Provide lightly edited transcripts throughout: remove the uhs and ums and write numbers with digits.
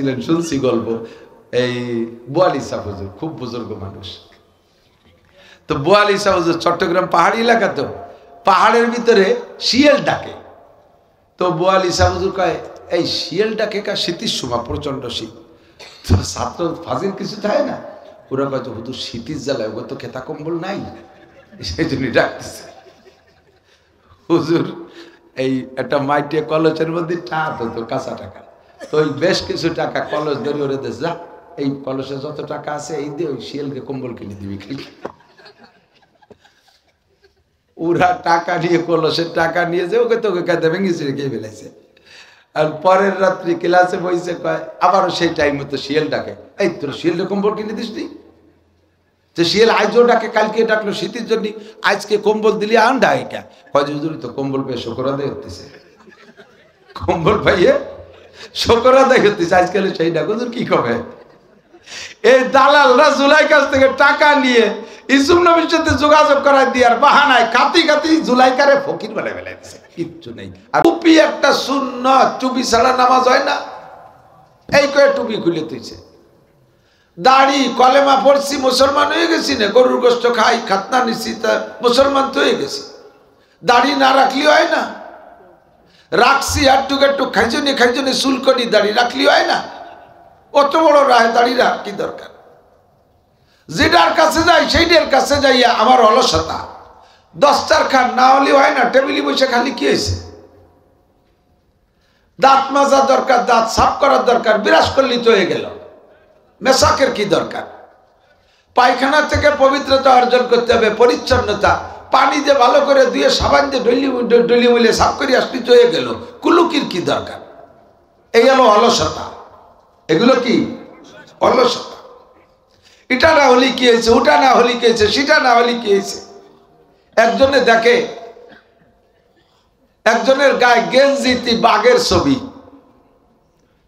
ছিলেন, শুনছি গল্প। এই বোয়ালি শাহ হুজুর খুব বুজুর্গ মানুষ। তো বোয়ালি শাহ হুজুর চট্টগ্রাম পাহাড়ি এলাকা, তো পাহাড়ের ভিতরে শিয়াল ডাকে। তো বোয়ালি শাহ হুজুর কয়, এই শিয়াল ডাকে কা শীতের সময় প্রচন্ড শীত। তো ছাত্র ফাজিল কিছু থাকে না, ওরা কয় হুজুর শীতের জ্বালায় ওগো তো খেতা কম্বল নাই, সেই জন্যই ডাকতেছে। হুজুর এই একটা মাইটে কলসের মধ্যে টাকা হতো, কাঁচা টাকা। তো ওই বেশ কিছু টাকা কলস ধরে ওরে দেশ, যা এই কলসে যত টাকা আছে এই দিয়ে ওই শিয়ালকে কম্বল কিনে দিবি। ওরা টাকা নিয়ে, কলসের টাকা নিয়ে যে ওকে তোকে কাঁদে ভেঙেছে রেখে ফেলাইছে। আর পরের রাত্রি ক্লাসে বইছে, কয় আবারও সেই টাইম মতো শিয়াল ডাকে, এই তোর শিয়ালকে কম্বল কিনে দিস নি? তো শিয়াল আজও ডাকে, কালকে ডাকলো শীতের জন্য, আজকে কম্বল দিলি আন ডাকে কে? কয় হুজুর তো কম্বল পেয়ে শুকর আদায় হতেছে, কম্বল পাইয়ে শুকর আদায় হতেছে, আজকাল সেই ডাক হুজুর কি কবে? এই দালালরা জুলাই কাছ থেকে টাকা নিয়ে ইসুফ নবীর সাথে যোগাযোগ করায় দিয়ে আর বাহানায় কাতি কাতি জুলাইকারে ফকির বানায় ফেলাইছে, কিচ্ছু নেই। আর টুপি একটা সুন্নাত, টুপি ছাড়া নামাজ হয় না, এই করে টুপি খুলে তুইছে। দাড়ি, কলেমা পড়ছি মুসলমান হয়ে গেছি না, গরুর গোশত খাই, খাতনা নিছি, তা মুসলমান তো হয়ে গেছি। দাড়ি না রাখলি হয় না, রাখছি আটটুক একটু খাইজনে চুল করি, দাড়ি রাখলি হয় না? অত বড় রায় দাড়ি রাখ কি দরকার? যেটার কাছে যাই সেইটার কাছে যাইয়া আমার অলসতা, দশটার খান না হলে হয় না, টেবিলে বসে খালি কি হয়েছে? দাঁত মাজা দরকার, দাঁত সাফ করার দরকার, বিরাজ করলি তো হয়ে গেল। মেশাকের কি দরকার? পায়খানা থেকে পবিত্রতা অর্জন করতে হবে, পরিচ্ছন্নতা, পানি দিয়ে ভালো করে ধুয়ে সাবান দিয়ে ডলি মিলে সাফ করে আসলি তো হয়ে গেল। কুলুকির কি দরকার? এই হলো অলসতা। এগুলো কি অলসতা? এটা না হলে কি হয়েছে, ওটা না হলে কি হয়েছে, সেটা না হলে কি হয়েছে। একজনে দেখে একজনের গায়ে গেঞ্জিতে বাঘের ছবি,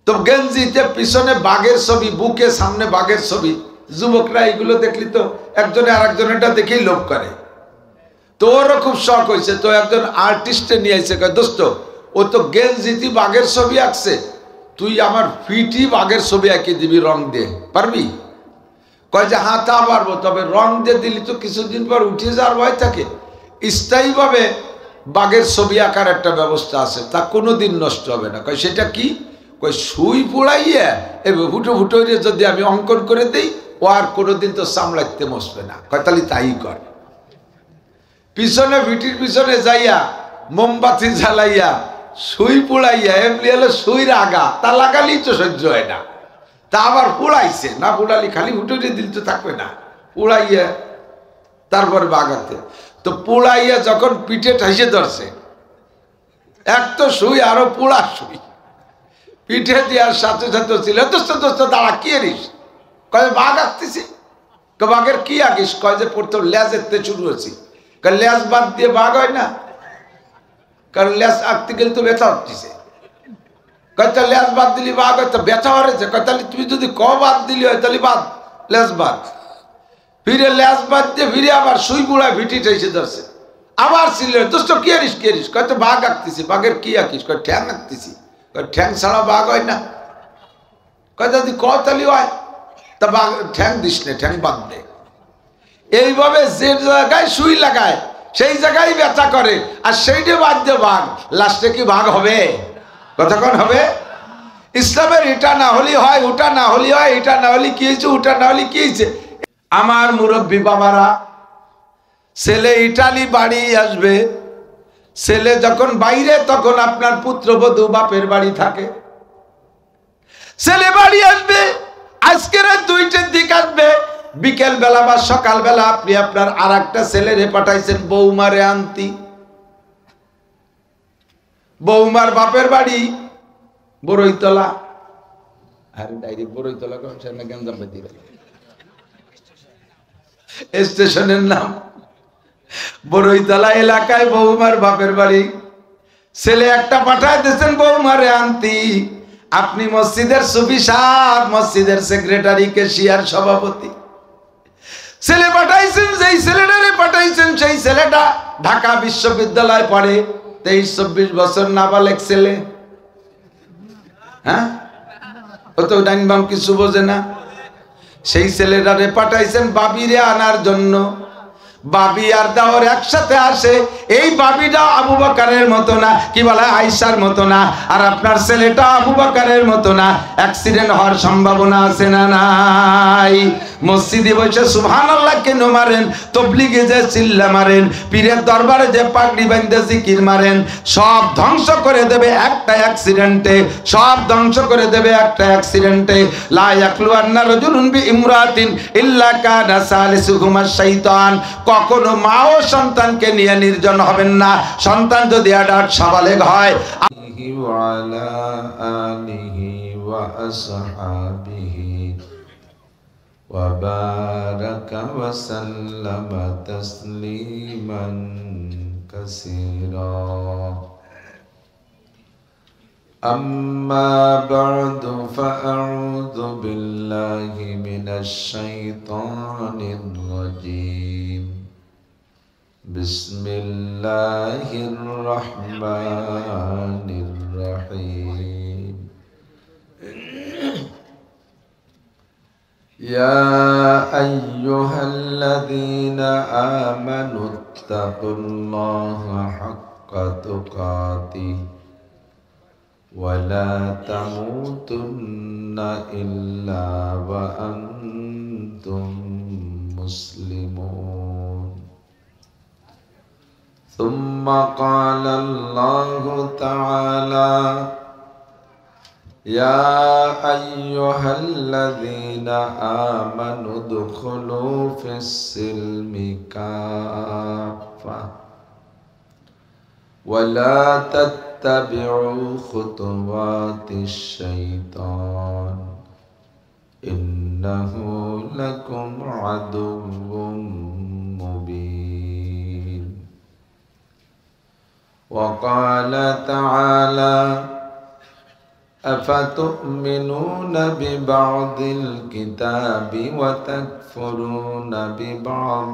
তো গেঞ্জিতে পিছনে বাঘের ছবি, বুকে সামনে বাঘের ছবি। যুবকরা এগুলো দেখলি তো একজনে আর একজনেরটা দেখেই লোভ করে। তো ওরও খুব শখ হয়েছে, তো একজন আর্টিস্টে নিয়ে এসে কয়, দোস্ত ও তো গেঞ্জিতে বাঘের ছবি আঁকছে, তুই আমার ফিটি বাঘের ছবি এঁকে দিবি, রং দিয়ে পারবি? কয় যে হ্যাঁ তা পারবো, তবে রং দিয়ে দিলি তো কিছুদিন পর উঠে যাওয়ার ভয় থাকে। স্থায়ীভাবে বাঘের ছবি আঁকার একটা ব্যবস্থা আছে, তা কোনোদিন নষ্ট হবে না। কয় সেটা কি? কয় সুই পোড়াইয়া এবার ফুটো ফুটো যদি আমি অঙ্কন করে দিই, ও আর কোনোদিন তো সামলাইতে বসবে না। কয় তাহলে তাই কর। পিছনে ভিটির পিছনে যাইয়া মোমবাতি জ্বালাইয়া সুই পোড়াইয়া, এমনি হলো সুইর আগা, তা লাগালেই তো সহ্য হয় না, তা আবার পোড়াইছে, না পোড়ালি খালি ফুটো দিল তো থাকবে না, পোড়াইয়া তারপরে বাগাতে। তো পোড়াইয়া যখন পিঠে ঠাইসে ধরছে, এক তো সুই আরো পোড়া সুই পিঠে দেওয়ার সাথে সাথে ছিল, দোস্ত দোস্ত দাঁড়া কি এরিস? কয় বাঘ আঁকতেছি। বাঘের কি আঁকিস? কয় যে প্রথম লেজ এতে শুরু হয়েছি। কয় লেজ বাদ দিয়ে বাঘ হয় না, কারণ লেজ আঁকতে গেলে তো ব্যথা হচ্ছে। কয় তা লেজ বাদ দিলি বাঘ হয়তো ব্যথা হয়েছে। কয় তাহলে তুমি যদি ক বাদ দিলি হয় তাহলে বাদ, লেজ বাদ। ফিরে লেজ বাদ দিয়ে ফিরে আবার সুই বুড়ায় ভিটি ঠেসে ধরছে, আবার ছিল দোস্ত কি আরিস কি আরিস? কয় তো বাঘ আঁকতেছি। বাঘের কি আঁকিস? কয় ঠ্যাং আঁকতেছি। কয় ঠ্যাং ছাড়া বাঘ হয় না। কয় যদি কতালি হয় তা বাঘ ঠ্যাং দিস না, ঠ্যাং বাদ দে। এইভাবে যে জায়গায় সুই লাগায় সেই জায়গায় ব্যথা করে, আর সেইটা বাদ দিয়ে বাঘ, লাস্টে কি বাঘ হবে? কতক্ষণ হবে? ইসলামের এটা না হলে হয়, ওটা না হলে হয়, এটা না হলে কি হয়েছে, ওটা না হলে কি হয়েছে। আমার মুরব্বী বাবারা, ছেলে ইটালি বাড়ি আসবে, ছেলে যখন বাইরে তখন আপনার পুত্রবধূ বাপের বাড়ি থাকে। ছেলে বাড়ি আসবে আজকের 2টার দিক আসবে, বিকেল বেলা বা সকাল বেলা আপনি আপনার আর একটা ছেলেরে পাঠাইছেন বৌমারে আনতি। বৌমার বাপের বাড়ি বড়ইতলা, আরে ডাইরেক্ট বড়ইতলা গেঞ্জাম স্টেশনের নাম বড়ইতলা এলাকায় বৌমার বাপের বাড়ি। ছেলে একটা পাঠায় দিয়েছেন বৌমারে আনতি। আপনি মসজিদের সুফি সাহেব, মসজিদের সেক্রেটারি, কেশিয়ার, সভাপতি। ছেলে পাঠাইছেন, যেই ছেলেটারে পাঠাইছেন সেই ছেলেটা ঢাকা বিশ্ববিদ্যালয় পড়ে, 23-24 বছর, নাবালেক ছেলে। হ্যাঁ ও তো ডাইন বাম কিছু বোঝে না। সেই ছেলেটারে পাঠাইছেন বাবিরে আনার জন্য। বাবি আর দাওর একসাথে আসে। এই বাবিটা আবু বকরের মতো না, কি বলে আয়েশার মতো না, আর আপনার ছেলেটা আবু বকরের মতো না। অ্যাক্সিডেন্ট হওয়ার সম্ভাবনা আছে না নাই? মসজিদে বসে সুবহানাল্লাহ কেন মারেন, তবলিগে যে চিল্লা মারেন, পীরের দরবারে যে পাগড়ি বাঁধে জিকির মারেন, সব ধ্বংস করে দেবে একটা অ্যাক্সিডেন্টে। সব ধ্বংস করে দেবে একটা অ্যাক্সিডেন্টে। লা ইয়াকলুয়ান্না রাজুলুন বিইমরাতিন ইল্লা কানা সালিসুহুমা শাইতান। কখনো মা ও সন্তানকে নিয়ে নির্জন হবেন না। সন্তান যদি আডাট সাবালেগ হয়। ওয়ালা আলিহি ওয়া আসহাবিহি ওয়া বারাকা ওয়া সাল্লামা তাসলিমান কাসীরা। أما بعد فأعوذ بالله من الشيطان الرجيم. بسم الله الرحمن الرحيم. يا أيها الذين آمنوا اتقوا الله حق تقاته ولا تموتن إلا وأنتم مسلمون. ثم قال الله تعالى: يا أيها الذين آمنوا ادخلوا في السلم كافة ولا تتبعوا خطوات الشيطان إنه لكم عدو مبين. وقال تعالى: أفتؤمنون ببعض الكتاب وتكفرون ببعض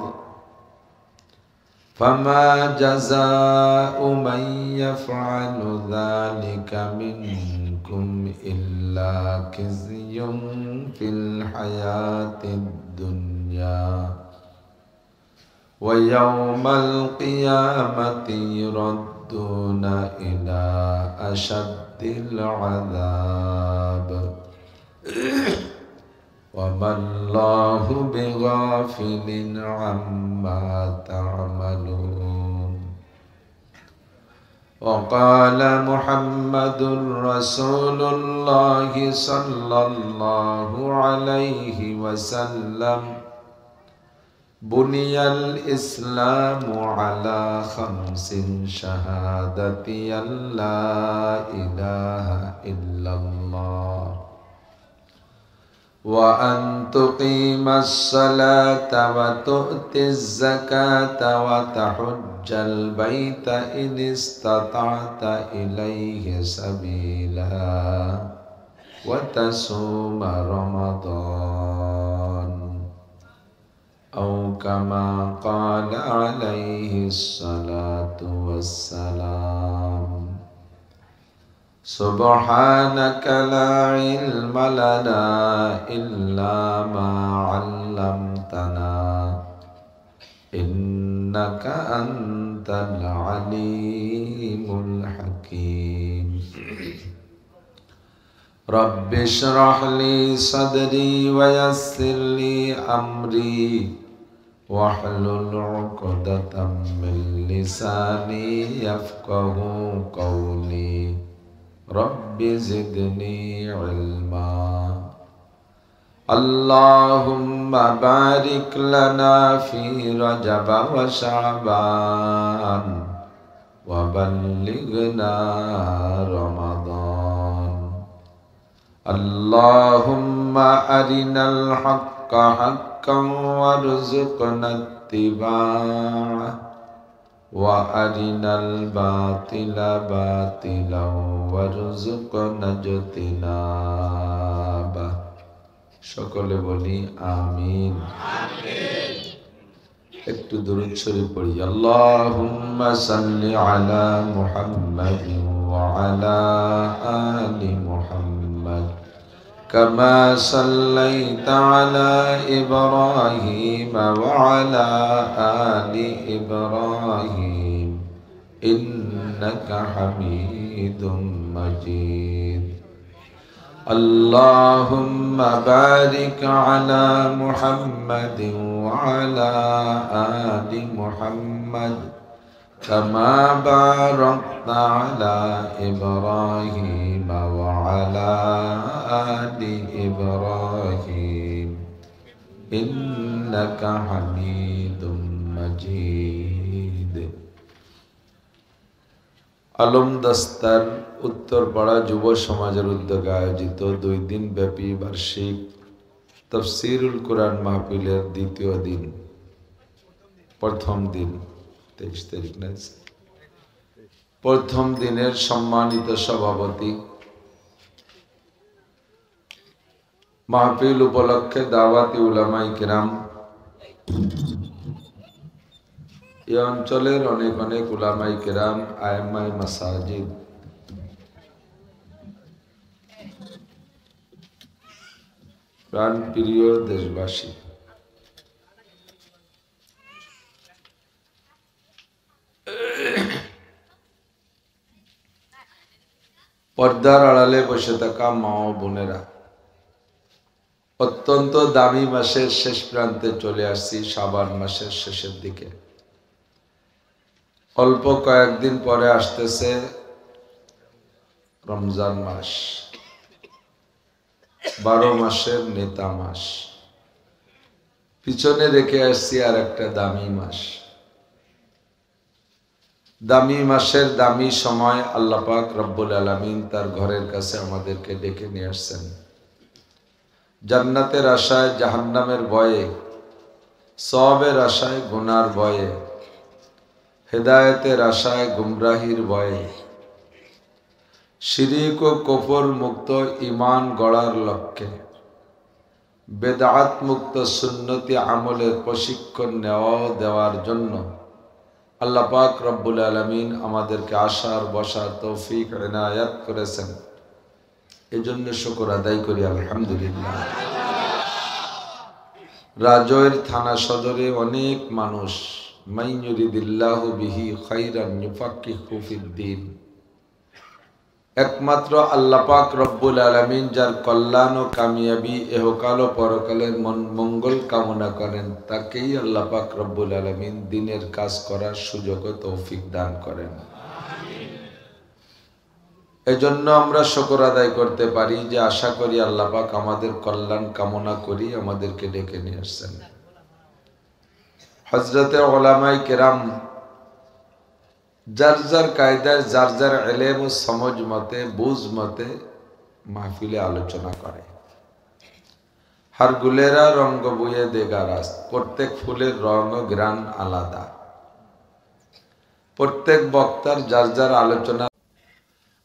فما جزاء من يفعل ذلك منكم إلا خزي في الحياة الدنيا ويوم القيامة يردون إلى أشد العذاب وما الله بغافل عما تعملون. وقال محمد رسول الله صلى الله عليه وسلم: بني الإسلام على 5: شهادة أن لا إله إلا الله وأن تقيم الصلاة وتؤتي الزكاة وتحج البيت إن استطعت إليه سبيلا وتصوم رمضان أو كما قال عليه الصلاة والسلام. سبحانك لا علم لنا إلا ما علمتنا إنك أنت العليم الحكيم. رب اشرح لي صدري ويسر لي أمري واحلل عقدة من لساني يفقه قولي. رب زدني علما. اللهم بارك لنا في رجب وشعبان وبلغنا رمضان. اللهم أرنا الحق حقا وارزقنا اتباعه وأرنا الباطل باطلا وارزقنا اجتنابه. সকলে বলি আমিন। একটু দরুদ শরীফ পড়ি। আল্লাহুম্মা সাল্লি আলা মুহাম্মাদ ওয়া আলা আলি মুহাম্মাদ كما صليت على إبراهيم وعلى آل إبراهيم إنك حميد مجيد اللهم بارك على محمد وعلى آل محمد كما باركت على إبراهيم وعلى آل إبراهيم إنك حميد مجيد আলম দাস্তার উত্তরপাড়া যুব সমাজের উদ্যোগে আয়োজিত 2 দিন ব্যাপী বার্ষিক তাফসীরুল কোরআন মাহফিলের দ্বিতীয় দিন প্রথম দিন 23 তারিখ না প্রথম দিনের সম্মানিত সভাপতি মাহফিল উপলক্ষে দাওয়াতি উলামায়ে কিরাম এই অঞ্চলের অনেক অনেক উলামায়ে কিরাম আইম্মায়ে মাসাজিদ প্রাণ প্রিয় দেশবাসী পর্দার আড়ালে বসে থাকা মা ও বোনেরা অত্যন্ত দামি মাসের শেষ প্রান্তে চলে আসছি শাবান মাসের শেষের দিকে অল্প কয়েকদিন পরে আসতেছে রমজান মাস 12 মাসের নেতা মাস পিছনে রেখে আসছি আর একটা দামি মাস দামি মাসের দামি সময় আল্লাহ পাক রব্বুল আলামিন তার ঘরের কাছে আমাদেরকে ডেকে নিয়ে আসছেন জান্নাতের আশায় জাহান্নামের ভয়ে সওয়াবের আশায় গুনার ভয়ে হেদায়েতের আশায় গুমরাহির ভয়ে শিরিক ও কুফর মুক্ত ঈমান গড়ার লক্ষ্যে বেদাত মুক্ত সুন্নতি আমলের প্রশিক্ষণ দেওয়ার জন্য আল্লাহ পাক রব্বুল আলামিন আমাদেরকে আসার বসার তৌফিক ইনায়াত করেছেন এজন্য শুকর আদায় করি আলহামদুলিল্লাহ রাজৈর থানা সদরে অনেক মানুষ মান ইউরিদিল্লাহু বিহি খাইরান ইউফাক্কিহু ফিদ্দীন একমাত্র আল্লাহ পাক রব্বুল আলামিন যার কল্যাণ ও কামিয়াবি ইহকাল ও পরকালের মঙ্গল কামনা করেন তাকেই আল্লাহ পাক রব্বুল আলামিন দ্বীনের কাজ করার সুযোগ ও তৌফিক দান করেন এজন্য আমরা শুকর আদায় করতে পারি যে আশা করি আল্লাহ পাক আমাদের কল্যাণ কামনা করি আমাদেরকে ডেকে নিয়ে আসছেন হযরতে উলামায়ে কেরাম যার যার কায়দায় যার যার ইলম ও সমঝ মতে বুঝ মতে মাহফিলে আলোচনা করে हर गुलेरा रंग बुए देगा रास प्रत्येक फुलेर रंग ও গ্রান আলাদা प्रत्येक বক্তার যার যার আলোচনা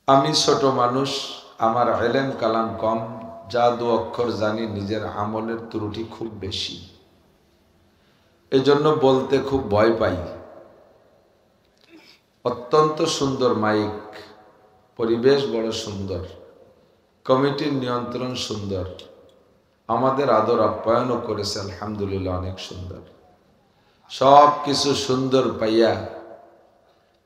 আমি ছোট মানুষ আমার ইলম কালাম কম জাদু অক্ষর জানি নিজের আমলের ত্রুটি খুব বেশি এজন্য বলতে খুব ভয় পাই অত্যন্ত সুন্দর মাইক পরিবেশ বড় সুন্দর কমিটির নিয়ন্ত্রণ সুন্দর আমাদের আদর আপ্যায়ন করেছে আলহামদুলিল্লাহ অনেক সুন্দর সব কিছু সুন্দর পাইয়া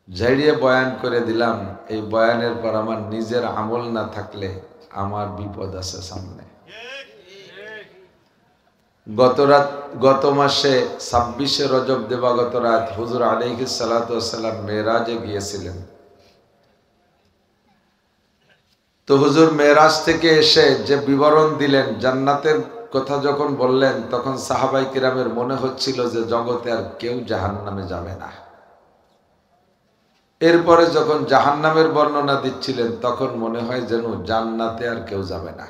ঝাড়িয়ে বয়ান করে দিলাম এই বয়ানের পর আমার নিজের আমল না থাকলে আমার বিপদ আছে সামনে গত মাসে 26 রজব দিবাগত রাত হুজুর আলাইহিস সালাতু ওয়াস সালাম মেরাজে গিয়েছিলেন তো হুজুর মেরাজ থেকে এসে যে বিবরণ দিলেন জান্নাতের কথা যখন বললেন তখন সাহাবায়ে কিরামের মনে হচ্ছিল যে জগতে আর কেউ জাহান্নামে যাবে না এরপরে যখন জাহান্নামের বর্ণনা দিচ্ছিলেন তখন মনে হয় যেন জান্নাতে আর কেউ যাবে না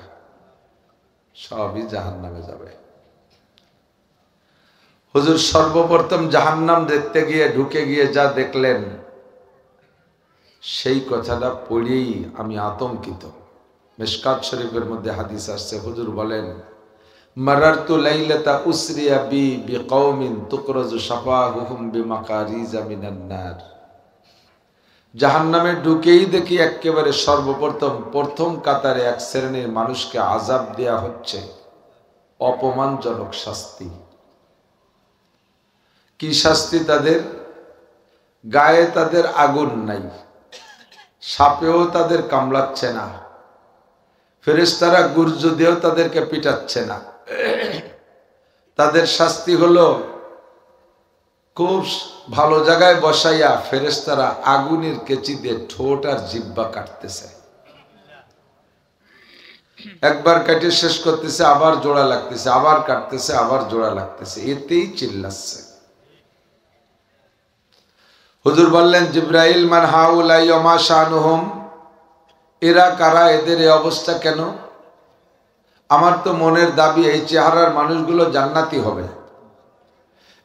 সবই জাহান্নামে যাবে হুজুর সর্বপ্রথম জাহান্নাম দেখতে গিয়ে ঢুকে গিয়ে যা দেখলেন সেই কথাটা পড়েই আমি আতঙ্কিত মিশকাত শরীফের মধ্যে হাদিস আসছে হুজুর বলেন মারারতু লাইলাতা উসরিয়া বি বিকওমিন তুকরাজু শাফাহুহুম বিমাকারিজা মিনান নার জাহান্নামে ঢুকেই দেখি একেবারে প্রথম কাতারে এক শ্রেণীর মানুষকে আযাব দেয়া হচ্ছে, অপমানজনক শাস্তি। কি শাস্তি তাদের? গায়ে তাদের আগুন নাই, সাপেও তাদের কামড়াচ্ছে না, ফেরেশতারা গুর্জ দিয়েও তাদেরকে পিটাচ্ছে না। তাদের শাস্তি হলো খুব ভালো জায়গায় বসাইয়া ফেরেশতারা আগুনের কেচি দিয়ে ঠোঁট আর জিহ্বা কাটতেছে। একবার কাটে শেষ করতেছে, আবার জোড়া লাগতেছে, আবার কাটতেছে, আবার জোড়া লাগতেছে, এতেই চিল্লাচ্ছে। হুজুর বললেন, জিবরাইল, মান হাউলাই ওয়া মা শানুহুম, এরা কারা, এদের এই অবস্থা কেন? আমার তো মনের দাবি এই চেহারার মানুষগুলো জান্নাতি হবে,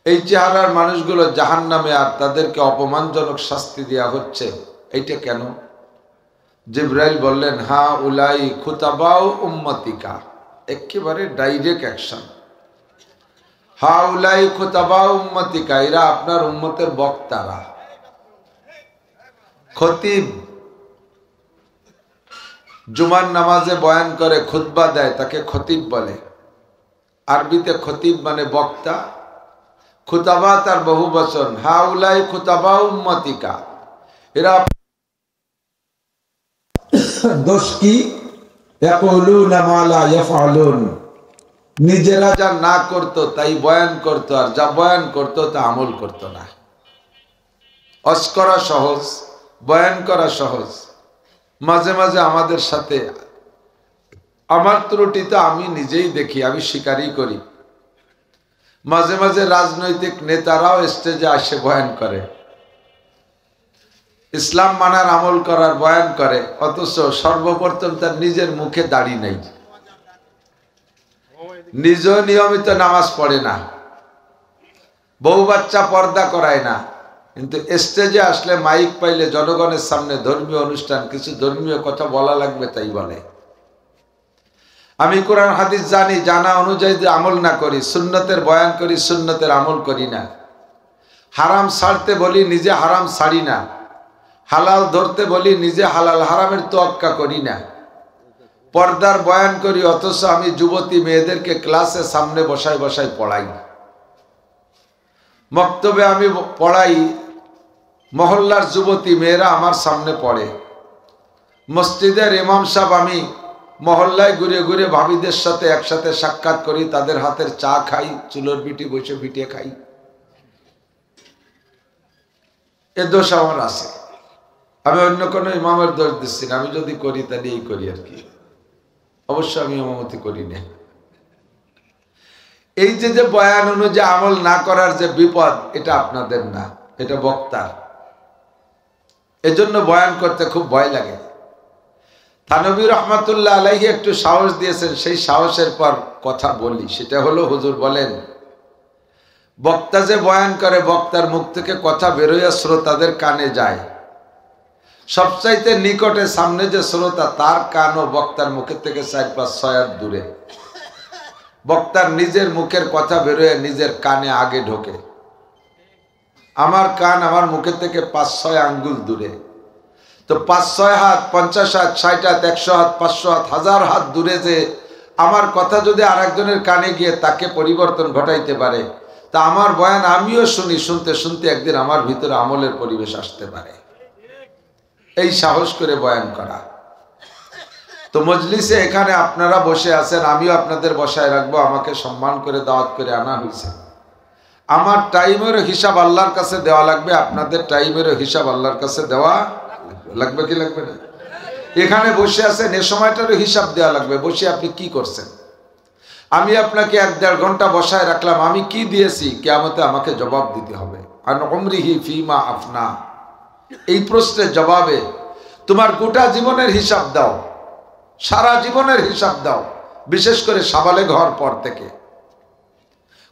এই চেহারার মানুষগুলো জাহান্নামে, আর তাদেরকে অপমানজনক শাস্তি দেওয়া হচ্ছে, এইটা কেন? জিবরাইল বললেন, হা উলাই খুতাবাউ উম্মতিকা, একেবারে ডাইরেক্ট অ্যাকশন। হা উলাই খুতাবাউ উম্মতিকা, এরা আপনার উম্মতের বক্তারা। খতিব জুমার নামাজে বয়ান করে, খুতবা দেয়, তাকে খতিব বলে। আরবিতে খতিব মানে বক্তা, খুতাবা তার বহু বচন। হাউলাই খুতাবা উম্মতিকা, এরা দোষ কি? ইয়াকুলুনা মা লা ইয়াফআলুন, নিজেরা যা না করতো তাই বয়ান করতো, আর যা বয়ান করতো তা আমল করতো না। ওয়াজ করা সহজ, বয়ান করা সহজ। মাঝে মাঝে আমাদের সাথে, আমার ত্রুটি তো আমি নিজেই দেখি, আমি স্বীকারই করি। মাঝে মাঝে রাজনৈতিক নেতারাও স্টেজে আসে বয়ান করে, ইসলাম মানার আমল করার বয়ান করে, অথচ সর্বপ্রথম তার নিজের মুখে দাড়ি নেই, নিজেও নিয়মিত নামাজ পড়ে না, বউ বাচ্চা পর্দা করায় না, কিন্তু স্টেজে আসলে মাইক পাইলে জনগণের সামনে ধর্মীয় অনুষ্ঠান, কিছু ধর্মীয় কথা বলা লাগবে তাই বলে। আমি কোরআন হাদিস জানি, জানা অনুযায়ী যে আমল না করি, সুন্নতের বয়ান করি, সুন্নতের আমল করি না। হারাম ছাড়তে বলি, নিজে হারাম ছাড়ি না। হালাল ধরতে বলি, নিজে হালাল হারামের তোয়াক্কা করি না। পর্দার বয়ান করি, অথচ আমি যুবতী মেয়েদেরকে ক্লাসে সামনে বসায় বসায় পড়াই। মক্তবে আমি পড়াই, মহল্লার যুবতী মেয়েরা আমার সামনে পড়ে। মসজিদের ইমাম সাহেব, আমি মহল্লায় ঘুরে ঘুরে ভাবিদের সাথে একসাথে সাক্ষাৎ করি, তাদের হাতের চা খাই, চুলোর বিটি বসে ভিটিয়ে খাই। এ দোষ আমার আছে, আমি অন্য কোনো ইমামের দোষ দিচ্ছি না। আমি যদি করি তাহলে এই করি আর কি, অবশ্য আমি ইমামতি করি না। এই যে বয়ান অনুযায়ী আমল না করার যে বিপদ, এটা আপনাদের না, এটা বক্তার। এজন্য বয়ান করতে খুব ভয় লাগে। থানবী রহমাতুল্লাহ আলাইহি একটু সাহস দিয়েছেন, সেই সাহসের পর কথা বলি। সেটা হলো, হুজুর বলেন, বক্তা যে বয়ান করে, বক্তার মুখ থেকে কথা বেরোয়া শ্রোতাদের কানে যায়। সবচাইতে নিকটে সামনে যে শ্রোতা, তার কানও বক্তার মুখের থেকে 4-5-6 হাত দূরে। বক্তার নিজের মুখের কথা বেরোয় নিজের কানে আগে ঢোকে। আমার কান আমার মুখের থেকে 5-6 আঙ্গুল দূরে। তো 5-6 হাত, 50 হাত, 60 হাত, 100 হাত, 500 হাত, 1000 হাত দূরে যে আমার কথা যদি আরেকজনের কানে গিয়ে তাকে পরিবর্তন ঘটাইতে পারে, তা আমার বয়ান আমিও শুনি, শুনতে শুনতে একদিন আমার ভিতরে আমলের পরিবেশ আসতে পারে। এই সাহস করে বয়ান করা। তো মজলিসে এখানে আপনারা বসে আছেন, আমিও আপনাদের বসায় রাখবো, আমাকে সম্মান করে দাওয়াত করে আনা হয়েছে। আমার টাইমেরও হিসাব আল্লাহর কাছে দেওয়া লাগবে, আপনাদের টাইমেরও হিসাব আল্লাহর কাছে দেওয়া লাগবে কি লাগবে না? এখানে বসে আছেন, এ সময়টারও হিসাব দেওয়া লাগবে, বসে আপনি কি করছেন। আমি আপনাকে 1-1.5 ঘন্টা বসায় রাখলাম, আমি কি দিয়েছি, কিয়ামতে আমাকে জবাব দিতে হবে। আন উমরিহি ফিমা আফনা, এই প্রশ্নের জবাবে তোমার গোটা জীবনের হিসাব দাও, সারা জীবনের হিসাব দাও, বিশেষ করে সাবালেগ হওয়ার পর থেকে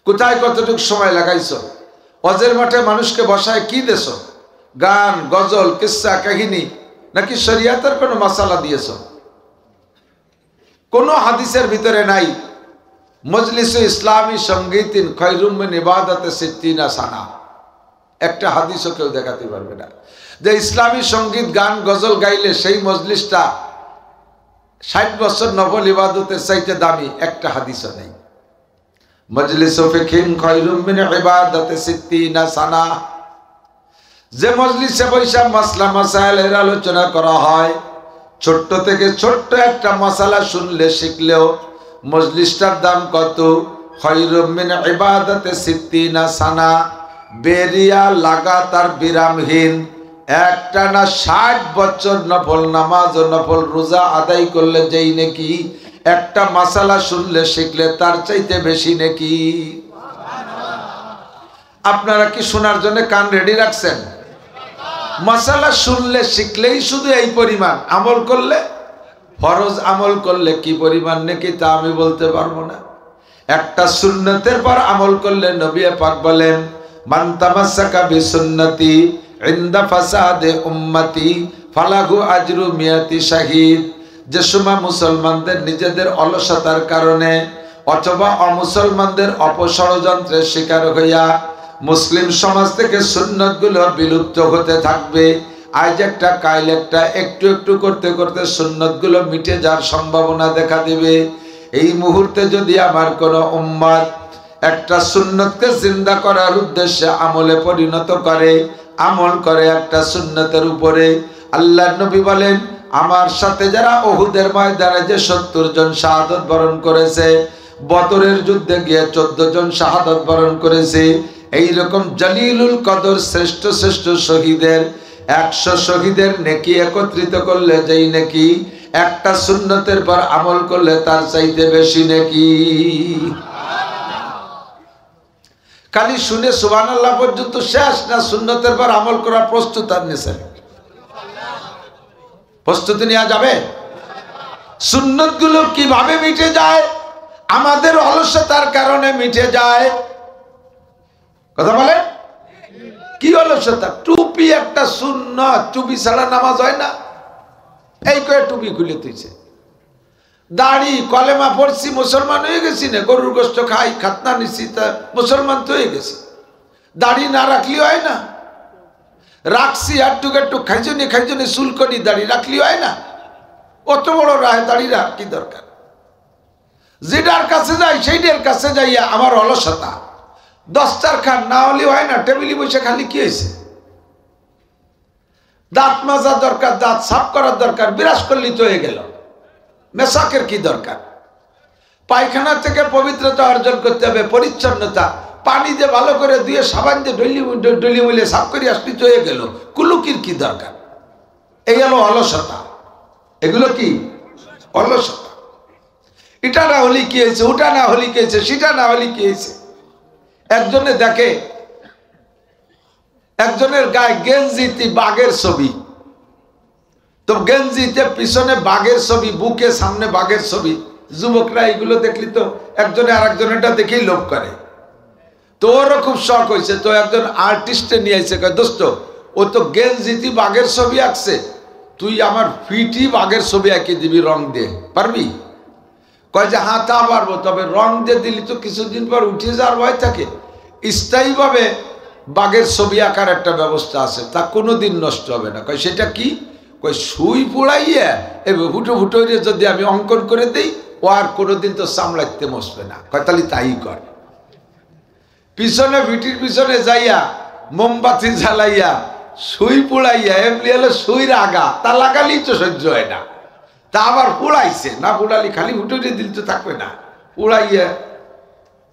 কোথায় কতটুকু সময় লাগাইছো। ওয়াজের মাঠে মানুষকে বসায় কি দেছো? গান, গজল, কিস্সা কাহিনী, নাকি শরিয়াতের কোনো মাসালা দিয়েছ? কোন হাদিসের ভিতরে নাই মজলিসে ইসলামী সঙ্গীতিন খৈরুম মিন ইবাদাতে 60 সানা। একটা হাদিসও কেউ দেখাতে পারবে না। যে ইসলামী সঙ্গীত গান গজল গাইলে সেই মজলিসটা 60 বছর নফল ইবাদতের চাইতে দামি একটা হাদিসও নেই। মজলিসু ফিকহিন খায়রুম মিন ইবাদাতি 60 সানা। যে মজলিসে বৈশা মাসলা মাসাইলের আলোচনা করা হয়, ছোট্ট থেকে ছোট্ট একটা মাসালা শুনলে শিখলেও মজলিসটার দাম কত? খায়রুম মিন ইবাদাতি 60 সানা। বেরিয়া লাগাতার বিরামহীন একটানা 60 বছর নফল নামাজ ও নফল রোজা আদায় করলে যেই নাকি একটা মাসালা শুনলে শিখলে তার চাইতে বেশি নাকি। আপনারা কি শোনার জন্য কান রেডি রাখছেন? মাসালা শুনলে শিখলেই শুধু এই পরিমাণ, আমল করলে, ফরজ আমল করলে কি পরিমাণ নাকি তা আমি বলতে পারবো না। একটা সুন্নতের পর আমল করলে নবী পাক বলেন, মান তামাসসাকা বিসুন্নতি ইনদা ফাসাদে উম্মতি ফালাহু আজরু মিয়াতি শাহিদ। যে সময় মুসলমানদের নিজেদের অলসতার কারণে অথবা অমুসলমানদের অপষড়যন্ত্রের শিকার হইয়া মুসলিম সমাজ থেকে সুন্নতগুলো বিলুপ্ত হতে থাকবে, আজ একটা কাল একটা, একটু একটু করতে করতে সুন্নতগুলো মিটে যাওয়ার সম্ভাবনা দেখা দিবে। এই মুহূর্তে যদি আমার কোনো উম্মত একটা সুন্নতকে জিন্দা করার উদ্দেশ্যে আমলে পরিণত করে, আমল করে একটা সুন্নতের উপরে, আল্লাহর নবী বলেন, আমার সাথে যারা উহুদের ময়দানে যে 70 জন শাহাদত বরণ করেছে, বদরের যুদ্ধে গিয়ে 14 জন শাহাদত বরণ করেছে, এইরকম জলিলুল কদর শ্রেষ্ঠ শ্রেষ্ঠ শহীদের 100 শহীদের নেকি একত্রিত করলে যেই নাকি একটা সুন্নতের পর আমল করলে তার চাইতে বেশি নেকি। খালি শুনে সুবহানাল্লাহ পর্যন্ত শেষ না, সুন্নতের পর আমল করার প্রস্তুত আর নিছেন? প্রস্তুতি নেওয়া যাবে? সুন্নতগুলো কিভাবে মিটে যায়? আমাদের অলসতার কারণে মিটে যায়। কথা বলে কি অলসতা? টুপি একটা সুন্নত, টুপি ছাড়া নামাজ হয় না, এই করে টুপি খুলে তুইছে। দাড়ি, কলেমা পড়ছি, মুসলমান হয়ে গেছি না, গরুর গোশত খাই, খাতনা নিছি, তা মুসলমান তো হয়ে গেছি। দাড়ি না রাখলি হয় না, রাখছি আর টুক খাইজনে চুল করি, দাড়ি রাখলি হয় না। অত বড় রায় দাড়ি রাখ কি দরকার? যেটার কাছে যাই সেইটার কাছে যাইয়া আমার অলসতা। দস্তার খান না হলে হয় না, টেবিলে বসে খালি কি হয়েছে? দাঁত মাজা দরকার, দাঁত সাফ করার দরকার, বিরাজ করলি তো হয়ে গেল। মেশাকের কি দরকার? পায়খানা থেকে পবিত্রতা অর্জন করতে হবে, পরিচ্ছন্নতা। পানি দিয়ে ভালো করে ধুয়ে সাবান দিয়ে ডলি মিলে সাফ করে আসলি তো হয়ে গেল। কুলুকির কি দরকার? এই হলো অলসতা। এগুলো কি অলসতা? এটা না হলে কি হয়েছে, ওটা না হলে কি হয়েছে, সেটা না হলে কি হয়েছে। একজনে দেখে একজনের গায়ে গেঞ্জিতে বাঘের ছবি, তো গেঞ্জিতে পিছনে বাঘের ছবি, বুকে সামনে বাঘের ছবি। যুবকরা এগুলো দেখলি তো একজনে আর একজনেরটা দেখেই লোভ করে। তো ওরও খুব শখ হয়েছে, তো একজন আর্টিস্টে নিয়ে আসছে, দোস্ত ও তো গেঞ্জিতে বাঘের ছবি আঁকছে, তুই আমার ফিটি বাঘের ছবি আঁকিয়ে দিবি, রং দিয়ে পারবি? কয় যে হ্যাঁ তা পারবো, তবে রং দিয়ে দিলি তো কিছুদিন পর উঠে যাওয়ার ভয় থাকে। স্থায়ীভাবে বাঘের ছবি আঁকার একটা ব্যবস্থা আছে, তা কোনোদিন নষ্ট হবে না। কয় সেটা কি? কই সুই পোড়াইয়া এবার ফুটো ফুটো যদি আমি অঙ্কন করে দিই, ও আর কোনোদিন তো সামলাইতে বসবে না। কয় তাহলে তাই কর। পিছনে ভিটির পিছনে যাইয়া মোমবাতি জ্বালাইয়া সুই পোড়াইয়া, এমনি হলো সুইর আগা, তা লাগালেই তো সহ্য হয় না, তা আবার পোড়াইছে না, পোড়ালি খালি ফুটো দিল তো থাকবে না, পোড়াইয়া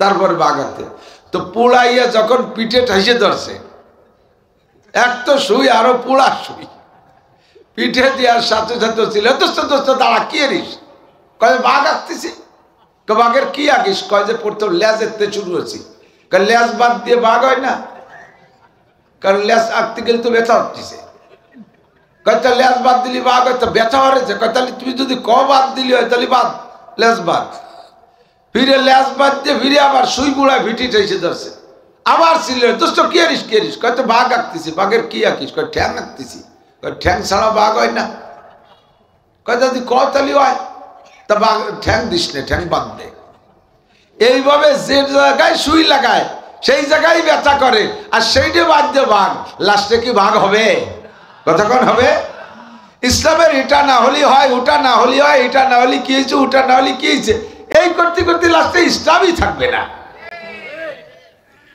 তারপরে বাগাতে। তো পোড়াইয়া যখন পিঠে ঠাইসে ধরছে, এক তো সুই আরো পোড়া সুই পিঠে দেওয়ার সাথে সাথে ছিল, দোস্ত দোস্ত দাঁড়া কি এরিস? কয় বাঘ আঁকতেছি। বাঘের কি আঁকিস? কয় যে প্রথম লেজ এতে শুরু হয়েছি। লেজ বাদ দিয়ে বাঘ হয় না, কারণ লেজ আঁকতে গেলে তো ব্যথা হচ্ছে। কয়টা লেজ বাদ দিলি বাঘ হয়তো ব্যথা হয়েছে। কয় তাহলে তুমি যদি ক বাদ দিলি হয় তাহলে বাদ, লেজ বাদ। ফিরে লেজ বাদ দিয়ে ফিরে আবার সুই বুড়ায় ভিটি ঠেসে ধরছে, আবার ছিল দোস্ত কি আরিস কি আরিস? কয়তো বাঘ আঁকতেছি। বাঘের কি আঁকিস? কয় ঠ্যাং আঁকতেছি। ঠ্যাং ছাড়া বাঘ হয় না। কয় যদি কতালি হয় তা বাঘ ঠ্যাং দিস না, ঠ্যাং বাদ দে। এইভাবে যে জায়গায় সুই লাগায় সেই জায়গায় ব্যথা করে, আর সেইটা বাদ দিয়ে বাঘ, লাস্টে কি বাঘ হবে? কতক্ষণ হবে? ইসলামের এটা না হলে হয়, ওটা না হলে হয়, এটা না হলে কি হয়েছে, ওটা না হলে কি হয়েছে, এই করতে করতে লাস্টে ইসলামই থাকবে না,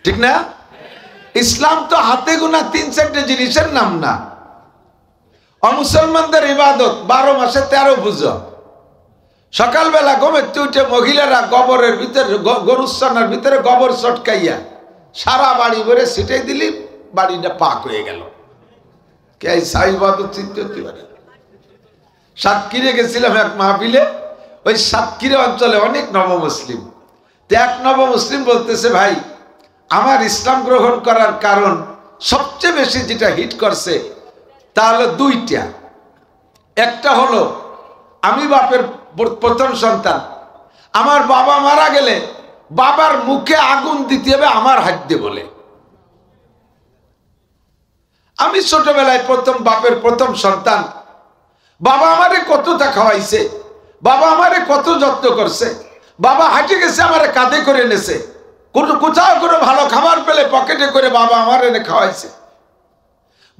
ঠিক না? ইসলাম তো হাতে গোনা 3-4টে জিনিসের নাম না। অমুসলমানদের ইবাদত 12 মাসে 13 পূজা। সকালবেলা ঘুমেতে উঠে মহিলারা গোবরের ভিতরে, গরুর ছানার ভিতরে গোবর চটকাইয়া সারা বাড়ি ভরে ছিটাই দিলি, বাড়িটা পাক হয়ে গেল। কে ইবাদত চিন্তা করতে পারে? সাতক্ষীরে গেছিলাম এক মাহফিলে, ওই সাতক্ষীরে অঞ্চলে অনেক নবমুসলিম। তো এক নবমুসলিম বলতেছে, ভাই আমার ইসলাম গ্রহণ করার কারণ সবচেয়ে বেশি যেটা হিট করছে তা হলো 2টা। একটা হলো আমি বাপের প্রথম সন্তান, আমার বাবা মারা গেলে বাবার মুখে আগুন দিতে হবে আমার হাত দিয়ে বলে। আমি ছোটবেলায় বাপের প্রথম সন্তান, বাবা আমারে কতটা খাওয়াইছে, বাবা আমারে কত যত্ন করছে, বাবা হাঁটে গেছে আমারে কাঁধে করে এনেছে, কোথাও কোনো ভালো খাবার পেলে পকেটে করে বাবা আমার এনে খাওয়াইছে।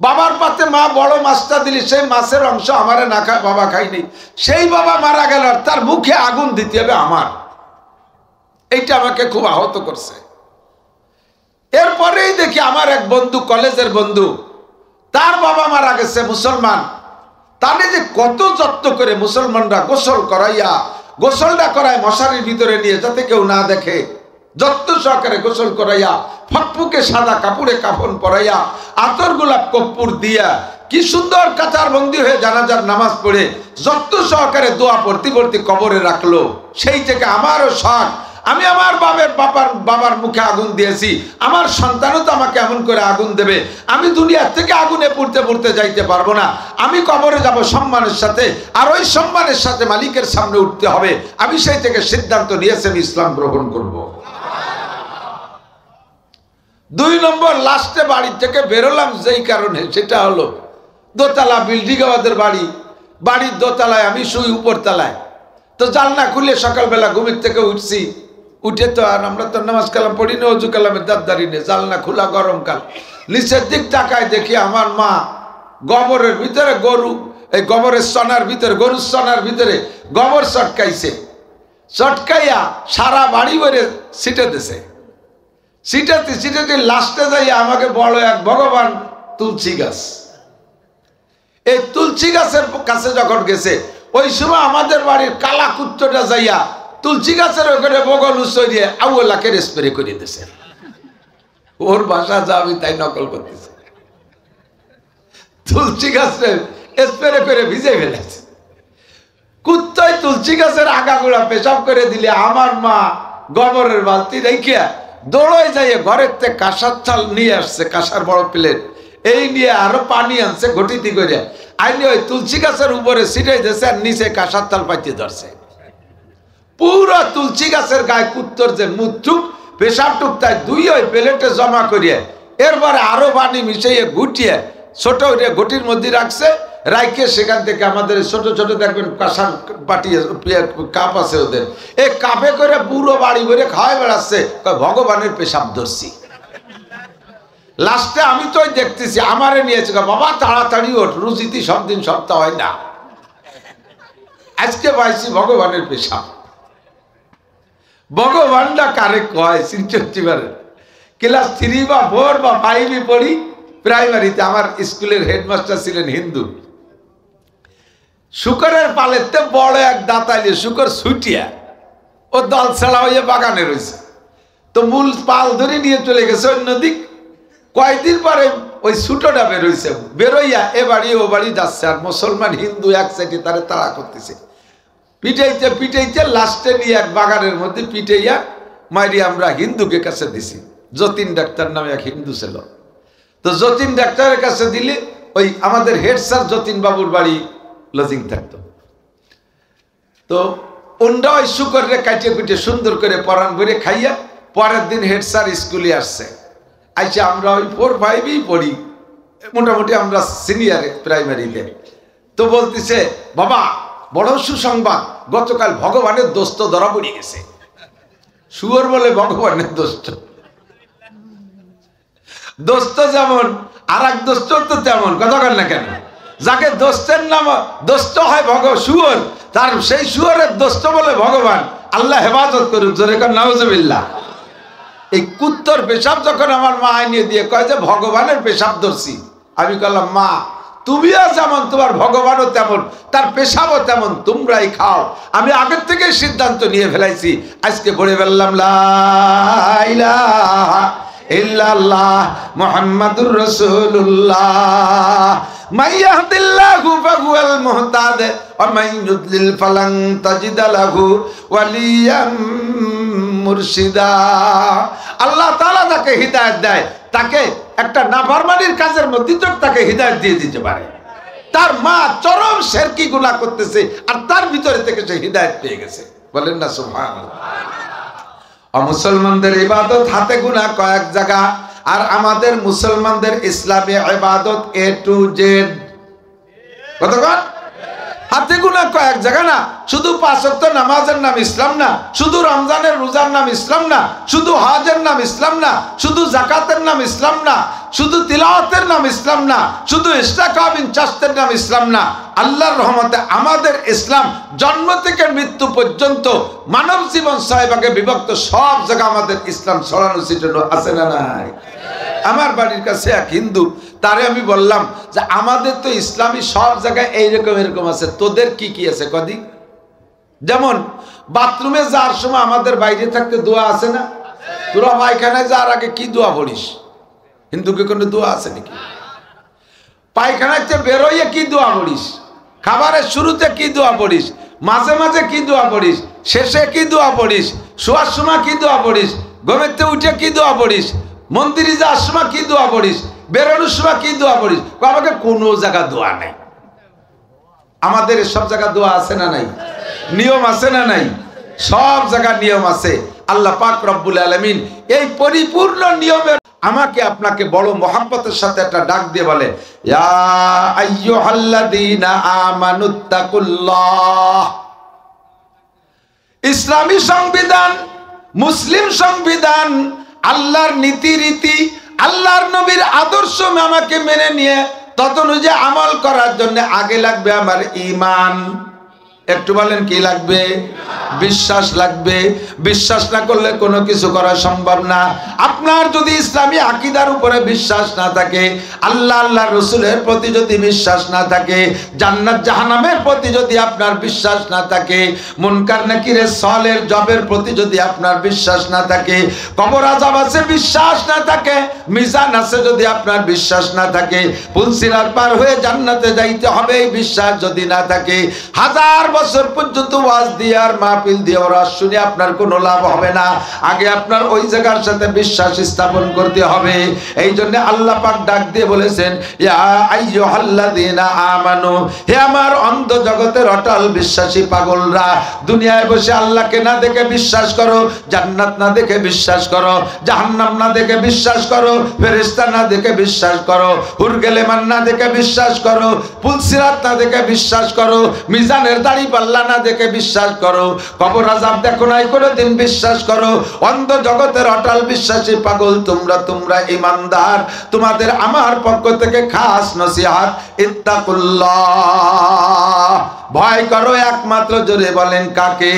বাবার পাতে মা বড় মাছটা দিলি, সেই মাছের অংশ আমারে না খায়, বাবা খাইনি। সেই বাবা মারা গেল, আর তার মুখে আগুন দিতে হবে আমার। এইটা আমাকে খুব আহত করছে। এরপরেই দেখি আমার এক বন্ধু, কলেজের বন্ধু, তার বাবা মারা গেছে মুসলমান, তাহলে যে কত যত্ন করে মুসলমানরা গোসল করাইয়া, গোসলটা করায় মশারির ভিতরে নিয়ে যাতে কেউ না দেখে, যত্ন সহকারে গোসল করাইয়া, ফকফুকে সাদা কাপড়ে কাফন পরাইয়া, আতর গোলাপ কর্পূর দিয়া কি সুন্দর কাতার বন্দী হয়ে জানাজার নামাজ পড়ে যত্ন সহকারে দোয়া পড়তে পড়তে কবরে রাখলো। সেই থেকে আমারও শখ, আমি আমার বাবার মুখে আগুন দিয়েছি, আমার সন্তানও তো আমাকে এমন করে আগুন দেবে। আমি দুনিয়ার থেকে আগুনে পুড়তে পুড়তে যাইতে পারবো না, আমি কবরে যাব সম্মানের সাথে, আর ওই সম্মানের সাথে মালিকের সামনে উঠতে হবে। আমি সেই থেকে সিদ্ধান্ত নিয়েছি আমি ইসলাম গ্রহণ করব। 2 নম্বর, লাস্টে বাড়ি থেকে বেরোলাম যেই কারণে, সেটা হলো দোতলা বিল্ডিং আমাদের বাড়ি, বাড়ির দোতলায় আমি শুই উপর তলায়। তো জানলা খুলে সকালবেলা ঘুমের থেকে উঠছি, উঠে তো আর আমরা তো নামাজ কালাম পড়ি না, অজু কালামের দাঁড়ি নেই, জানলা খোলা, গরমকাল, নিচের দিক তাকায় দেখি আমার মা গোবরের ভিতরে এই গোবরের সনার ভিতরে, গরুর সনার ভিতরে গোবর চটকাইছে, চটকাইয়া সারা বাড়ি ভরে ছিটে দিছে। ছিটাতে লাস্টে যাই আমাকে বড় এক ভগবান তুলসী গাছ, এই তুলসী গাছের কাছে যখন গেছে, ওই সময় আমাদের বাড়ির কালা কুত্তটা যাইয়া তুলসী গাছের ওখানে বগল উচড়িয়ে আউলাকে স্প্রে করে দিয়েছে। ওর ভাষা যা আমি তাই নকল করতেছে, তুলসী গাছে স্প্রে করে ভিজে ফেলেছে। কুত্তায় তুলসী গাছের আগাগোড়া পেশাব করে দিলে আমার মা গোবরের বালতি রেখে দৌড়ায় যাইয়ে ঘরের থেকে কাঁসার থাল নিয়ে আসছে, কাঁসার বড় প্লেট, এই নিয়ে আরো পানি আনছে ঘটিতে করে, আইনি ওই তুলসী গাছের উপরে ছিটাই দিয়েছে, আর নিচে কাঁসার থাল পাইতে ধরছে। পুরো তুলসী গাছের গায়ে কুত্তর যে মুথুক পেশাব টুক তাই দুই ওই প্লেটে জমা করিয়ে এরপরে আরো পানি মিশিয়ে গুটিয়ে ছোট ঘটির মধ্যে রাখছে, রাইকে সেখান থেকে আমাদের ছোট ছোট দেখবেন কাঁসার বাটি কাপ আছে ওদের, এই কাপে করে পুরো বাড়ি ভরে খাওয়াই বেড়াচ্ছে, ভগবানের পেশাব ধরছি। লাস্টে আমি তো দেখতেছি আমারে নিয়েছে, বাবা তাড়াতাড়ি ওঠ, রুজিতি সব দিন সপ্তাহ হয় না, আজকে পাইছি ভগবানের পেশাব। ভগবানটা কারে কয় চিনতে পারে? ক্লাস 3 বা 4 বা 5 পড়ি প্রাইমারিতে, আমার স্কুলের হেডমাস্টার ছিলেন হিন্দু। শুকরের পালেতে বড় এক দাঁতাইলে শুকর ছুটিয়া ও দল ছাড়া হয়ে বাগানে রয়েছে, তো মূল পাল ধরে নিয়ে চলে গেছে অন্যদিক। কয়েকদিন পরে ওই ছুটোটা বেরোইছে, বেরোইয়া এ বাড়ি ও বাড়ি যাচ্ছে, আর মুসলমান হিন্দু এক সাইডে তারে তাড়া করতেছে, পিটাইতে পিটাইতে লাস্টে নিয়ে এক বাগানের মধ্যে পিটাইয়া মাইরি আমরা হিন্দুকে কাছে দিছি। যতীন ডাক্তার নামে এক হিন্দু ছিল, তো যতীন ডাক্তারের কাছে দিলে ওই আমাদের হেড স্যার যতীন বাবুর বাড়ি লজিং থাকতো, তো ওনরা ওই শুকরে কাটিয়ে কুটিয়ে সুন্দর করে পরাণ ভরে খাইয়া পরের দিন হেড স্যার স্কুলে আসছে। আইসা আমরা ওই 4-5 পড়ি, মোটামুটি আমরা সিনিয়রে প্রাইমারিতে, তো বলতেছে বাবা বড় সুসংবাদ, গতকাল ভগবানের দোস্ত ধরা পড়ে গেছে। শুয়োর বলে ভগবানের দোস্ত, দোস্ত যেমন আর এক দোস্ত তো তেমন, কথা বলেন না কেন? যাকে দোস্তের নাম দোস্ত হয় শুয়োর, তার সেই শুয়োরের দোস্ত বলে ভগবান। আল্লাহ হেফাজত করুক, জোরে কর নাউজুবিল্লাহ। এই কুত্তর পেশাব যখন আমার মা আইনিয়ে দিয়ে কয় যে ভগবানের পেশাব ধরছি, আমি বললাম মা তুমিও যেমন তোমার ভগবানও তেমন, তার পেশাবও তেমন, তোমরাই খাও। আমি আগের থেকে সিদ্ধান্ত নিয়ে ফেলাইছি, আজকে পড়ে ফেললাম লা ইলাহা ইল্লাল্লাহ মুহাম্মাদুর রাসূলুল্লাহ মাইয়াহদিল্লাহু ফাহুয়াল মুহতাদ ওয়া মান ইউদ্লিল ফালান তাজিদা লাহু ওয়ালিয়াম মুরশিদা। আল্লাহ তাআলা যাকে হিদায়াত দেয়, তাকে একটা নাফরমানির কাজের মধ্যে তাকে হিদায়াত দিয়ে দিতে পারে। তার মা চরম শিরকি গুনাহ করতেছে, আর তার ভিতরে থেকে সে হিদায়াত পেয়ে গেছে। বলেন না সুবহানাল্লাহ। মুসলমানদের ইবাদত হাতে গোনা কয়েক জায়গা, আর আমাদের মুসলমানদের ইসলামী ইবাদত A to Z। কতক্ষণ? হাতে গোনা কয়েক জায়গা না। শুধু 5 ওয়াক্ত নামাজের নাম ইসলাম না, শুধু রমজানের রোজার নাম ইসলাম না, শুধু হজের নাম ইসলাম না, শুধু যাকাতের নাম ইসলাম না, শুধু তিলাওয়াতের নাম ইসলাম না, শুধু ইস্তেকাবিন চাষের নাম ইসলাম না। আল্লাহর রহমতে আমাদের ইসলাম জন্ম থেকে মৃত্যু পর্যন্ত মানব জীবন 6 ভাগে বিভক্ত, সব জায়গা আমাদের ইসলাম ছড়ানো ছিটানো আছে না নাই? আমার বাড়ির কাছে এক হিন্দু, তারে আমি বললাম যে আমাদের তো ইসলামী সব জায়গায় এইরকম এরকম আছে, তোদের কি কি আছে কদি? যেমন বাথরুমে যাওয়ার সময় আমাদের বাইরে থাকতে দোয়া আছে না? তোরা পায়খানায় যাওয়ার আগে কি দোয়া পড়িস? হিন্দুকে কোনো দোয়া আছে নাকি? পায়খানাতে বেরোইয়ে কি দোয়া পড়িস? খাবারের শুরুতে কি দোয়া পড়িস? মাঝে মাঝে কি দোয়া পড়িস? শেষে কি দোয়া পড়িস? শোয়ার সময় কি দোয়া পড়িস? ঘুমেতে উঠে কি দোয়া পড়িস? মন্দিরে যাওয়ার সময় কি দোয়া পড়িস? বেরোনোর সময় কি দোয়া পড়িস? আমাকে কোনো জায়গা দোয়া নাই। আমাদের সব জায়গা দোয়া আছে না নাই? নিয়ম আছে না নাই? সব জায়গার নিয়ম আছে। আল্লাহ পাক রব্বুল আলামিন এই পরিপূর্ণ নিয়মের আমাকে আপনাকে বড় মহব্বতের সাথে একটা ডাক দিয়ে বলে, ইয়া আইয়ুহাল্লাযীনা আমানুত্তাকুল্লাহ। ইসলামী সংবিধান, মুসলিম সংবিধান, আল্লাহর নীতি রীতি, আল্লাহর নবীর আদর্শ আমাকে মেনে নিয়ে তদনুযায়ী আমল করার জন্য আগে লাগবে আমার ঈমান। একটু বলেন কি লাগবে? বিশ্বাস লাগবে। বিশ্বাস না করলে কোনো কিছু করা সম্ভব না। আপনার যদি ইসলামী আকীদার উপরে বিশ্বাস না থাকে, আল্লাহ আল্লাহর রাসূলের প্রতি যদি বিশ্বাস না থাকে, জান্নাত জাহান্নামের প্রতি যদি আপনার বিশ্বাস না থাকে, মুনকার নাকিরের সওয়ালের জবের প্রতি যদি আপনার বিশ্বাস না থাকে, কবর আযাব আছে বিশ্বাস না থাকে, মিজান আছে যদি আপনার বিশ্বাস না থাকে, পুলসিরাত পার হয়ে জান্নাতে যাইতে হবে এই বিশ্বাস যদি না থাকে, হাজার বছর পর্যন্ত ওয়াজ দিয়ে আর মাহফিল দিয়ে ওরা শুনে আপনার কোনো লাভ হবে না। আগে আপনার ওই জায়গার সাথে বিশ্বাস স্থাপন করতে হবে। এই জন্য আল্লাহ পাক ডাক দিয়ে বলেছেন, ইয়া আইয়ুহাল্লাযীনা আমানু, হে আমার অন্ধ জগতের অটল বিশ্বাসী পাগলরা, দুনিয়ায় বসে আল্লাহকে না দেখে বিশ্বাস করো, জান্নাত না দেখে বিশ্বাস করো, জাহান্নাম না দেখে বিশ্বাস করো, ফেরেশতা না দেখে বিশ্বাস করো, হুরগেলেমান না দেখে বিশ্বাস করো, পুলসিরাত না দেখে বিশ্বাস করো, মিজানের দাড়ি পাল্লা না দেখে বিশ্বাস করো, কবর আযাব দেখো নাই কোনোদিন বিশ্বাস করো। অন্ধ জগতের অটল বিশ্বাসী পাগল তোমরা ঈমানদার, তোমাদের আমার পক্ষ থেকে খাস নসিহত, ইত্তাকুল্লাহ, ভয় করো একমাত্র, জোরে বলেন কাকে?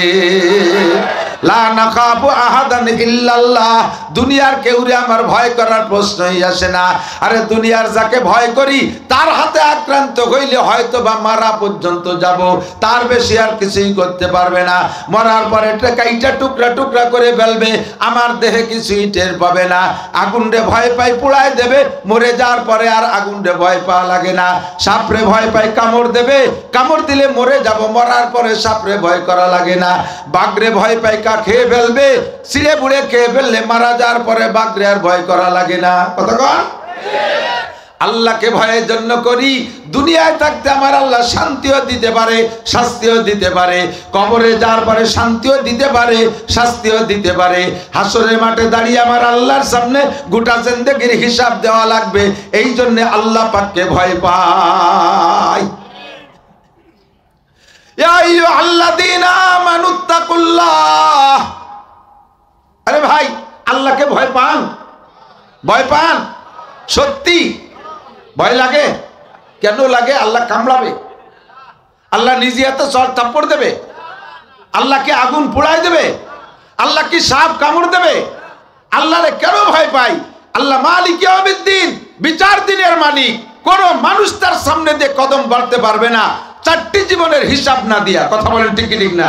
লা নাখাফু আহাদান ইল্লাল্লাহ। দুনিয়ার কেউরে আমার ভয় করার প্রশ্নই আসে না। আরে দুনিয়ার যাকে ভয় করি তার হাতে আক্রান্ত হইলে হয়তো বা মারা পর্যন্ত যাব, তার বেশি আর কিছুই করতে পারবে না। মরার পরে কাইটা টুকরা টুকরা করে ফেলবে, আমার দেহে কিছুই টের পাবে না। আগুনরে ভয় পাই পোড়ায় দেবে, মরে যাওয়ার পরে আর আগুনরে ভয় পাওয়া লাগে না। সাপরে ভয় পাই কামড় দেবে, কামড় দিলে মরে যাব, মরার পরে সাপরে ভয় করা লাগে না। বাঘরে ভয় পাই খেয়ে ফেলবে, ছিঁড়ে বুড়ে খেয়ে ফেললে মারা যাওয়ার পরে বাঘরে আর ভয় করা লাগে না। কতক্ষণ? আল্লাহকে ভয়ের জন্য করি। দুনিয়ায় থাকতে আমার আল্লাহ শান্তিও দিতে পারে, শাস্তিও দিতে পারে, কবরে যাওয়ার পরে শান্তিও দিতে পারে, শাস্তিও দিতে পারে। হাসরের মাঠে দাঁড়িয়ে আমার আল্লাহর সামনে গোটা জিন্দেগির হিসাব দেওয়া লাগবে। এই জন্য আল্লাহ পাককে ভয় পাই। ইয়া আইয়ুহাল্লাযীনা আমানুত্তাকুল্লাহ। আরে ভাই, আল্লাহকে ভয় পান, ভয় পান। সত্যি ভয় লাগে? কেন লাগে? আল্লাহ কামড়াবে? আল্লাহ নিজে এত চড় থাপ্পড় দেবে? আল্লাহকে আগুন পোড়ায় দেবে? আল্লাহ কি সাপ কামড় দেবে? আল্লাহরে কেন ভয় পাই? আল্লাহ মালিক ইয়াউমিদ্দিন, বিচার দিনের মালিক। কোন মানুষ তার সামনে দিয়ে কদম বাড়তে পারবে না চারটি জীবনের হিসাব না দিয়া। কথা বলেন ঠিক ঠিক না?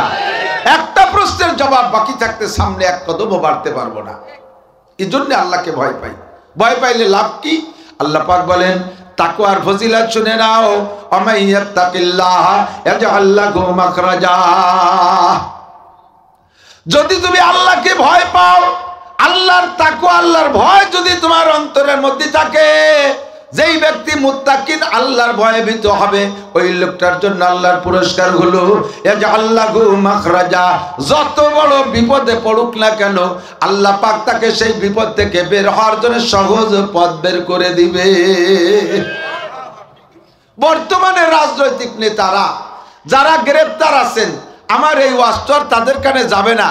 একটা প্রশ্নের জবাব বাকি থাকতে সামনে এক কদমও বাড়তে পারবো না। এই জন্য আল্লাহকে ভয় পাই। ভয় পাইলে লাভ কি? আল্লাহ পাক বলেন তাকওয়ার ফজিলত শুনে নাও, আমাইয়াত্তাকিল্লাহ ইয়াজআল লাহু মাখরাজা। যদি তুমি আল্লাহকে ভয় পাও, আল্লাহর তাকওয়া, আল্লাহর ভয় যদি তোমার অন্তরের মধ্যে থাকে, যেই ব্যক্তি মুত্তাকিন আল্লাহর ভয়ে ভীত হবে, ওই লোকটার জন্য আল্লাহর পুরস্কার হলো ইয়াজআল লাহু মাখরাজা। যত বড় বিপদে পড়ুক না কেন, আল্লাহ পাক তাকে সেই বিপদ থেকে বের হওয়ার জন্য সহজ পথ বের করে দিবে। বর্তমানে রাজনৈতিক নেতারা যারা গ্রেফতার আছেন, আমার এই ওয়াস্তর তাদের কানে যাবে না।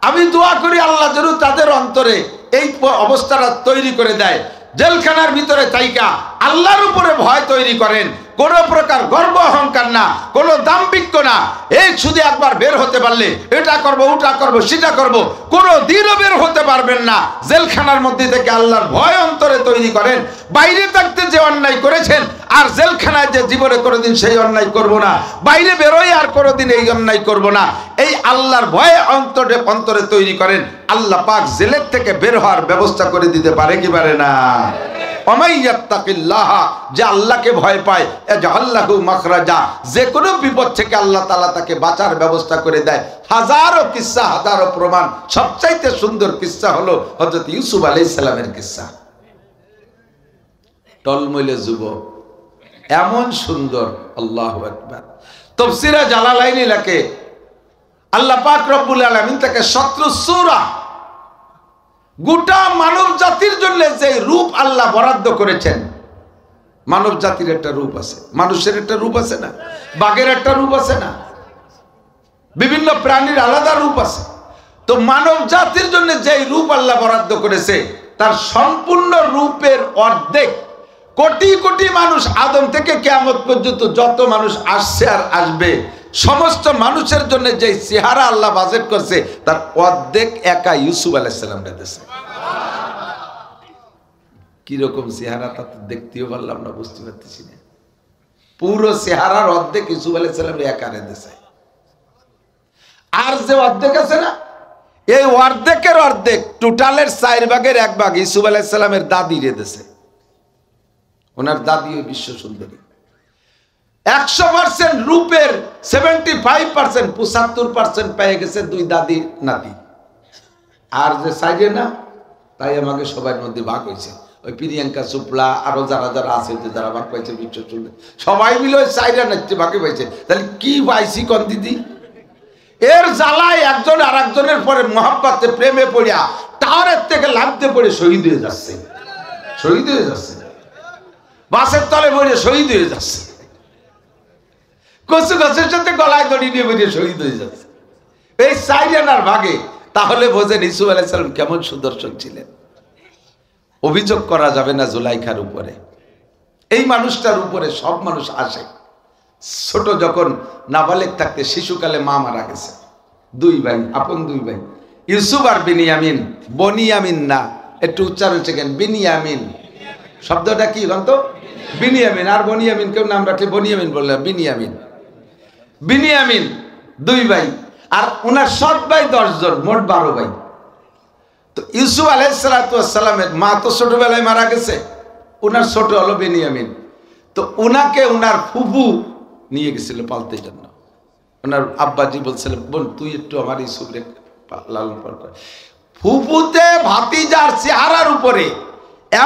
আমি দোয়া করি আল্লাহ যেন তাদের অন্তরে এই অবস্থাটা তৈরি করে দেয়, জেলখানার ভিতরে তাইকা আল্লাহর উপরে ভয় তৈরি করেন। কোন প্রকার গর্ব অহংকার না, কোন দাম্ভিক্য না। এই শুধু একবার বের হতে পারলে এটা করব, ওটা করব, সেটা করব, কোনো দিনও বের হতে পারবেন না। জেলখানার মধ্যে থেকে আল্লাহর ভয় অন্তরে তৈরি করেন। বাইরে থাকতে যে অন্যায় করেছেন, আর জেলখানায় যে জীবনে কোনোদিন সেই অন্যায় করব না, বাইরে বেরোয় আর কোনোদিন এই অন্যায় করব না, এই আল্লাহর ভয়ে অন্তরে তৈরি করেন। আল্লাহ পাক জেলের থেকে বের হওয়ার ব্যবস্থা করে দিতে পারে কি পারে না? আমাইয়াত্তাকিল্লাহ, যে আল্লাহকে ভয় পায়, ইয়াজআল লাহু মাখরাজা, যে কোনো বিপদ থেকে আল্লাহ তাআলা তাকে বাঁচার ব্যবস্থা করে দেয়। হাজারো কিসসা, হাজারো প্রমাণ। সবচাইতে সুন্দর কিসসা হলো হযরত ইউসুফ আলাইহিস সালামের কিসসা। টলমলে যুবক, এমন সুন্দর, আল্লাহু আকবার। তাফসীরে জালালাইনি লেখে আল্লাহ পাক রব্বুল আলামিন তাকে 17 সূরা, গোটা মানব জাতির জন্য যে রূপ আল্লাহ বরাদ্দ করেছেন। মানব জাতির একটা রূপ আছে, মানুষের একটা রূপ আছে না, বাঘের একটা রূপ আছে না, বিভিন্ন প্রাণীর আলাদা রূপ আছে। তো মানব জাতির জন্য যে রূপ আল্লাহ বরাদ্দ করেছে, তার সম্পূর্ণ রূপের অর্ধেক, কোটি কোটি মানুষ, আদম থেকে কিয়ামত পর্যন্ত যত মানুষ আসছে আর আসবে, সমস্ত মানুষের জন্য যে চেহারা আল্লাহ বাজেট করছে, তার অর্ধেক একা ইউসুফ আলাইহিস সালাম দিয়েছে। কিরকম চেহারা তা তো দেখতেও পারলাম না, বুঝতে পারতেছি না। পুরো চেহারার অর্ধেক ইউসুফ আলাইহিস সালাম একা দিয়েছে। আর যে অর্ধেক আছে না, এই অর্ধেকের অর্ধেক, টোটালের 4 ভাগের 1 ভাগ ইউসুফ আলাইহিস সালামের দাদি দিয়েছে। ওনার দাদি ওই বিশ্ব সুন্দরী। 100% রূপের 75%, 75% পেয়ে গেছে 2 দাদি নাতি। আর যে সাইডে না, তাই আমাকে সবার মধ্যে ভাগ হয়েছে। ওই প্রিয়াঙ্কা চোপড়া আরো যারা যারা আছে, যারা ভাগ পাইছে বিশ্ব সুন্দরী, সবাই মিলে ওই সাইডে নাচছে, ভাগে পাইছে। তাহলে কি পাইছি কোন দিদি? এর জ্বালায় একজন আর একজনের পরে মহাব্বতে প্রেমে পড়িয়া টাওয়ারের থেকে লাফতে পড়ে শহীদ হয়ে যাচ্ছে, শহীদ হয়ে যাচ্ছে, বাসের তলে পড়ে শহীদ হয়ে যাচ্ছে, কচু গাছের সাথে গলায় দড়ি নিয়ে বেরিয়ে শহীদ হয়ে যাচ্ছে এই সাইরিয়ানার ভাগে। তাহলে বোঝেন ইউসুফ আলাইহিস সালাম কেমন সুদর্শন ছিলেন। অভিযোগ করা যাবে না জুলাইখার উপরে। এই মানুষটার উপরে সব মানুষ আসে। ছোট যখন নাবালেগ থাকতে শিশুকালে মা মারা গেছে, 2 ভাই, আপন 2 ভাই, ইউসুফ আর বিনিয়ামিন। বনিয়ামিন না, একটু উচ্চারণ শেখেন, বিনিয়ামিন শব্দটা কি বলতো? বিনিয়ামিন। আর বনিয়ামিন কেউ নাম রাখলে বনিয়ামিন বললাম, বিনিয়ামিন। বিনিয়ামিন 2 ভাই, আর ওনার সৎ ভাই 10 জন, মোট 12 ভাই। তো ইউসুফ আলাইহিস সালামের মা তো ছোটবেলায় মারা গেছে, ওনার ছোট হলো বিনিয়ামিন। তো ওনাকে ওনার ফুফু নিয়ে গেছিল পালতে জন্য। ওনার আব্বাজি বলছিলেন, বোন তুই একটু আমার ইউসুফরে লালন পালন কর। ফুফুতে ভাতিজার চেহারার উপরে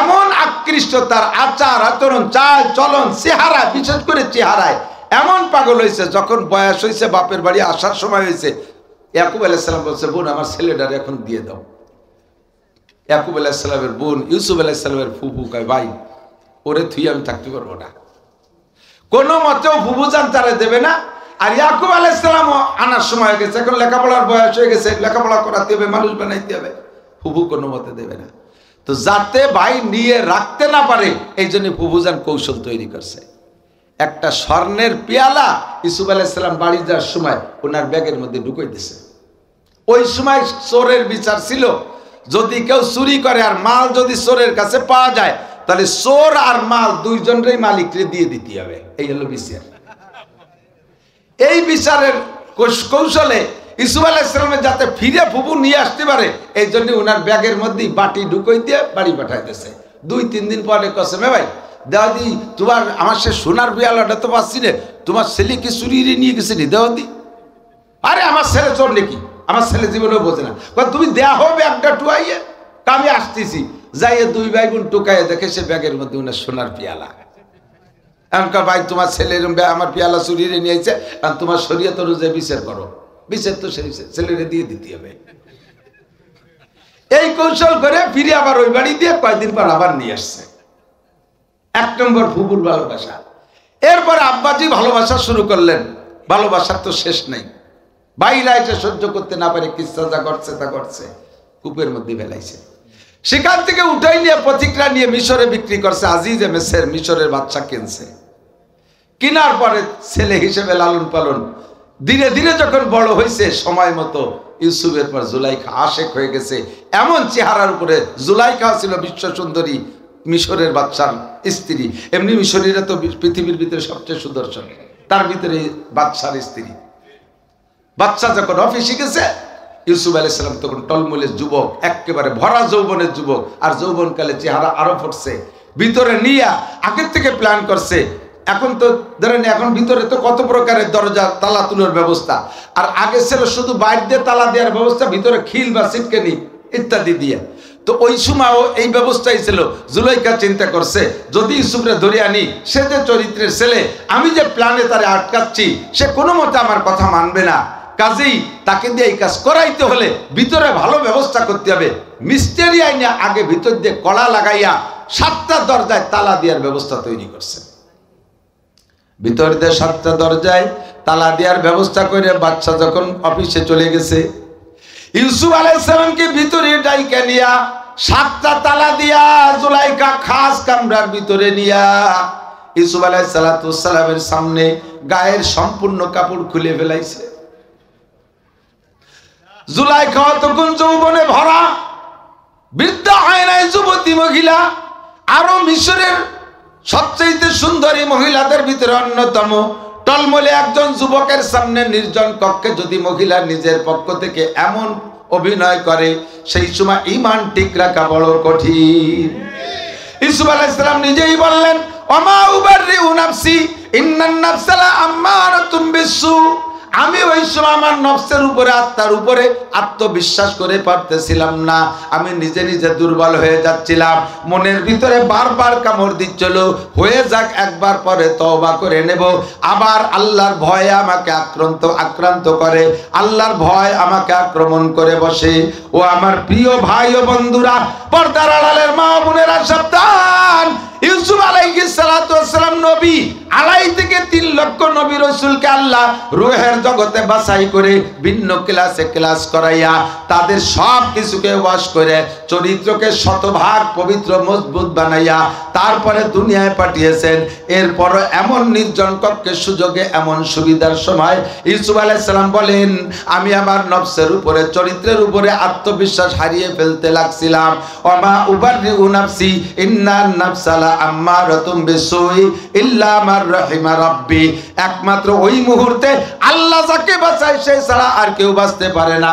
এমন আকৃষ্ট, তার আচার আচরণ, চাল চলন, চেহারা, বিশেষ করে চেহারায় এমন পাগল হয়েছে। যখন বয়স হয়েছে, বাপের বাড়ি আসার সময় হয়েছে, ইয়াকুব আলাইহিস সালাম বলছে, বোন আমার ছেলেটারে এখন দিয়ে দাও। ইয়াকুব আলাইহিস সালামের বোন ইউসুফ আলাইহিস সালামের ফুফু কয়, ভাই ওরে থুই আমি থাকতে পারবো না, কোনো মতেও ফুফু জান তারা দেবে না। আর ইয়াকুব আলাইহিস সালামও আনার সময় হয়ে গেছে, এখন লেখাপড়ার বয়স হয়ে গেছে, লেখাপড়া করাতে হবে, মানুষ বানাইতে হবে, ফুফু কোনো মতে দেবে না। তো যাতে ভাই নিয়ে রাখতে না পারে এই জন্য ফুফুজান কৌশল তৈরি করছে। একটা স্বর্ণের পেয়ালা ইউসুফ আলাইহিস সালাম বাড়ি যাওয়ার সময় ওনার ব্যাগের মধ্যে ঢুকাই দিছে। ওই সময় চোরের বিচার ছিল, যদি কেউ চুরি করে আর মাল যদি চোরের কাছে পাওয়া যায় তাহলে চোর আর মাল দুইজনেরই মালিককে দিয়ে দিতে হবে। এই হলো বিচার। এই বিচারের কৌশলে ইউসুফ আলাইহিস সালামের যাতে ফিরে ফুফু নিয়ে আসতে পারে এই জন্য ওনার ব্যাগের মধ্যে বাটি ঢুকাই দিয়ে বাড়ি পাঠাইতেছে। 2-3 দিন পরে কসমে ভাই দাদি তোমার আমার সে সোনার পেয়ালাটা তো পাচ্ছি না, তোমার ছেলেকে চুরিয়ে নিয়ে গেছে নি দাদি। আরে আমার ছেলে চোর নাকি, আমার ছেলে জীবনেও বোঝে না। তুমি দেয়া হবে একটা টুয়াইয়ে, আমি আসতেছি। যাইয়ে 2 ভাইগুন টুকাইয়ে দেখে সে ব্যাগের মধ্যে ওনার সোনার পেয়ালা। এমনকা ভাই তোমার ছেলের আমার পেয়ালা চুরিয়ে নিয়ে আসছে, আর তোমার শরীয়ত অনুযায়ী বিচার করো। বিচার তো সেই ছেলেরে দিয়ে দিতে হবে। এই কৌশল করে ফিরে আবার ওই বাড়ি দিয়ে কয়েকদিন পর আবার নিয়ে আসছে। 1 নম্বর ফুফুর ভালোবাসা। এরপর আব্বাজি ভালোবাসা শুরু করলেন। ভালোবাসার তো শেষ নাই। ভাইরা এটা সহ্য করতে না পারে কিচ্ছা যা করছে তা করছে, কূপের মধ্যে ফেলাইছে। সেখান থেকে উঠাই নিয়ে প্রতিক্রিয়া নিয়ে মিশরে বিক্রি করছে। আজিজে মেসের মিশরের বাচ্চা কিনছে। কেনার পরে ছেলে হিসেবে লালন পালন, ধীরে ধীরে যখন বড় হয়েছে সময় মতো ইউসুফের পর জুলাইখা আশেক হয়ে গেছে। এমন চেহারার উপরে জুলাইখা ছিল বিশ্ব সুন্দরী, মিশরের বাচ্চার স্ত্রী। এমনি মিশরীরা তো পৃথিবীর ভিতরে সবচেয়ে সুদর্শন, তার ভিতরে বাচ্চার স্ত্রী। বাচ্চা যখন অফিসে গেছে ইউসুফ আলাইহিস সালাম তখন টলমলের যুবক, একেবারে ভরা যৌবনের যুবক, আর যৌবনকালে চেহারা আরো ফুটছে। ভিতরে নিয়ে আগের থেকে প্ল্যান করছে। এখন তো ধরেন এখন ভিতরে তো কত প্রকারের দরজা তালা তুলার ব্যবস্থা, আর আগে ছিল শুধু বাইরে দিয়ে তালা দেওয়ার ব্যবস্থা, ভিতরে খিল বা সিটকেনি ইত্যাদি দিয়ে। তো ওই সময়ও এই ব্যবস্থাই ছিল। জুলাইখা চিন্তা করছে যদি ইউসুফরে ধরে আনি, সে যে চরিত্রের ছেলে, আমি যে প্ল্যানে তারে আটকাচ্ছি সে কোনো মতে আমার কথা মানবে না। কাজেই তাকে দিয়ে এই কাজ করাইতে হলে ভিতরে ভালো ব্যবস্থা করতে হবে। মিস্ত্রি আইনে আগে ভিতর দিয়ে কড়া লাগাইয়া 7টা দরজায় তালা দেওয়ার ব্যবস্থা তৈরি করছে। ভিতর দিয়ে 7টা দরজায় তালা দেওয়ার ব্যবস্থা করে বাচ্চা যখন অফিসে চলে গেছে, ইউসুফ আলাইহিস সালামকে ভিতরে ডাইকা নিয়া 7টা তালা দিয়া জুলাইখা খাস কামরার ভিতরে নিয়া ইউসুফ আলাইহিস সালামের সামনে গায়ের সম্পূর্ণ কাপড় খুলে ফেলাইছে। জুলাইখা তখন যৌবনে ভরা, বৃদ্ধা হয় নাই, যুবতী মহিলা, আরো মিশরের সবচেয়ে সুন্দরী মহিলাদের ভিতরে অন্যতম। টলমলে একজন যুবকের সামনে নির্জন কক্ষে যদি মহিলা নিজের পক্ষ থেকে এমন অভিনয় করে, সেই সময় ঈমান ঠিক রাখা বড় কঠিন। ইউসুফ আলাইহিস সালাম নিজেই বললেন, ওমা উবাররিউ নাফসি ইন্নান নাফসা লাআম্মারাতুম বিসসু। আমি ওই সময় আমার নফসের উপরে, আত্মার উপরে আত্মবিশ্বাস করে পারতেছিলাম না। আমি নিজে নিজে দুর্বল হয়ে যাচ্ছিলাম। মনের ভিতরে বারবার কামড় দিচ্ছিল, হয়ে যাক একবার, পরে তওবা করে নেব। আবার আল্লাহর ভয়ে আমাকে আক্রান্ত করে, আল্লাহর ভয় আমাকে আক্রমণ করে বসে। ও আমার প্রিয় ভাই ও বন্ধুরা, পর্দার আড়ালের মা বোনেরা, সাবধান! ইউসুফ আলাইহিস সালাতু ওয়াস সালাম নবী, 2.5 থেকে 3 লক্ষ নবী রাসূলকে আল্লাহ রূহের জগতে বাছাই করে ভিন্ন ক্লাসে ক্লাস করাইয়া তাদের সব কিছুকে ওয়াশ করে চরিত্রকে শতভাগ পবিত্র মজবুত বানাইয়া তারপরে দুনিয়ায় পাঠিয়েছেন। এরপর এমন নির্জন কক্ষের সুযোগে, এমন সুবিধার সময় ইউসুফ আলাইহিস সালাম বলেন, আমি আমার নফসের উপরে, চরিত্রের উপরে আত্মবিশ্বাস হারিয়ে ফেলতে লাগছিলাম। ওমা উবাররিউ নাফসি ইন্নান নাফসা লাআম্মারাতুম বিসসুই ইল্লা মার রাহিমা রাব্বি। একমাত্র ওই মুহূর্তে আল্লাহ যাকে বাঁচায় সে ছাড়া আর কেউ বাঁচতে পারে না।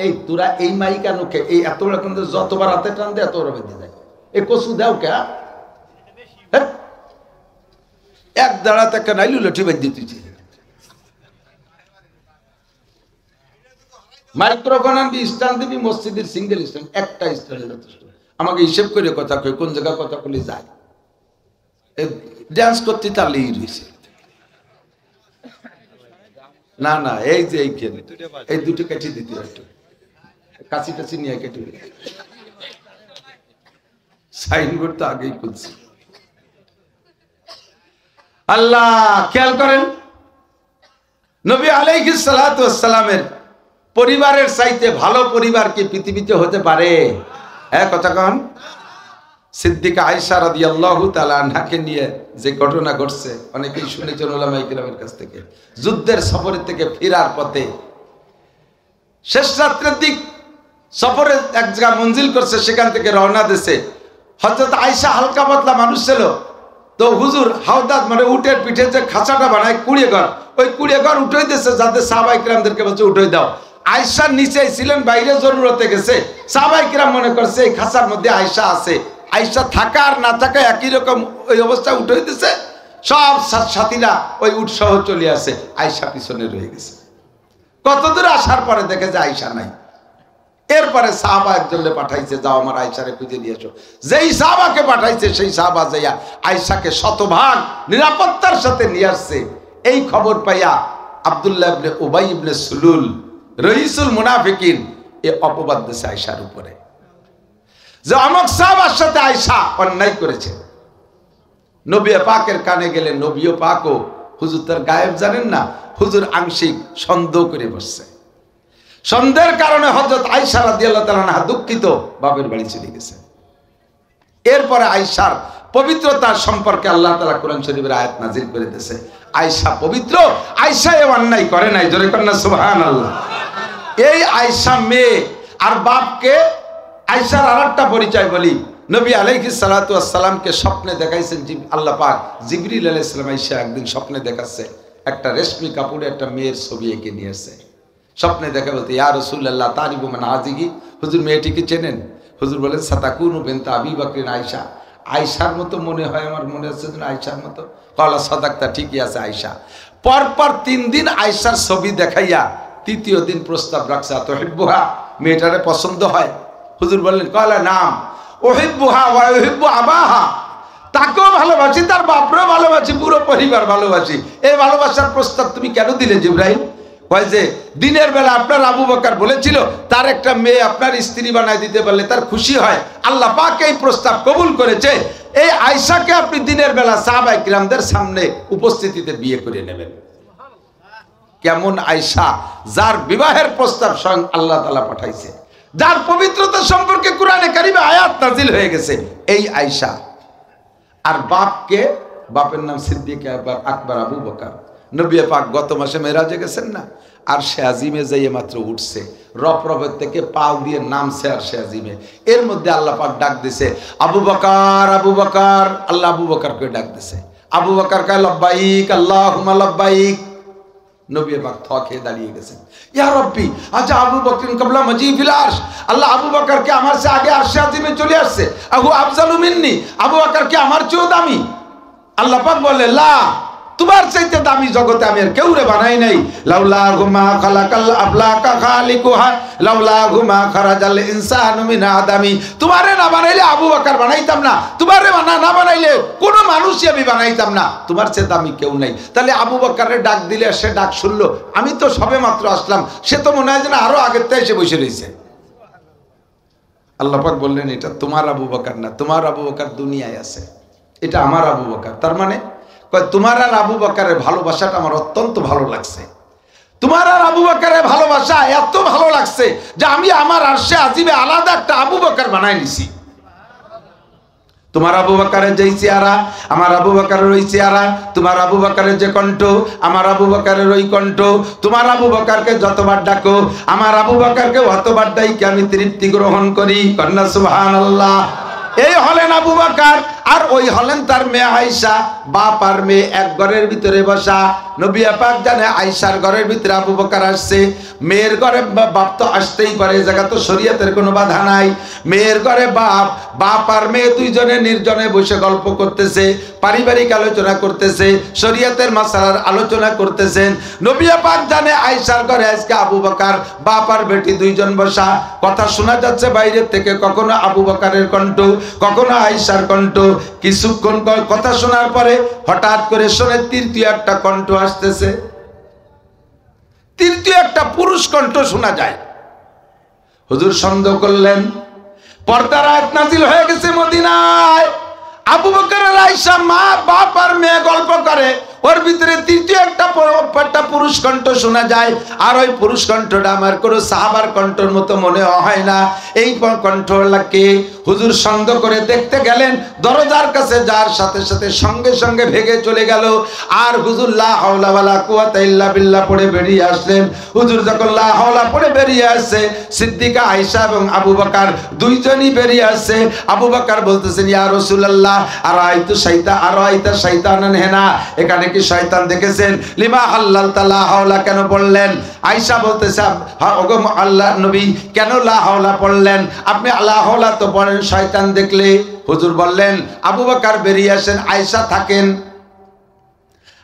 এই তোরা এই মাইকানুকে এই এত রকম যতবার হাতে টান দে এত বেঁধে যায়। এই কচু দাও কে এক দাঁড়া থেকে নাইলু লঠি বেঁধে দিতেছি। মাইক্রোফোন আনবি, স্ট্যান্ড দিবি, মসজিদের সিঙ্গেল স্ট্যান্ড, একটা স্ট্যান্ড যথেষ্ট। আমাকে হিসেব করে কথা কই, কোন জায়গা কথা বলে যায়। ডান্স করতে তাহলেই রয়েছে না না, এই যে এই দুটো কেটে দিতে, একটু কাছি টাছি নিয়ে কেটে সাইনবোর্ড তো আগেই করছি। আল্লাহ খেয়াল করেন, নবী আলাইহিস সালাতু ওয়াস সালামের পরিবারের চাইতে ভালো পরিবার কি পৃথিবীতে হতে পারে? হ্যাঁ কথা কন। সিদ্দিকা আয়েশা রাদিয়াল্লাহু তাআলা আনহাকে নিয়ে যে ঘটনা ঘটছে অনেকেই শুনেছেন উলামায়ে কিরামের কাছ থেকে। যুদ্ধের সফর থেকে ফেরার পথে শেষ রাত্রের দিক সফরে এক জায়গা মঞ্জিল করছে, সেখান থেকে রওনা দিয়েছে। হযরত আয়েশা হালকা পাতলা মানুষ ছিল, তো হুজুর হাওদাত মানে উটের পিঠে যে খাঁচাটা বানায় কুড়িয়ে ঘর, ওই কুড়িয়ে ঘর উঠে দিয়েছে, যাতে সাহাবায়ে কিরামদেরকে বলছে উঠে দাও। আয়েশা নিচে ছিলেন, বাইরে জরুরতে গেছে, সাহাবায়ে কিরাম মনে করছে এই খাঁচার মধ্যে আয়েশা আছে। আয়েশা থাকা আর না থাকা একই রকম ওই অবস্থায় উঠে দিতেছে। সব সাথীরা ওই উট সহ চলে আসে, আয়েশা পিছনে রয়ে গেছে। কত দূর আসার পরে দেখে যে আয়েশা নাই। এরপরে সাহাবা একজনকে পাঠাইছে, যাও আমার আয়েশারে খুঁজে নিয়ে এসো। যেই সাহাবাকে পাঠাইছে সেই সাহাবা যাইয়া আয়েশাকে শতভাগ নিরাপত্তার সাথে নিয়ে আসছে। এই খবর পাইয়া আব্দুল্লাহ ইবনে উবাই ইবনে সুলুল রইসুল মুনাফিকিন এ অপবাদ দিয়েছে আয়েশার উপরে যে অমুক সাহাবার সাথে আয়েশা অন্যায় করেছে। নবী পাকের কানে গেলে নবীও পাকও হুজুর তার গায়েব জানেন না, হুজুর আংশিক সন্দেহ করে বসছে। সন্দেহের কারণে হযরত আয়েশা রাদিয়াল্লাহু তাআলা আনহা দুঃখিত, বাপের বাড়ি চলে গেছে। এরপরে আয়েশার পবিত্রতার সম্পর্কে আল্লাহ তাআলা কোরআন শরীফের আয়াত নাযিল করে দিয়েছে। আয়েশা পবিত্র, আয়েশা এ অন্যায় করে নাই, জোরে কন্না সুবহানাল্লাহ। এই আয়েশা মেয়ে আর বাপকে। আয়েশার আরেকটা পরিচয় বলি, নবী আলাইহিস সালাতু ওয়াস সালামকে স্বপ্নে দেখাইছেন আল্লাহ পাক। জিবরিল আলাইহিস সালাম আয়েশা একদিন স্বপ্নে দেখাচ্ছে একটা রেশমি কাপড়ে একটা মেয়ের ছবি এঁকে নিয়ে আসছে। স্বপ্নে দেখা বলতে ইয়া রাসূলুল্লাহ তারিবু মান হাযিহি, হুজুর মেয়েটিকে চেনেন? হুজুর বলেন সাতাকুনু বিনতে আবি বকর আয়েশা, আয়েশার মতো মনে হয়, আমার মনে হচ্ছে যেন আয়েশার মতো। কলা সাদাকতা, ঠিকই আছে আয়েশা। পরপর 3 দিন আয়েশার ছবি দেখাইয়া তৃতীয় দিন প্রস্তাব রাখছে তুহিব্বুহা, মেয়েটারে পছন্দ হয়? হুজুর বললেন কলা নাম উহিব্বুহা ওয়া উহিব্বু আবাহা, তাকেও ভালোবাসি, তার বাপরেও ভালোবাসি, পুরো পরিবার ভালোবাসি। এই ভালোবাসার প্রস্তাব তুমি কেন দিলে জিবরাইল? কয় যে দিনের বেলা আপনার আবু বকর বলেছিল তার একটা মেয়ে আপনার স্ত্রী বানায় দিতে পারলে তার খুশি হয়, আল্লাহ পাক এই প্রস্তাব কবুল করেছে। এই আয়েশাকে আপনি দিনের বেলা সাহাবায়ে কিরামদের সামনে উপস্থিতিতে বিয়ে করে নেবেন। কেমন আয়েশা, যার বিবাহের প্রস্তাব স্বয়ং আল্লাহ তাআলা পাঠাইছে, যার পবিত্রতা সম্পর্কে কোরআনে কারিমে আয়াত নাযিল হয়ে গেছে, এই আয়েশা। আর বাপকে, বাপের নাম সিদ্দিক আকবর আবু বকর। নবী পাক গত মাসে মেরাজে গেছেন না, আর সে আজিমে যাইয়ে মাত্র উঠছে, রপরপের থেকে পাও দিয়ে নামছে আর সে আজিমে। এর মধ্যে আল্লাহ পাক ডাক দিছে আবু বকর, আবু বকর। আল্লাহ আবু বকরকে ডাক দিছে। আবু বকর কয় লব্বাইক আল্লাহুম্মা লব্বাইক। নবী পাক থকে দাঁড়িয়ে গেছেন, ইয়া রব্বি আচ্ছা আবু বকর কবলা মাজি ফিল আরশ, আল্লাহ আবু বকরকে আমার চেয়ে আগে আরশে আজিমে চলে আসছে, আবু আফজালু মিন্নি, আবু বকরকে আমার চেয়েও দামি। আল্লাহ পাক বলে লা, তোমার চাইতে দামি জগতে আমি আর কেউ রে বানাই নাই। লাউলা গুমা খালাকাল আফলাকা খালিকুহা লাউলা গুমা খারাজাল ইনসানু মিন আদামি, তোমারে না বানাইলে আবু বকর বানাইতাম না, তোমারে না বানাইলে কোন মানুষই আমি বানাইতাম না, তোমার চেয়ে দামি কেউ নাই। তাহলে আবু বকরের ডাক দিলে সে ডাক শুনলো, আমি তো সবে মাত্র আসলাম, সে তো মনে হয় যেন আরো আগের থেকে এসে বসে রয়েছে। আল্লাহ পাক বললেন এটা তোমার আবু বকর না, তোমার আবু বকর দুনিয়ায় আছে, এটা আমার আবু বকর। তার মানে তোমার আর আবু বকরের ভালোবাসাটা আমার অত্যন্ত ভালো লাগছে, তোমার আর আবু বকরের ভালোবাসা এত ভালো লাগছে যে আমি আমার আরশে আজিমে আলাদা একটা আবু বকর বানাই নিছি। তোমার আবু বকরের যেই চেহারা আমার আবু বকরের ওই চেহারা, তোমার আবু বকরের যে কণ্ঠ আমার আবু বকরের ওই কণ্ঠ, তোমার আবু বকরকে যতবার ডাকো আমার আবু বকরকে অতবার ডাইকে আমি তৃপ্তি গ্রহণ করি। কন্যা সুবহানাল্লাহ। এই হলেন আবু বকর, আর ওই হলেন তার মেয়ে আয়েশা। বাপ আর মেয়ে এক ঘরের ভিতরে বসা। নবী পাক জানে আয়েশার ঘরের ভিতরে আবু বকর আসছে, মেয়ের ঘরে বাপ তো আসতেই পারে, এই জায়গা তো শরীয়তের কোনো বাধা নাই। মেয়ের ঘরে বাপ আর মেয়ে দুইজনে নির্জনে বসে গল্প করতেছে, পারিবারিক আলোচনা করতেছে, শরীয়তের মাসালার আলোচনা করতেছেন। নবী পাক জানে আয়েশার ঘরে আজকে আবু বকর বাপ আর বেটি দুইজন বসা, কথা শোনা যাচ্ছে বাইরের থেকে, কখনো আবু বকরের কণ্ঠ, কখনো আয়েশার কণ্ঠ। কিছুক্ষণ কথা শোনার পরে হঠাৎ করে শোনে তৃতীয় একটা কণ্ঠ আসতেছে, তৃতীয় একটা পুরুষ কণ্ঠ শোনা যায়। হুজুর সন্দেহ করলেন, পর্দার আয়াত নাযিল হয়ে গেছে মদিনায়। আবু বকর আর আয়েশা মা বাপ আর মেয়ে গল্প করে, ওর ভিতরে তৃতীয় একটা পুরুষ কণ্ঠ শোনা যায়, আর ওই পুরুষ কণ্ঠটা আমার কোনো সাহাবার কণ্ঠর মতো মনে হয় না। এই কণ্ঠটাকে হুজুর সন্দেহ করে দেখতে গেলেন, দরজার কাছে যার সাথে সাথে সঙ্গে সঙ্গে ভেগে চলে গেল। আর হুজুর লা হাওলা ওয়ালা কুওয়াতা ইল্লা বিল্লাহ পড়ে বেরিয়ে আসলেন। হুজুর যখন লা হাওলা পড়ে বেরিয়ে আসছে, সিদ্দিকা আয়েশা এবং আবু বকর দুইজনই বেরিয়ে আসছে। আবু বকর বলতেছেন, ইয়া রাসূলুল্লাহ আরাইতা শাইতানান হেনা, এখানে কি শয়তান দেখেছেন? লিমা হাল্লালতা লা হাওলা কেন পড়লেন? আয়েশা বলতেছে, ওগো আল্লাহর নবী, কেন লা হাওলা পড়লেন? আপনি লা হাওলা তো পড়েন শয়তান দেখলে। হুজুর বললেন, আবু বকর বেরিয়ে আসেন, আয়েশা থাকেন।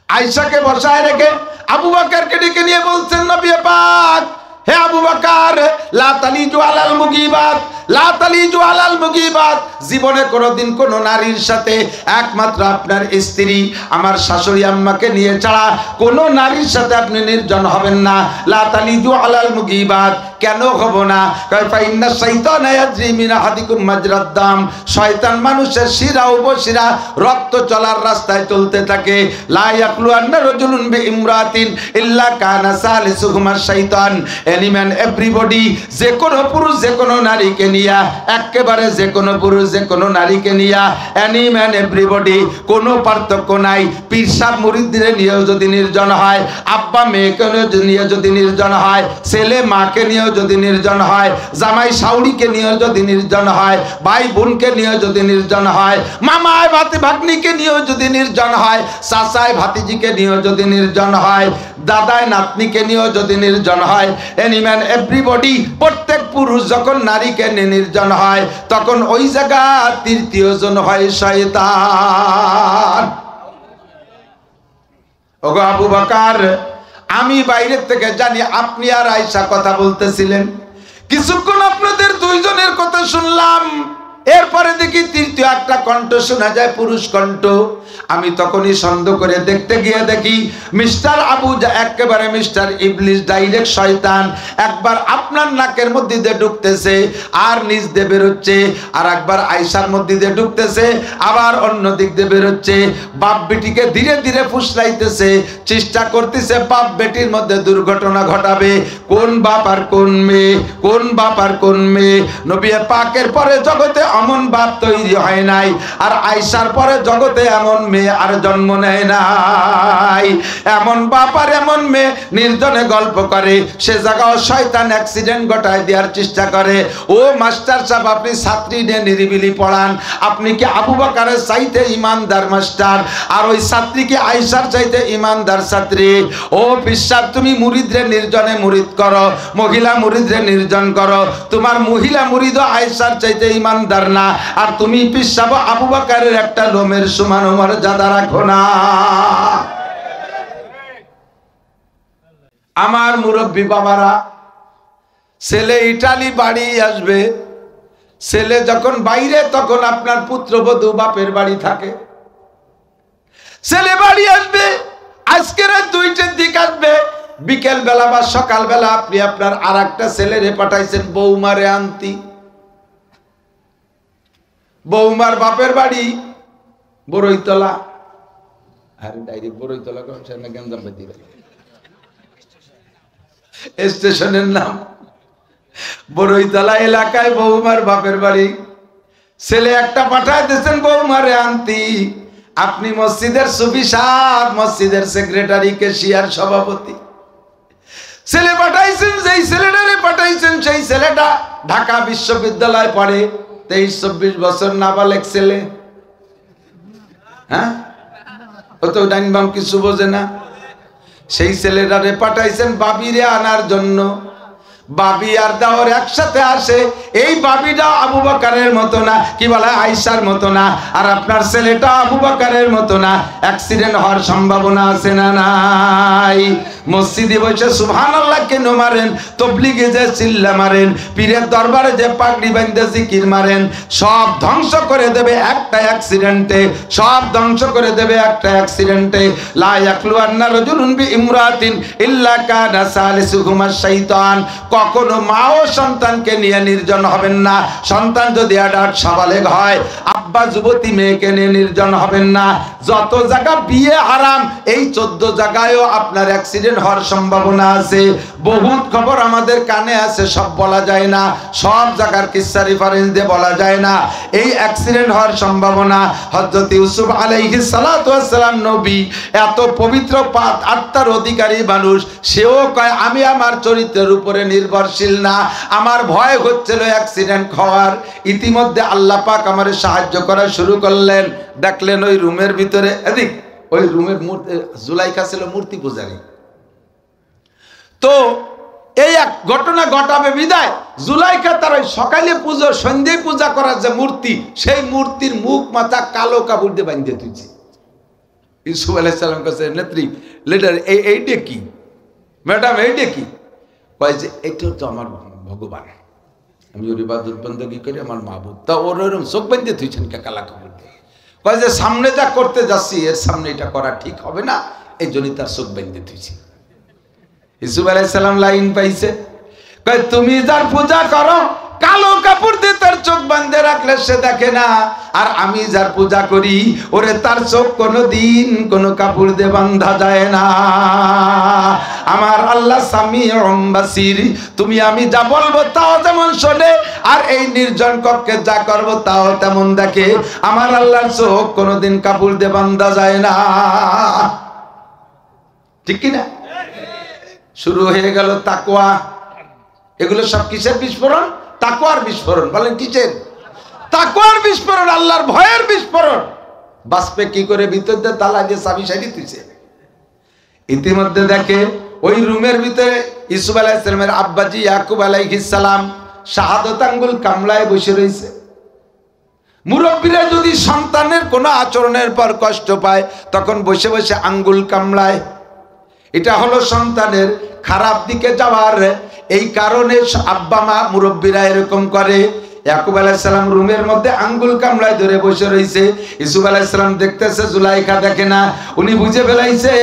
আয়েশাকে বসায় রেখে আবু বকরকে ডেকে নিয়ে বলছেন, নবী পাক, হে আবু বকর, লা তালিজু আলাল মুগিবাত, লা তালিজু আলাল মুগিবাত, জীবনে কোনোদিন কোন নারীর সাথে একমাত্র আপনার স্ত্রী আমার শাশুড়ি আম্মাকে নিয়ে ছাড়া কোন নারীর সাথে আপনি নির্জন হবেন না। লা তালিজু আলাল মুগিবাত, কেন হব না? কারণ ইন্না শাইতানা ইয়াজরি মিন আহাদিকুম মাজরাদ দাম, শয়তান মানুষের শিরা উপশিরা রক্ত চলার রাস্তায় চলতে থাকে। লা ইয়াকলু আন্না রাজুলুন বিইমরাতিন ইল্লা কানা সালিসুহুমা শাইতান, এনি ম্যান এভরিবডি, যে কোনো পুরুষ যে কোনো নারীকে নিয়া, একেবারে যে কোনো পুরুষ যে কোনো নারীকে নিয়া, এনি ম্যান এভরিবডি, কোনো পার্থক্য নাই। পীর সাহেব মুরিদদের নিয়েও যদি নির্জন হয়, আব্বা মেয়েকে নিয়ে যদি নির্জন হয়, ছেলে মাকে নিয়েও যদি নির্জন হয়, জামাই শাউরিকে নিয়েও যদি নির্জন হয়, ভাই বোনকে নিয়েও যদি নির্জন হয়, মামায় ভাগ্নিকে নিয়েও যদি নির্জন হয়, চাচায় ভাতিজিকে নিয়েও যদি নির্জন হয়, দাদায় নাতনিকে নিয়েও যদি নির্জন হয়, এনি ম্যান এভরিবডি, প্রত্যেক পুরুষ যখন নারীকে নিয়ে নির্জন হয়, তখন ওই জায়গা তৃতীয় জন হয় শয়তান। ওগো আবু বকর, আমি বাইরের থেকে জানি আপনি আর আয়েশা কথা বলতেছিলেন, কিছুক্ষণ আপনাদের দুইজনের কথা শুনলাম, এরপরে দেখি তৃতীয় একটা কণ্ঠ শোনা যায়, পুরুষ কণ্ঠ। আমি তখনই সন্দেহ করে দেখতে গিয়ে দেখি মিস্টার আবু, একেবারে মিস্টার ইবলিস, ডাইরেক্ট শয়তান, একবার আপনার নাকের মধ্যে দিয়ে ঢুকতেছে আর নিচ দিয়ে বেরোচ্ছে, আর একবার আয়েশার মধ্যে দিয়ে ঢুকতেছে আবার অন্য দিক দিয়ে বেরোচ্ছে। বাপ বেটিকে ধীরে ধীরে ফুসলাইতেছে, চেষ্টা করতেছে বাপ বেটির মধ্যে দুর্ঘটনা ঘটাবে। কোন বাপ আর কোন মেয়ে, কোন বাপ আর কোন মেয়ে? নবী পাকের পরে জগতে এমন বাপ তৈরি হয় নাই, আর আয়েশার পরে জগতে এমন মেয়ে আর জন্ম নেয় নাই। এমন বাপ আর এমন মেয়ে নির্জনে গল্প করে, সে জায়গাও শয়তান অ্যাক্সিডেন্ট ঘটায় দেওয়ার চেষ্টা করে। ও মাস্টার সাহেব, আপনি ছাত্রী নিয়ে নিরিবিলি পড়ান, আপনি কি আবু বকরের চাইতে ইমানদার মাস্টার, আর ওই ছাত্রী কি আয়েশার চাইতে ইমানদার ছাত্রী? ও পিসাব, তুমি মুরিদরে নির্জনে মুরিদ করো, মহিলা মুরিদরে নির্জন করো, তোমার মহিলা মুরিদ আয়েশার চাইতে ইমানদার না, আর তুমি পিসাব আবু বকরের একটা লোমের সমান মর্যাদা রাখো না। আমার মুরব্বী বাবারা, ছেলে ইটালি বাড়ি আসবে, ছেলে যখন বাইরে তখন আপনার পুত্রবধূ বাপের বাড়ি থাকে। ছেলে বাড়ি আসবে, আজকের 2টার দিক আসবে, বিকেল বেলা বা সকাল বেলা আপনি আপনার আর একটা ছেলেরে পাঠাইছেন বৌমারে আনতি। বৌমার বাপের বাড়ি বড়ইতলা, আরে ডাইরেক্ট বড়ইতলা স্টেশনের নাম বড়ইতলা এলাকায় বৌমার বাপের বাড়ি। ছেলে একটা পাঠায় দিয়েছেন বৌমারে আনতি। আপনি মসজিদের সুফি সাহেব, মসজিদের সেক্রেটারি, কেশিয়ার, সভাপতি। ছেলে পাঠাইছেন, যেই ছেলেটারে পাঠাইছেন সেই ছেলেটা ঢাকা বিশ্ববিদ্যালয় পড়ে, 23-24 বছর, নাবালেক ছেলে। হ্যাঁ, ও তো ডাইন বাম কিছু বোঝে না। সেই ছেলেটারে পাঠাইছেন বাবিরে আনার জন্য। বাবি আর দাওর একসাথে আসে। এই বাবিটা আবু বকরের মতো না, কি বলে, আয়েশার মতো না, আর আপনার ছেলেটা আবু বকরের মতো না। অ্যাক্সিডেন্ট হওয়ার সম্ভাবনা আছে না নাই? মসজিদে বসে সুবহানাল্লাহ কেন মারেন, তবলিগে যে চিল্লা মারেন, পীরের দরবারে যে পাগড়ি বাঁধে জিকির মারেন, সব ধ্বংস করে দেবে একটা অ্যাক্সিডেন্টে, সব ধ্বংস করে দেবে একটা অ্যাক্সিডেন্টে। লা ইয়াখলুয়ান্না রাজুলুন বিইমরাতিন ইল্লা কানা সালিসুহুমা শাইতান। কখনো মা ও সন্তানকে নিয়ে নির্জন হবেন না। সন্তান যদি আডাট সাবালেগ হয়, আব্বা যুবতী মেয়েকে নিয়ে নির্জন হবেন না। যত জায়গা বিয়ে হারাম, এই 14 জায়গায়ও আপনার অ্যাক্সিডেন্ট হওয়ার সম্ভাবনা আছে। বহুত খবর আমাদের কানে আছে, সব বলা যায় না, সব জায়গার কিসসা রেফারেন্স দিয়ে বলা যায় না। এই অ্যাক্সিডেন্ট হওয়ার সম্ভাবনা। হযরত ইউসুফ আলাইহিস সালাতু ওয়াস সালাম নবী, এত পবিত্র আত্মার অধিকারী মানুষ, সেও কয় আমি আমার চরিত্রের উপরে নির্ভরশীল না, আমার ভয় হচ্ছিল অ্যাক্সিডেন্ট হওয়ার। ইতিমধ্যে আল্লাহ পাক আমারে সাহায্য করা শুরু করলেন। দেখলেন ওই রুমের ভিতরে, এদিক ওই রুমের মূর্তি, জুলাইখা ছিল মূর্তি পূজারী। তো এই এক ঘটনা ঘটাবে বিদায় জুলাইখা তার ওই সকালে পুজো সন্ধ্যায় পূজা করার যে মূর্তি, সেই মূর্তির মুখ মাথা কালো কাপড় দিয়ে বাঁধতে তুইছে। ইউসুফ আলাইহিস সালাম কাছে, নেত্রী লিডার, এইটা কি ম্যাডাম, এইটা কি? কয় যে এটা তো আমার ভগবান, আমি ওর ইবাদত বন্দেগী করি, আমার মাহবুব। তা ওর ওরকম চোখ বাঁধতে তুইছেন কে কালা কাপড় দিয়ে? কয় যে সামনে যা করতে যাচ্ছি এর সামনে এটা করা ঠিক হবে না, এই জন্যই তার চোখ বাঁধতে তুইছি। ইউসুফ আলাইহিস সালাম লাইন পাইছে, কয় তুমি যার পূজা করো কালো কাপড় দিয়ে তার চোখ বাঁধে রাখলে সে দেখে না, আর আমি যার পূজা করি ওরে তার চোখ কোনোদিন কোনো কাপড় দিয়ে বাঁধা যায় না। আমার আল্লাহ সামিউম বাসির, তুমি আমি যা বলবো তাও যেমন শোনে, আর এই নির্জন কক্ষে যা করবো তাও তেমন দেখে। আমার আল্লাহর চোখ কোনোদিন কাপড় দিয়ে বাঁধা যায় না। ঠিক কিনা? শুরু হয়ে গেল তাকওয়া। এগুলো সব কিসের বিস্ফোরণ? তাকওয়ার বিস্ফোরণ। বলেন কিসের? তাকওয়ার বিস্ফোরণ, আল্লাহর ভয়ের বিস্ফোরণ। বাসপে কি করে ভিতর দিয়ে তালা দিয়ে চাবি সাইডে তুইছে। ইতিমধ্যে দেখে ওই রুমের ভিতরে ইউসুফ আলাইহিস সালামের আব্বাজি ইয়াকুব আলাইহিস সালাম শাহাদত আঙ্গুল কামলায় বসে রয়েছে। মুরব্বীরা যদি সন্তানের কোনো আচরণের পর কষ্ট পায়, তখন বসে বসে আঙ্গুল কামলায়। এটা হলো সন্তানের খারাপ দিকে যাওয়ার এই কারণে আব্বা মা মুরব্বীরা এরকম করে। ইয়াকুব আলাইহিস সালাম রুমের মধ্যে আঙ্গুল কামলায় ধরে বসে রয়েছে। ইউসুফ আলাইহিস সালাম দেখতেছে, জুলাইখা দেখে না। উনি বুঝে ফেলাইছে,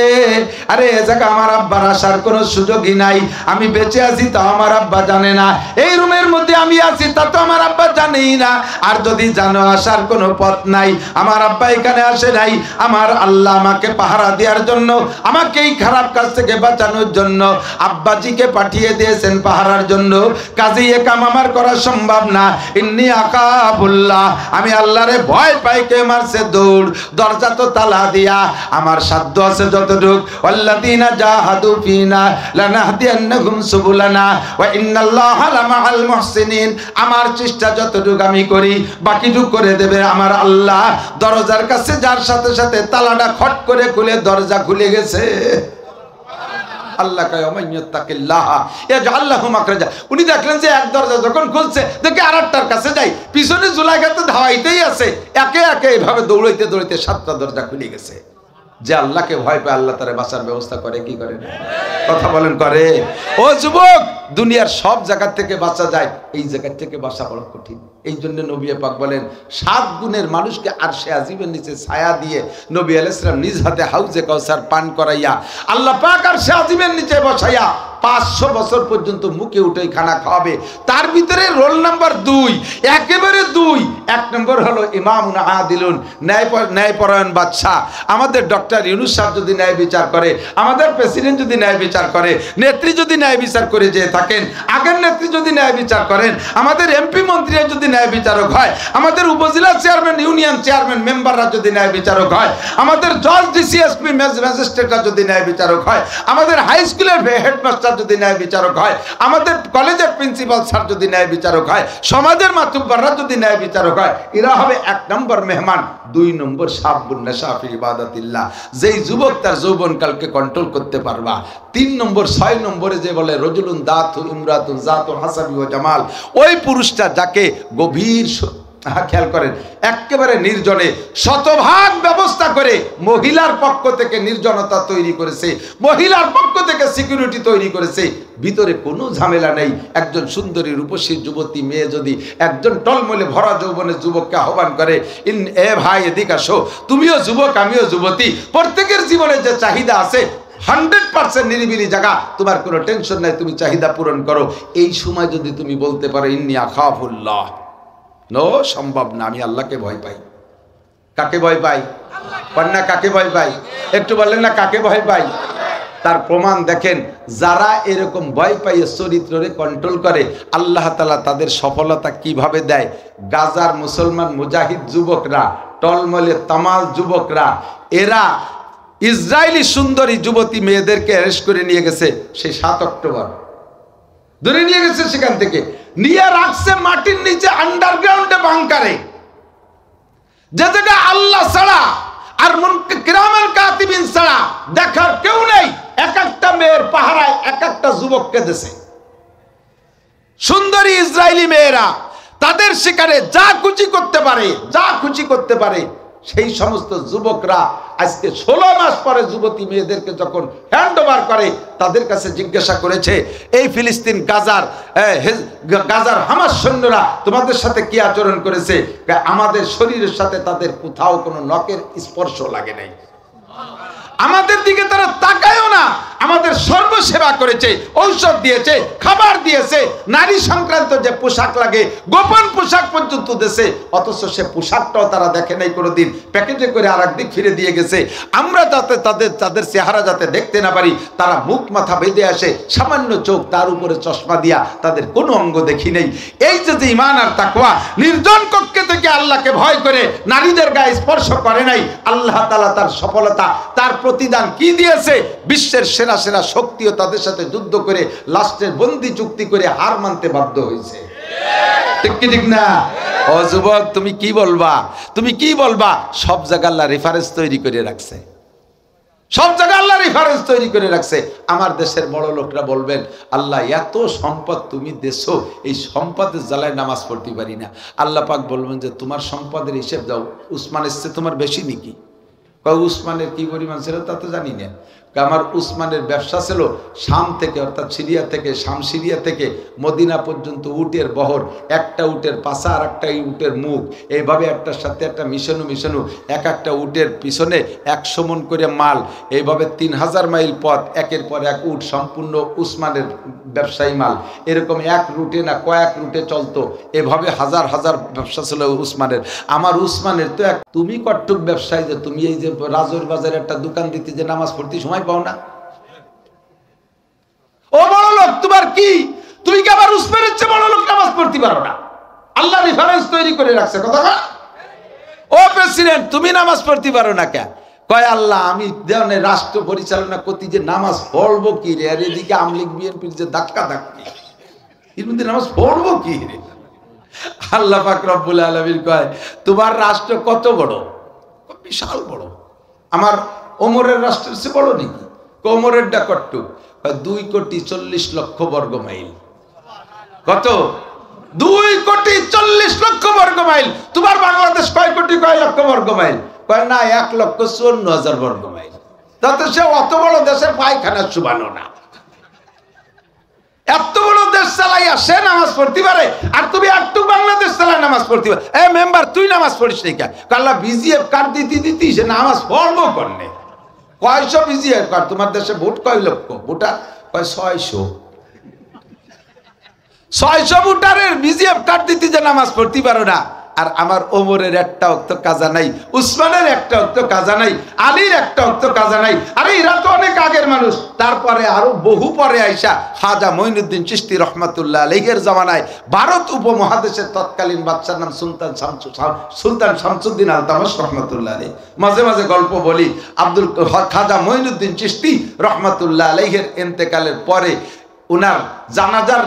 আরে এ জায়গা আমার আব্বার আসার কোনো সুযোগই নাই। আমি বেঁচে আছি তা আমার আব্বা জানে না, এই রুমের মধ্যে আমি আছি তা তো আমার আব্বা জানেই না। আর যদি জানো আসার কোনো পথ নাই, আমার আব্বা এখানে আসে নাই, আমার আল্লাহ আমাকে পাহারা দেওয়ার জন্য, আমাকে এই খারাপ কাজ থেকে বাঁচানোর জন্য আব্বাজিকে পাঠিয়ে দিয়েছেন পাহারার জন্য। কাজেই এ কাম আমার করা সম্ভব না। ইন্নী আকাবুল্লাহ, আমি আল্লাহরে ভয় পাই। কে মারছে দৌড়, দরজা তো তালা দিয়া। আমার সাধ্য আছে যতটুক, ওয়াল্লাযীনা জাহাদু ফিনা লানাহদিয়ান্নাহুম সুবুলানা ওয়া ইন্নাল্লাহা লামাআল মুহসিনিন। আমার চেষ্টা যতটুক আমি করি, বাকিটুক করে দেবে আমার আল্লাহ। দরজার কাছে যার সাথে সাথে তালাটা খট করে খুলে দরজা খুলে গেছে। আল্লাহ কয় ওমাইয়াত্তাকিল্লাহ ইয়াজআল লাহু মাখরাজা। উনি দেখলেন যে এক দরজা যখন খুলছে, দেখে আরেকটার কাছে যাই, পিছনে জুলাইখা তো ধাওয়াইতেই আছে। একে একে এইভাবে দৌড়াইতে দৌড়াইতে 7টা দরজা খুলে গেছে। যে আল্লাহকে ভয় পায় আল্লাহ তারে বাঁচার ব্যবস্থা করে কি করে না? কথা বলেন করে? ও যুবক, দুনিয়ার সব জায়গা থেকে বাঁচা যায়, এই জায়গা থেকে বাঁচা বড় কঠিন। এই জন্য নবী পাক বলেন 7 গুণের মানুষকে আরশে আজিমের নিচে ছায়া দিয়ে নবী আলাইহিস সালাম নিজ হাতে হাউজে কাউসার পান করাইয়া আল্লাহ পাক আরশে আজিমের নিচে বসাইয়া 500 বছর পর্যন্ত মুখে উঠে খানা খাওয়াবে। তার ভিতরে রোল নাম্বার 2, একেবারে 2। 1 নম্বর হলো ইমামুন আদিলুন, ন্যায়পরায়ণ বাদশাহ। আমাদের ডক্টর ইউনূস সাহেব যদি ন্যায় বিচার করে, আমাদের প্রেসিডেন্ট যদি ন্যায় বিচার করে, নেত্রী যদি ন্যায় বিচার করে যেয়ে থাকেন, আগের নেত্রী যদি ন্যায় বিচার করেন, আমাদের এমপি মন্ত্রীরা যদি ন্যায় বিচারক হয়, আমাদের উপজেলা চেয়ারম্যান, ইউনিয়ন চেয়ারম্যান, মেম্বাররা যদি ন্যায় বিচারক হয়, আমাদের জজ, ডিসি, এসপি, ম্যাজিস্ট্রেটরা যদি ন্যায় বিচারক হয়, আমাদের হাই স্কুলের হেডমাস্টার যদি ন্যায় বিচারক হয়, আমাদের কলেজের প্রিন্সিপাল স্যার যদি ন্যায় বিচারক হয়, সমাজের মাতুব্বররা যদি ন্যায় বিচারক হয়, এরা হবে 1 নম্বর মেহমান। 2 নম্বর শাবুন নাশা ফি ইবাদাতিল্লাহ, যেই যুবক তার যৌবনকালকে কন্ট্রোল করতে পারবা। 3 নম্বর 6 নম্বরে যে বলে রজুলুন দাতু ইমরাতুন জাতু হাসাবি ওয়া জামাল, ওই পুরুষটা যাকে গভীর খেয়াল করেন, একেবারে নির্জনে শতভাগ ব্যবস্থা করে মহিলার পক্ষ থেকে নির্জনতা তৈরি করেছে, মহিলার পক্ষ থেকে সিকিউরিটি তৈরি করেছে, ভিতরে কোনো ঝামেলা নেই। একজন সুন্দরী রূপসী যুবতী মেয়ে যদি একজন টলমলে ভরা যৌবনের যুবককে আহ্বান করে, এ ভাই এদিকে আসো, তুমিও যুবক আমিও যুবতী, প্রত্যেকের জীবনে যে চাহিদা আছে 100% নিরিবিলি জায়গা, তোমার কোনো টেনশন নাই, তুমি চাহিদা পূরণ করো। এই সময় যদি তুমি বলতে পারো ইন্নী আখাফুল্লাহ, নো, সম্ভব না, আমি আল্লাহকে ভয় পাই। কাকে ভয় পাই? না, কাকে ভয় পাই? একটু বললেন না কাকে ভয় পাই? তার প্রমাণ দেখেন, যারা এরকম ভয় পাইয়ে চরিত্রে কন্ট্রোল করে, আল্লাহ তাআলা তাদের সফলতা কিভাবে দেয়। গাজার মুসলমান মুজাহিদ যুবকরা, টলমলে তামাল যুবকরা, এরা ইসরায়েলি সুন্দরী যুবতী মেয়েদেরকে অ্যারেস্ট করে নিয়ে গেছে সেই 7 অক্টোবর, ধরে নিয়ে গেছে, সেখান থেকে নিয়ে রাখছে মাটির নিচে আন্ডারগ্রাউন্ডে বাংকারে, যে জায়গায় আল্লাহ ছাড়া আর কিরামান কাতিবিন ছাড়া দেখার কেউ নেই। এক একটা মেয়ের পাহারায় এক একটা যুবককে দেশে। সুন্দরী ইসরায়েলি মেয়েরা তাদের শিকারে যা খুশি করতে পারে, যা খুশি করতে পারে। সেই সমস্ত যুবকরা আজকে 16 মাস পরে যুবতী মেয়েদেরকে যখন হ্যান্ড ওভার করে, তাদের কাছে জিজ্ঞাসা করেছে, এই ফিলিস্তিন গাজার হামাস সৈন্যরা তোমাদের সাথে কি আচরণ করেছে? আমাদের শরীরের সাথে তাদের কোথাও কোনো নখের স্পর্শ লাগে নাই, আমাদের দিকে তারা তাকায়ও না, আমাদের সর্বসেবা করেছে, ঔষধ দিয়েছে, খাবার দিয়েছে, নারী সংক্রান্ত যে পোশাক লাগে গোপন পোশাক পর্যন্ত দেশে, অথচ সে পোশাকটাও তারা দেখে নাই কোনোদিন, প্যাকেটে করে আর একদিক ফিরে দিয়ে গেছে। আমরা যাতে তাদের চেহারা যাতে দেখতে না পারি, তারা মুখ মাথা বেঁধে আসে, সামান্য চোখ, তার উপরে চশমা দিয়া, তাদের কোনো অঙ্গ দেখি নেই। এই যে ঈমান আর তাকওয়া, নির্জন কক্ষে থেকে আল্লাহকে ভয় করে নারীদের গায়ে স্পর্শ করে নাই, আল্লাহ তাআলা তার সফলতা, তার প্রতিদান কি দিয়েছে? বিশ্বের সেরা সেরা শক্তিও তাদের সাথে যুদ্ধ করে লাস্টের বন্দি চুক্তি করে হার মানতে বাধ্য হয়েছে। ঠিক কি ঠিক না? ও যুবক, তুমি কি বলবা? তুমি কি বলবা? সব জায়গায় আল্লাহ রেফারেন্স তৈরি করে রাখছে, সব জায়গায় আল্লাহ রেফারেন্স তৈরি করে রাখছে। আমার দেশের বড় লোকরা বলবেন, আল্লাহ এত সম্পদ তুমি দেছো, এই সম্পদের জ্বালায় নামাজ পড়তে পারি না। আল্লাহ পাক বলবেন যে তোমার সম্পদের হিসেব দাও, উসমানের চেয়ে তোমার বেশি নাকি? উসমানের কি পরিমাণ ছিল তা তো জানি না। আমার উসমানের ব্যবসা ছিল শাম থেকে, অর্থাৎ সিরিয়া থেকে, শাম সিরিয়া থেকে মদিনা পর্যন্ত উটের বহর, একটা উটের পাছা আর একটা উটের মুখ, এইভাবে একটার সাথে একটা মিশানো, এক একটা উটের পিছনে 100 মণ করে মাল, এইভাবে 3000 মাইল পথ, একের পর এক উট, সম্পূর্ণ উসমানের ব্যবসায়ী মাল। এরকম এক রুটে না কয়েক রুটে চলতো, এভাবে হাজার হাজার ব্যবসা ছিল উসমানের। আমার উসমানের তো এক, তুমি কট্টুক ব্যবসায়ী যে তুমি এই যে রাজুর বাজারে একটা দোকান দিতে যে নামাজ পড়তে সময় পাও না? ও বড় লোক, তোমার কি? তুমি কি আবার উসমানের চেয়ে বড় লোক নামাজ পড়তে পারো না? আল্লাহ রেফারেন্স তৈরি করে রাখছে। কথা না? ও প্রেসিডেন্ট, তুমি নামাজ পড়তে পারো না কেন? কয় আল্লাহ, আমি দেওয়ানে রাষ্ট্র পরিচালনা করতে যে নামাজ পড়বো কি রে? আর এদিকে আমলিগ বিএনপির যে ধাক্কা ধাক্কি, এর মধ্যে নামাজ পড়বো কি রে? আল্লাহ পাক রব্বুল আলামিন কয়, তোমার রাষ্ট্র কত বড়? বিশাল বড়। আমার ওমরের রাষ্ট্রের চেয়ে বড় নাকি? ওমরের ডা কট্টু? 2,40,00,000 বর্গ মাইল। কত? 2,40,00,000 বর্গ মাইল। তোমার বাংলাদেশ কয় কোটি কয় লক্ষ বর্গ মাইল? কয় না, 1,54,000 বর্গ মাইল। তাতে সে অত বড় দেশের পায়খানা চুবানো না। এত বড় দেশ চালাইয়া সে নামাজ পড়তে পারে, আর তুমি একটু বাংলাদেশ চালাই নামাজ পড়তে পারে। এ মেম্বার, তুই নামাজ পড়িস নাই কেন? আল্লাহ বিজিএফ কার্ড দিতি সে নামাজ পড়বো করনে। 100 বিজিএফ কার্ড? তোমার দেশে ভোট কয় লক্ষ? ভোটার কয় 600 ভোটারের বিজিএফ কার্ড দিতে যে নামাজ পড়তে পারো না। আর আমার ওমরের একটা অক্ত কাজা নাই, উসমানের একটা অক্ত কাজা নাই, আলীর একটা অক্ত কাজা নাই। আরে এরা তো অনেক আগের মানুষ। তারপরে আরো বহু পরে আইসা খাজা মঈনুদ্দিন চিশতি রহমাতুল্লাহ আলাইহির জামানায় ভারত উপমহাদেশের তৎকালীন বাদশার নাম সুলতান শামসুদ্দিন আলতামাশ রহমাতুল্লাহ আলাইহি। মাঝে মাঝে গল্প বলি, খাজা মঈনুদ্দিন চিশতি রহমাতুল্লাহ আলাইহির ইন্তেকালের পরে উনার জানাজার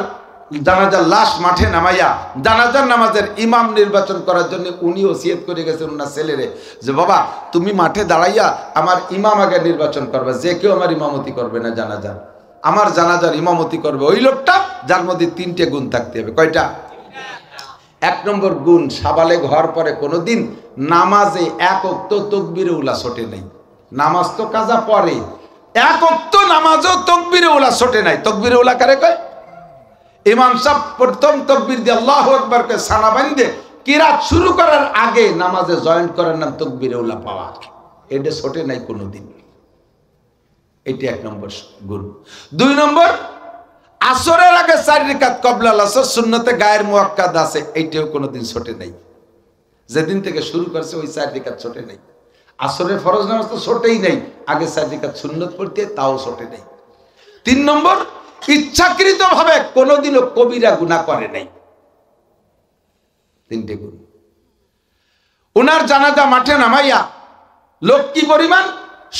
লাশ মাঠে নামাইয়া জানাজার নামাজের ইমাম নির্বাচন করার জন্য উনি ওসিয়ত করে গেছেন ওনার ছেলেরে, যে বাবা তুমি মাঠে দাঁড়াইয়া আমার ইমাম আগে নির্বাচন করবে, যে কেউ আমার ইমামতি করবে না জানাজার, আমার জানাজার ইমামতি করবে ওই লোকটা যার মধ্যে 3টে গুণ থাকতে হবে। কয়টা? এক নম্বর গুণ, সাবালেগ হওয়ার পরে কোনোদিন নামাজে এক ওয়াক্ত তাকবীরে উলা ছোটে নাই। নামাজ তো কাজা পরে, এক ওয়াক্ত নামাজও তাকবীরে উলা ছোটে নাই। তাকবীরে উলা কারে কয়? ইমাম সাহেব প্রথম তাকবীর দিয়ে আল্লাহু আকবার কে সানা বাঁধে কিরাত শুরু করার আগে নামাজে জয়েন করার নাম তাকবীরে উলা পাওয়া। এটা ছোটে নাই কোনোদিন। এটি এক নম্বর গুণ। দুই নম্বর, আসরের আগে 4 রাকাত ক্বাবলা আসর সুন্নতে গায়ের মুআক্কাদ আছে, এইটাও কোনোদিন ছোটে নাই। যেদিন থেকে শুরু করছে ওই 4 রাকাত ছোটে নাই। আসরের ফরজ নামাজ তো ছোটেই নাই, আগে 4 রাকাত সুন্নত পড়তে তাও ছোটে নাই। 3 নম্বর, ইচ্ছাকৃতভাবে কোনোদিনও কবিরা গুনাহ করে নাই। 3টে গুণ। উনার জানাজা মাঠে নামাইয়া লোক কি পরিমাণ,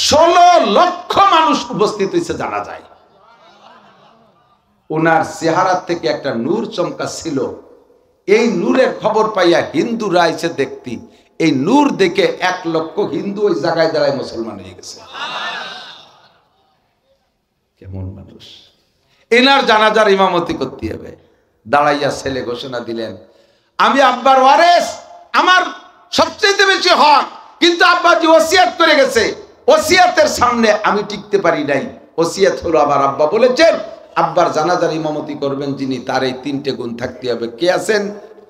16 লক্ষ মানুষ উপস্থিত হয়েছে জানাজায়। উনার চেহারা থেকে একটা নূর চমকা ছিল। এই নূরের খবর পাইয়া হিন্দুরা এসে দেখতি, এই নূর দেখে 1 লক্ষ হিন্দু ওই জায়গায় দাঁড়ায় মুসলমান হয়ে গেছে। কেমন মানুষ! এনার জানাজার ইমামতি করতে হবে। দাঁড়াইয়া ছেলে ঘোষণা দিলেন, আমি আব্বার ওয়ারেস, আমার সবচেয়ে বেশি হক, কিন্তু আব্বাজি ওসিয়াত করে গেছে, ওসিয়াতের সামনে আমি টিকতে পারি নাই। ওসিয়াত হলো আমার আব্বা বলেছেন আব্বার জানাজার ইমামতি করবেন যিনি, তার এই 3টে গুণ থাকতে হবে। কে আছেন?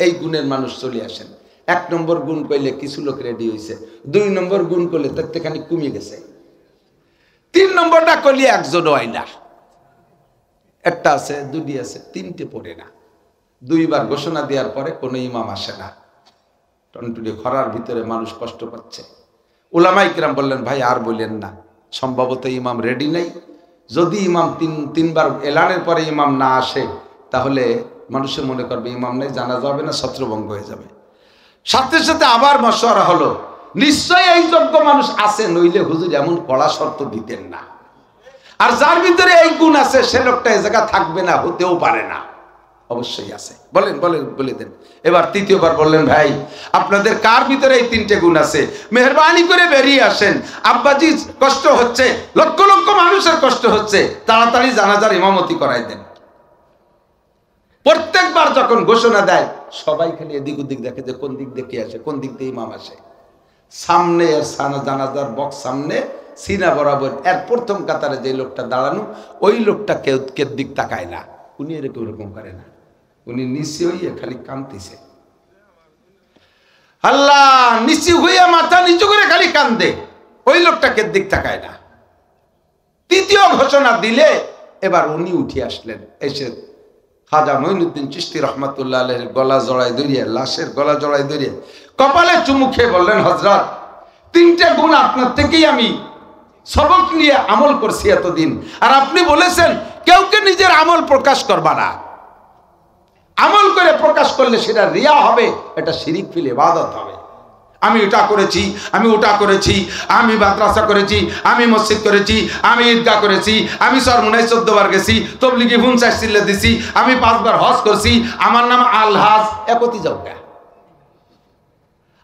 এই গুণের মানুষ চলে আসেন। 1 নম্বর গুণ কইলে কিছু লোক রেডি হয়েছে, 2 নম্বর গুণ করলে তাতে খানিক কমে গেছে, 3 নম্বরটা করলে একজনও হয় না। একটা আছে, 2টি আছে, 3টে পড়ে না। 2বার ঘোষণা দেওয়ার পরে কোনো ইমাম আসে না। টনটুনি খরার ভিতরে মানুষ কষ্ট পাচ্ছে। উলামায়ে কিরাম বললেন, ভাই আর বললেন না, সম্ভবত ইমাম রেডি নেই। যদি ইমাম 3বার এলানের পরে ইমাম না আসে তাহলে মানুষে মনে করবে ইমাম নেই, জানা যাবে না, ছত্রভঙ্গ হয়ে যাবে। সাথে সাথে আবার মশওয়ারা হলো, নিশ্চয়ই এই যোগ্য মানুষ আছে, নইলে হুজুর এমন কড়া শর্ত দিতেন না। আর যার ভিতরে এই গুণ আছে সে লোকটা এই জায়গা থাকবে না, হতেও পারে না। অবশ্যই আছে। বলেন বলেন বলে দেন। এবার 3য়বার বললেন, ভাই আপনাদের কার ভিতরে এই 3টে গুণ আছে? মেহেরবানি করে বেরিয়ে আসেন। আব্বাজি কষ্ট হচ্ছে, লক্ষ লক্ষ মানুষের কষ্ট হচ্ছে, তাড়াতাড়ি জানাজার ইমামতি করাই দেন। প্রত্যেকবার যখন ঘোষণা দেয় সবাই খালি এদিক ওদিক দেখে যে কোন দিক দিয়ে কে আসে, কোন দিক দিয়ে ইমাম আসে। সামনে জানাজার বক্স সামনে সিনা বরাবর এর প্রথম কাতারে যে লোকটা দাঁড়ানো, ওই লোকটা কেউ দিক তাকায় না। উনি এরকম এরকম করে না, উনি নিচে হইয়া খালি কাঁদতেছে। আল্লাহ, নিচে হইয়া মাথা নিচু করে খালি কান্দে, ওই লোকটা কে দিক তাকায় না। 3য় ঘোষণা দিলে এবার উনি উঠে আসলেন। এসে খাজা মঈনুদ্দিন চিশতি রহমাতুল্লাহ আলাইহির গলা জড়াই ধরিয়ে, লাশের গলা জড়াই ধরিয়ে কপালে চুমু খেয়ে বললেন, হযরত 3টে গুণ আপনার থেকেই আমি সবক নিয়ে আমল করছি এতদিন, আর আপনি বলেছেন কেউকে নিজের আমল প্রকাশ করবা না। আমল করে প্রকাশ করলে সেটা রিয়া হবে, এটা শিরিক ফিল ইবাদত হবে। আমি এটা করেছি, আমি ওটা করেছি, আমি মাদ্রাসা করেছি, আমি মসজিদ করেছি, আমি ঈদগাহ করেছি, আমি সরমুনায় 14 বার গেছি, তবলিগি 50 চিল্লা দিছি, আমি 5 বার হজ করছি, আমার নাম আলহাজ। একতি যাও কে?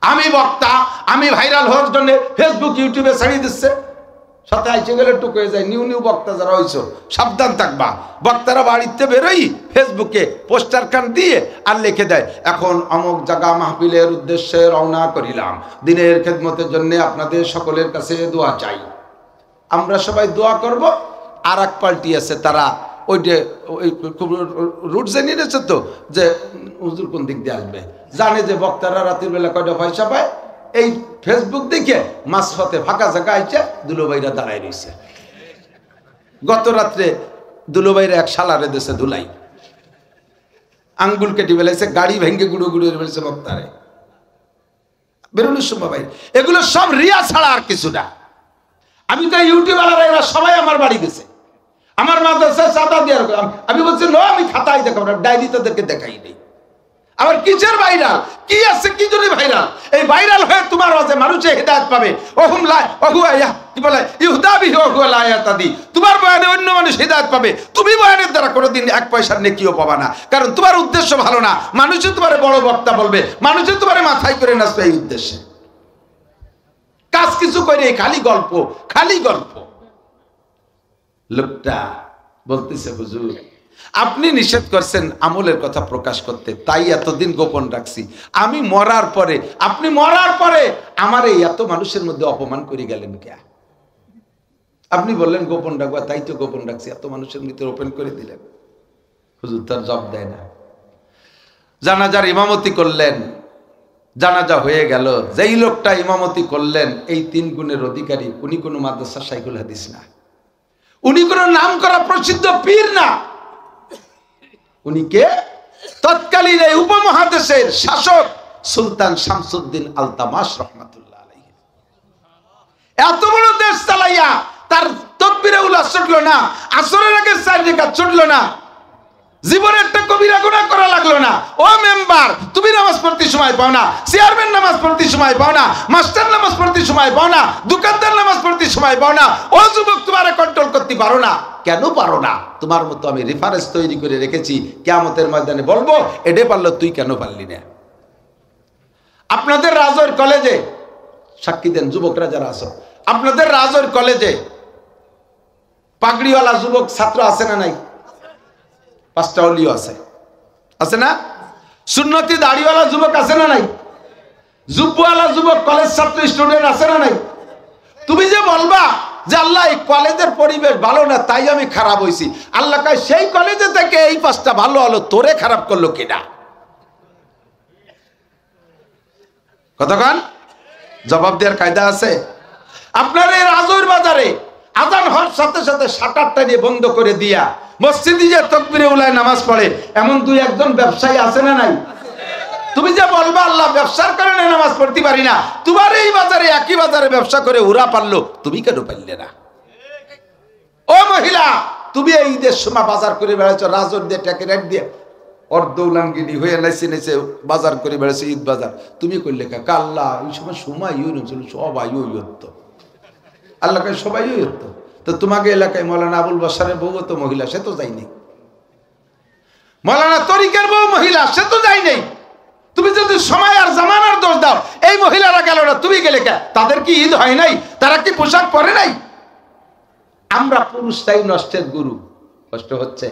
আমি বক্তা, আমি ভাইরাল হওয়ার জন্য ফেসবুক ইউটিউবে ছাড়িয়ে দিচ্ছে, সাথে আইসে গেলে টুক হয়ে যায়। নিউ নিউ বক্তা যারা হয়েছ সাবধান থাকবা। বক্তারা বাড়িতে বেরোই ফেসবুকে পোস্টার খান দিয়ে আর লিখে দেয়, এখন অমুক জায়গা মাহফিলের উদ্দেশ্যে রওনা করিলাম, দিনের খেদমতের জন্য আপনাদের সকলের কাছে দোয়া চাই। আমরা সবাই দোয়া করব। আর এক পার্টি আছে, তারা ওই যে রুট জেনে নিয়েছে তো, যে হুজুর কোন দিক দিয়ে আসবে, জানে যে বক্তারা রাতের বেলা কয়টা পয়সা পায়। এই ফেসবুক দেখে মাঝপথে ফাঁকা জায়গা আইছে, দুলোভাইরা দাঁড়াই রয়েছে। গত রাত্রে দুলোভাইরা এক শালারে দেশে ধুলাই, আঙ্গুল কেটে ফেলেছে, গাড়ি ভেঙ্গে গুঁড়ো গুঁড়ো ফেলেছে বক্তারে বেরোনোর সময়। ভাই এগুলো সব রিয়া ছাড়া আর কিছু না। আমি তো ইউটিউবাররা এরা সবাই আমার বাড়ি গেছে, আমার মাদ্রাসায় চাঁদা দেওয়ার। আমি বলছি নো, আমি খাতায় দেখাবো না, ডায়েরি তাদেরকে দেখাই নেই। আবার কিসের ভাইরাল, কি আছে, কি জন্য ভাইরাল? এই ভাইরাল হয়ে তোমার ওয়াজে মানুষে হেদায়েত পাবে। ওহুম লা ওহুয়া কি বলে ইহুদা বিহি ওহুয়া লা ইয়াতাদি। তোমার বয়ানে অন্য মানুষ হেদায়েত পাবে, তুমি বয়ানের দ্বারা কোনোদিন 1 পয়সার নেকিও পাবা না, কারণ তোমার উদ্দেশ্য ভালো না। মানুষে তোমারে বড় বক্তা বলবে, মানুষে তোমারে মাথায় করে নাচবে এই উদ্দেশ্যে। কাজ কিছু করে খালি গল্প, খালি গল্প। লোকটা বলতেছে, হুজুর আপনি নিষেধ করছেন আমলের কথা প্রকাশ করতে, তাই এতদিন গোপন রাখছি। আমি মরার পরে, আপনি মরার পরে আমার এই এত মানুষের মধ্যে অপমান করে গেলেন কে? আপনি বললেন গোপন রাখবা, তাই তো গোপন রাখছি, এত মানুষের মধ্যে ওপেন করে দিলেন। হুজুর তার জবাব দেয় না। জানাজার ইমামতি করলেন, জানাজা হয়ে গেল। যেই লোকটা ইমামতি করলেন এই 3 গুণের অধিকারী, উনি কোনো মাদ্রাসা শাইখুল হাদিস না, উনি কোনো নাম করা প্রসিদ্ধ পীর না। উনি কে? তৎকালীন এই উপমহাদেশের শাসক সুলতান শামসুদ্দিন আলতামাশ রহমাতুল্লাহ আলাইহি। এত বড় দেশ চালাইয়া তার তকবীরে উলা ছুটলো না, আসরের আগে 4 রাকাত ছুটলো না, জীবনে একটা কবিরা গুনাহ করা লাগলো না। ও মেম্বার, তুমি নামাজ পড়তে সময় পাও না, চেয়ারম্যান নামাজ পড়তে সময় পাও না, মাস্টার নামাজ পড়তে সময় পাও না, দোকানদার নামাজ পড়তে সময় পাও না। ও যুবক, তোমারে কন্ট্রোল করতে পারো না। কেন পারো না? তোমার মতো আমি রেফারেন্স তৈরি করে রেখেছি, কিয়ামতের ময়দানে বলবো এডে পারলো, তুই কেন পারলি না? আপনাদের রাজৈর কলেজে, সাক্ষী দেন যুবকরা যারা আছো, আপনাদের রাজৈর কলেজে পাগড়িওয়ালা যুবক ছাত্র আছে না নাই? 5টা অলিও আছে, আছে না? সুন্নতি দাড়িওয়ালা যুবক আছে না নাই? জুব্বওয়ালা যুবক কলেজ ছাত্র স্টুডেন্ট আছে না নাই? তুমি যে বলবা যে আল্লাহ এই কলেজের পরিবেশ ভালো না তাই আমি খারাপ হইছি, আল্লাহ কয় সেই কলেজে থেকে এই 5টা ভালো হলো, তোরে খারাপ করলো কিনা? কতক্ষণ জবাব দেওয়ার কায়দা আছে? আপনার এই রাজৌর বাজারে আজান হওয়ার সাথে সাথে শাটারটা নিয়ে বন্ধ করে দিয়া মসজিদে যে তাকবীরে উলায় নামাজ পড়ে এমন 2-1 ব্যবসায়ী আছে না নাই? তুমি যে বলবা আল্লাহ ব্যবসার কারণে নামাজ পড়তে পারি না, তোমার এই বাজারে একই বাজারে ব্যবসা করে ওরা পারলো, তুমি কেন পারলে না? ও মহিলা, তুমি এই ঈদের সময় বাজার করে বেড়াচ্ছ, রাজর দিয়ে ট্যাকে রেট দিয়ে অর্ধউলাঙ্গিনী হয়ে নাইছে নাইছে বাজার করে বেড়াচ্ছে, ঈদ বাজার। তুমি করলে কাকা? আল্লাহ ওই সময় ছিল সবাই ওই হতো, আল্লাহ সবাই ওই হতো। তো তোমাকে এলাকায় মৌলানা আবুল বাশারের বউ তো মহিলা, সে তো যায়নি। মৌলানা তরিকের বউ মহিলা, সে তো যায়নি। তুমি যদি সময় আর জামানার দোষ দাও, এই মহিলারা গেল না, তুমি গেলে কে? তাদের কি ঈদ হয় নাই? তারা কি পোশাক পরে নাই? আমরা পুরুষটাই নষ্টের গুরু। কষ্ট হচ্ছে,